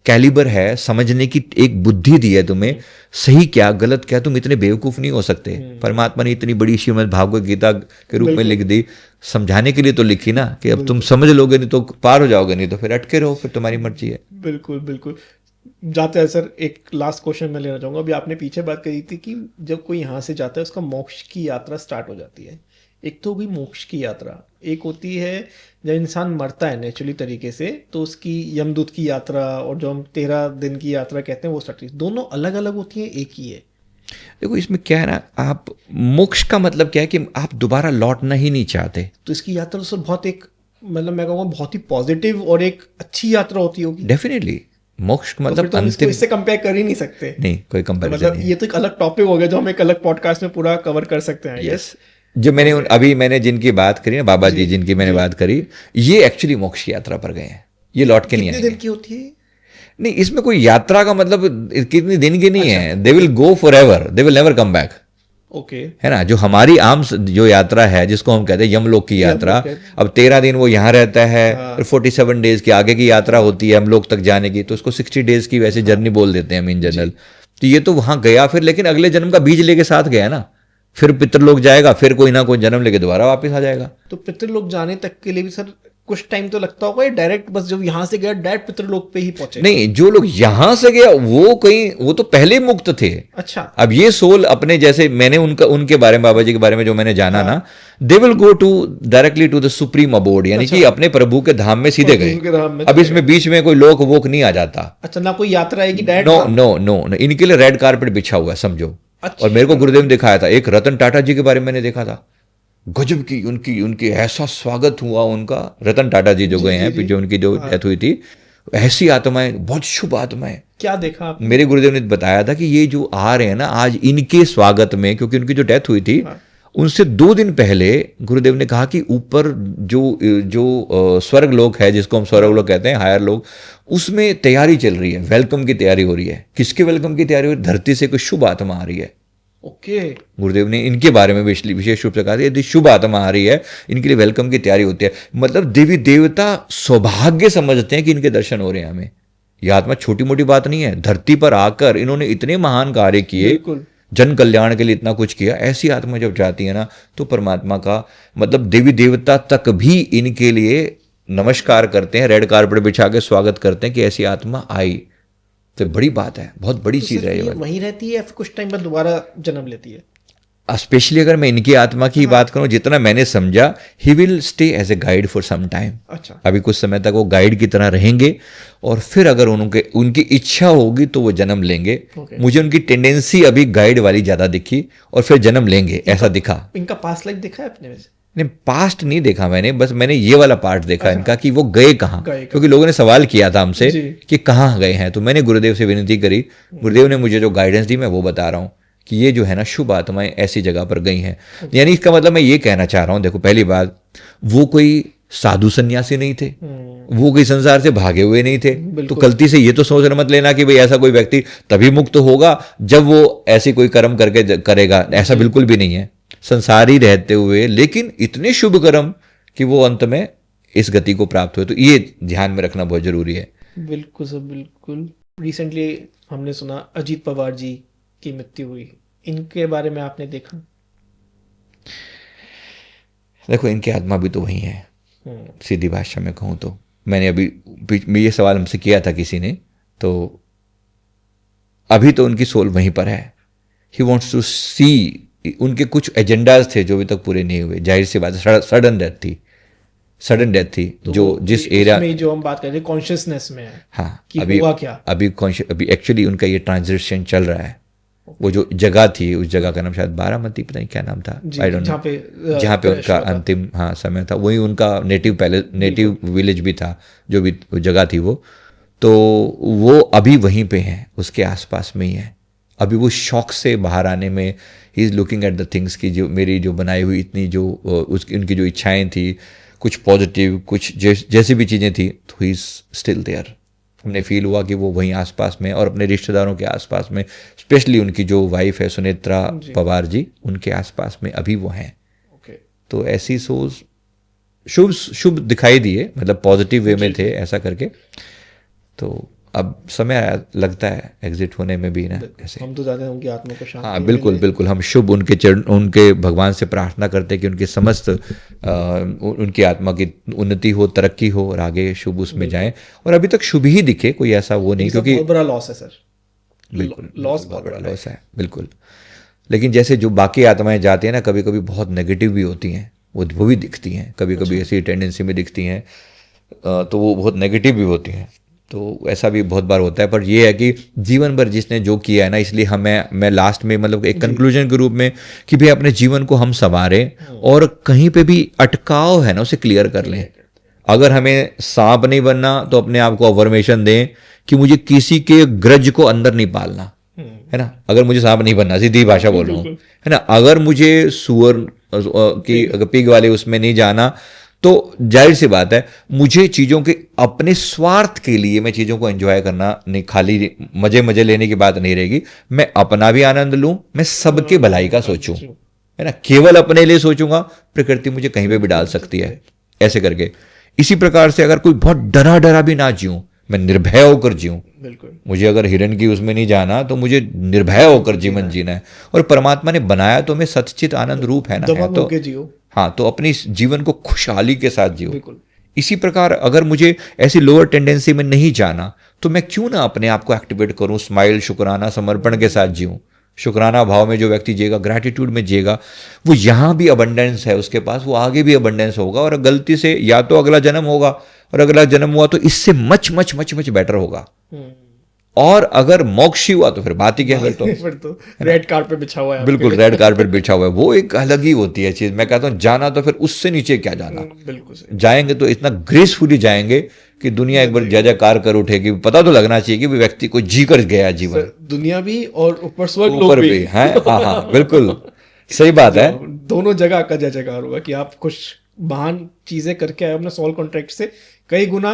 कैलिबर है, समझने की एक बुद्धि दी है तुम्हें, सही क्या गलत क्या, तुम इतने बेवकूफ नहीं हो सकते। परमात्मा ने इतनी बड़ी श्रीमद् भागवत गीता के रूप में लिख दी, समझाने के लिए तो लिखी ना, कि अब तुम समझ लोगे नहीं तो पार हो जाओगे, नहीं तो फिर अटके रहो, फिर तुम्हारी मर्जी है। बिल्कुल बिल्कुल। जाते हैं सर, एक लास्ट क्वेश्चन मैं लेना चाहूँगा। अभी आपने पीछे बात कही थी कि जब कोई यहाँ से जाता है उसका मोक्ष की यात्रा स्टार्ट हो जाती है। एक तो होगी मोक्ष की यात्रा, एक होती है जब इंसान मरता है नेचुरली तरीके से, तो उसकी यमदूत की यात्रा, और जो हम 13 दिन की यात्रा कहते हैं वो स्टार्ट। दोनों अलग अलग होती हैं, एक ही है? देखो इसमें क्या है ना, आप मोक्ष का मतलब क्या है कि आप दोबारा लौटना ही नहीं चाहते। तो इसकी यात्रा तो सर बहुत एक, मतलब मैं कहूँगा बहुत ही पॉजिटिव और एक अच्छी यात्रा होती होगी। डेफिनेटली मोक्ष मतलब तो अंतिम, इससे कंपेयर कर ही नहीं सकते। नहीं, कोई कंपैरिजन मतलब ये तो एक अलग टॉपिक हो गया जो हम एक अलग पॉडकास्ट में पूरा कवर कर सकते हैं। यस, जो मैंने जिनकी बात करी ना, बाबा जी जिनकी मैंने बात करी, ये एक्चुअली मोक्ष की यात्रा पर गए हैं, ये लौट के नहीं आएंगे। कितने दिन की होती है? नहीं, इसमें कोई यात्रा का मतलब कितने दिन की नहीं है। दे will go for ever, they will never come back. Okay, है ना। जो हमारी आम जो यात्रा है, जिसको हम कहते हैं यमलोक की यात्रा, अब 13 दिन वो यहाँ रहता है, फिर 47 डेज की आगे की यात्रा होती है यमलोक तक जाने की, तो उसको 60 डेज की वैसे जर्नी बोल देते हैं हम इन जनरल। तो ये तो वहां गया फिर, लेकिन अगले जन्म का बीज लेके साथ गया ना, फिर पितृलोक जाएगा, फिर कोई ना कोई जन्म लेके दोबारा वापस आ जाएगा। तो पितृलोक जाने तक के लिए भी सर कुछ टाइम तो लगता होगा, डायरेक्ट बस जब यहाँ से गया डायरेक्ट पितृलोक पे ही पहुंचे? नहीं, जो लोग यहां से गया वो तो पहले मुक्त थे। अच्छा, अब ये सोल अपने जैसे मैंने उनके बारे में, बाबा जी के बारे में जो मैंने जाना ना, they will go to directly to the supreme aboard, यानी कि अपने प्रभु के धाम में सीधे गए। अब इसमें बीच में कोई लोक वोक नहीं आ जाता। अच्छा, ना कोई यात्रा है कि डायरेक्ट? नो नो नो, इनके लिए रेड कारपेट बिछा हुआ है, समझो। और मेरे को गुरुदेव ने दिखाया था, एक रतन टाटा जी के बारे में मैंने देखा था, गजब की उनकी ऐसा स्वागत हुआ उनका। रतन टाटा जी जो गए हैं, जो उनकी जो डेथ हुई थी, ऐसी आत्माएं, बहुत शुभ आत्माएं। क्या देखा आपने? मेरे गुरुदेव ने बताया था कि ये जो आ रहे हैं ना आज इनके स्वागत में, क्योंकि उनकी जो डेथ हुई थी उनसे 2 दिन पहले गुरुदेव ने कहा कि ऊपर जो जो स्वर्ग लोक है, जिसको हम स्वर्ग लोक कहते हैं, हायर लोक, उसमें तैयारी चल रही है, वेलकम की तैयारी हो रही है। किसके वेलकम की तैयारी हो रही है? धरती से कोई शुभ आत्मा आ रही है। ओके। गुरुदेव ने इनके बारे में विशेष रूप से कहा, यदि शुभ आत्मा आ रही है इनके लिए वेलकम की तैयारी होती है। मतलब देवी देवता सौभाग्य समझते हैं कि इनके दर्शन हो रहे हैं हमें। यह आत्मा छोटी मोटी बात नहीं है। धरती पर आकर इन्होंने इतने महान कार्य किए, जन कल्याण के लिए इतना कुछ किया। ऐसी आत्मा जब जाती है ना तो परमात्मा का मतलब देवी देवता तक भी इनके लिए नमस्कार करते हैं, रेड कारपेट बिछा के स्वागत करते हैं कि ऐसी आत्मा आई। तो बड़ी बात है, बहुत बड़ी चीज है ये। वहीं रहती है या फिर कुछ टाइम बाद दोबारा जन्म लेती है? स्पेशली अगर मैं इनकी आत्मा की बात करूं, जितना मैंने समझा, he will stay as a guide for some time. अच्छा। अभी कुछ समय तक वो गाइड की तरह रहेंगे और फिर अगर उनकी इच्छा होगी तो वो जन्म लेंगे। मुझे उनकी टेंडेंसी अभी गाइड वाली ज्यादा दिखी और फिर जन्म लेंगे ऐसा दिखा। इनका पास्ट लाइफ देखा है आपने वैसे? नहीं, पास्ट नहीं देखा मैंने, बस मैंने ये वाला पार्ट देखा इनका कि वो गए कहाँ, क्योंकि लोगों ने सवाल किया था हमसे कि कहाँ गए हैं। तो मैंने गुरुदेव से विनती करी, गुरुदेव ने मुझे जो गाइडेंस दी मैं वो बता रहा हूँ कि ये जो है ना शुभ आत्माएं ऐसी जगह पर गई हैं। यानी इसका मतलब मैं ये कहना चाह रहा हूँ, देखो पहली बात, वो कोई साधु सन्यासी नहीं थे, वो कोई संसार से भागे हुए नहीं थे। तो गलती से ये तो सोच मत लेना कि भाई ऐसा कोई व्यक्ति तभी मुक्त होगा जब वो ऐसी कोई कर्म करके करेगा, ऐसा बिल्कुल भी नहीं है। संसारी रहते हुए लेकिन इतने शुभ कर्म कि वो अंत में इस गति को प्राप्त हुए। तो ये ध्यान में रखना बहुत जरूरी है। बिल्कुल सर, बिल्कुल। रिसेंटली हमने सुना अजीत पवार जी की मृत्यु हुई, इनके बारे में आपने देखा? देखो इनकी आत्मा भी तो वही है, सीधी भाषा में कहूँ तो। मैंने अभी ये सवाल हमसे किया था किसी ने, तो अभी तो उनकी सोल वहीं पर है। ही वॉन्ट्स टू सी, उनके कुछ एजेंडाज थे जो अभी तक पूरे नहीं हुए। जाहिर सी बात है, सडन डेथ थी तो जो जिस एरिया में जो हम बात कर रहे हैं कॉन्शियसनेस में है। हाँ, कि अभी हुआ क्या? अभी एक्चुअली उनका ये ट्रांजिशन चल रहा है। वो जो जगह थी, उस जगह का नाम शायद बारामती, पता नहीं क्या नाम था, आई डोंट नो, जहाँ पे उनका अंतिम समय था, वही उनका नेटिव विलेज भी था, जो भी जगह थी वो। तो वो अभी वहीं पे है, उसके आसपास में ही है। अभी वो शौक से बाहर आने में he is looking at the things की जो मेरी जो बनाई हुई इतनी जो उनकी जो इच्छाएं थी, कुछ पॉजिटिव, कुछ जैसी भी चीज़ें थी, तो ही इज़ स्टिल देयर। हमने फील हुआ कि वो वहीं आसपास में और अपने रिश्तेदारों के आसपास में, स्पेशली उनकी जो वाइफ है सुनेत्रा पवार जी, उनके आसपास में अभी वो हैं। तो ऐसी सोच शुभ दिखाई दिए, मतलब पॉजिटिव वे में थे ऐसा करके। तो अब समय लगता है एग्जिट होने में भी ना, कैसे हम तो चाहते हैं उनकी आत्मा को शांति। हाँ बिल्कुल हम शुभ उनके चरण, उनके भगवान से प्रार्थना करते हैं कि उनके समस्त उनकी आत्मा की उन्नति हो, तरक्की हो और आगे शुभ उसमें जाए। और अभी तक शुभ ही दिखे, कोई ऐसा वो नहीं, क्योंकि बहुत बड़ा लॉस है सर। बिल्कुल लॉस बहुत बड़ा लॉस है, बिल्कुल। लेकिन जैसे जो बाकी आत्माएं जाती हैं ना, कभी कभी बहुत नेगेटिव भी होती हैं, वो भी दिखती हैं, कभी कभी ऐसी टेंडेंसी में दिखती हैं, तो वो बहुत नेगेटिव भी होती हैं। तो ऐसा भी बहुत बार होता है। पर ये है कि जीवन भर जिसने जो किया है ना, इसलिए मैं लास्ट में मतलब एक कंक्लूजन के रूप में कि भाई अपने जीवन को हम संवारें और कहीं पे भी अटकाव है ना उसे क्लियर कर लें। अगर हमें सांप नहीं बनना तो अपने आप को अफर्मेशन दें कि मुझे किसी के ग्रज को अंदर नहीं पालना, है ना। अगर मुझे सांप नहीं बनना, सीधी भाषा बोल रहा हूँ, है ना। अगर मुझे सुअर की पिग वाले उसमें नहीं जाना, तो जाहिर सी बात है मुझे चीज़ों के अपने स्वार्थ के लिए मैं चीज़ों को एंजॉय करना नहीं, खाली मजे लेने की बात नहीं रहेगी। मैं अपना भी आनंद लूं, मैं सबके भलाई का सोचूं, है ना। केवल अपने लिए सोचूंगा, प्रकृति मुझे कहीं पे भी डाल सकती है, ऐसे करके। इसी प्रकार से अगर कोई बहुत डरा भी ना जीऊं, मैं निर्भय होकर जीऊं। मुझे अगर हिरण की उसमें नहीं जाना तो मुझे निर्भय होकर जीवन जीना है। और परमात्मा ने बनाया तो मैं सच्चित आनंद रूप है ना, है तो हाँ, तो अपनी जीवन को खुशहाली के साथ जियो। इसी प्रकार अगर मुझे ऐसी लोअर टेंडेंसी में नहीं जाना तो मैं क्यों ना अपने आप को एक्टिवेट करूं, स्माइल, शुक्राना, समर्पण के साथ जीऊं। शुक्राना भाव में जो व्यक्ति जिएगा, ग्रैटिट्यूड में जिएगा, वो यहाँ भी अबंडेंस है उसके पास, वो आगे भी अबंडेंस होगा। और गलती से या तो अगला जन्म होगा, और अगला जन्म हुआ तो इससे मच बेटर होगा। और अगर मोक्ष ही हुआ तो फिर बात ही क्या, फिर तो फिर तो रेड कार्पेट बिछा हुआ है आपके बिल्कुल रेड कारपेट बिछा हुआ है, वो एक अलग ही होती है चीज। मैं कहता हूँ जाना तो फिर उससे नीचे क्या जाना, लिए। बिल्कुल सही। जाएंगे तो इतना ग्रेसफुली जाएंगे कि दुनिया एक बार जय जयकार कर उठेगी, पता तो लगना चाहिए कि भी व्यक्ति को जी कर गया जीवन, दुनिया भी और ऊपर स्वर्ग लोक ऊपर भी। भी है। हाँ हाँ बिल्कुल सही बात है। दोनों जगह का जय जयकार होगा कि आप कुछ महान चीजें करके आए हो अपने सोल कॉन्ट्रैक्ट से, कई गुना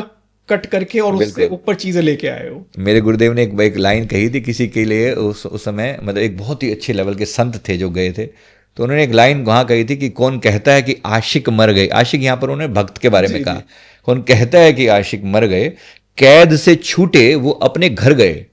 कट करके, और उससे बिल्कुल। ऊपर चीजें लेके आए हो। मेरे गुरुदेव ने एक लाइन कही थी किसी के लिए, उस समय मतलब एक बहुत ही अच्छे लेवल के संत थे जो गए थे, तो उन्होंने एक लाइन वहाँ कही थी कि कौन कहता है कि आशिक मर गए, आशिक यहाँ पर उन्होंने भक्त के बारे में कहा, कौन कहता है कि आशिक मर गए, कैद से छूटे वो अपने घर गए।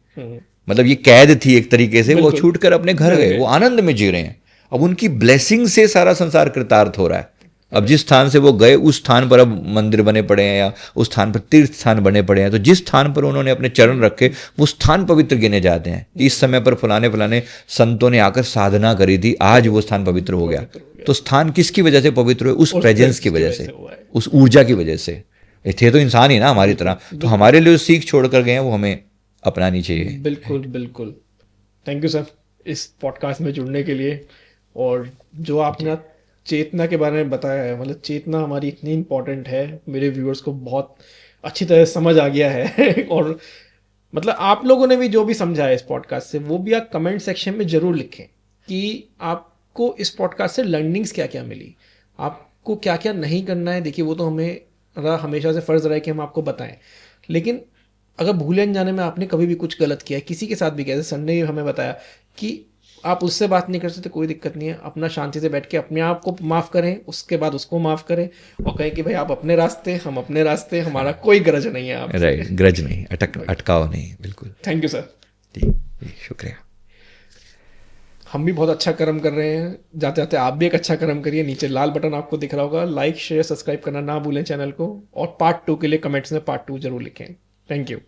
मतलब ये कैद थी एक तरीके से, वो छूट कर अपने घर गए, वो आनंद में जी रहे हैं। अब उनकी ब्लेसिंग से सारा संसार कृतार्थ हो रहा है। अब जिस स्थान से वो गए उस स्थान पर अब मंदिर बने पड़े हैं, या उस स्थान पर तीर्थ स्थान बने पड़े हैं, तो जिस स्थान पर उन्होंने अपने चरण रखे वो स्थान पवित्र गिने जाते हैं। इस समय पर फलाने फलाने संतों ने आकर साधना करी थी, आज वो स्थान पवित्र हो गया। तो स्थान किसकी वजह से पवित्र हुए? उस प्रेजेंस की वजह से, उस ऊर्जा की वजह से। थे तो इंसान ही ना हमारी तरह, तो हमारे लिए सीख छोड़ कर गए हैं, वो हमें अपनानी चाहिए। बिल्कुल बिल्कुल। थैंक यू सर इस पॉडकास्ट में जुड़ने के लिए, और जो आपने चेतना के बारे में बताया है, मतलब चेतना हमारी इतनी इम्पोर्टेंट है, मेरे व्यूअर्स को बहुत अच्छी तरह समझ आ गया है। और मतलब आप लोगों ने भी जो भी समझा है इस पॉडकास्ट से, वो भी आप कमेंट सेक्शन में ज़रूर लिखें कि आपको इस पॉडकास्ट से लर्निंग्स क्या क्या मिली, आपको क्या क्या नहीं करना है। देखिए वो तो हमें हमेशा से फ़र्ज़ रहा है कि हम आपको बताएं, लेकिन अगर भूले अनजाने में आपने कभी भी कुछ गलत किया है, किसी के साथ भी किया, जैसे सर ने हमें बताया कि आप उससे बात नहीं कर सकते, कोई दिक्कत नहीं है, अपना शांति से बैठ के अपने आप को माफ़ करें, उसके बाद उसको माफ़ करें, और कहें कि भाई आप अपने रास्ते, हम अपने रास्ते, हमारा कोई गरज नहीं है आपसे। राइट, ग्रज नहीं, अटकाव नहीं, बिल्कुल। Thank you sir. जी शुक्रिया। हम भी बहुत अच्छा कर्म कर रहे हैं, जाते जाते आप भी एक अच्छा कर्म करिए। नीचे लाल बटन आपको दिख रहा होगा, लाइक शेयर सब्सक्राइब करना ना भूलें चैनल को, और पार्ट 2 के लिए कमेंट्स में पार्ट 2 जरूर लिखें। Thank you.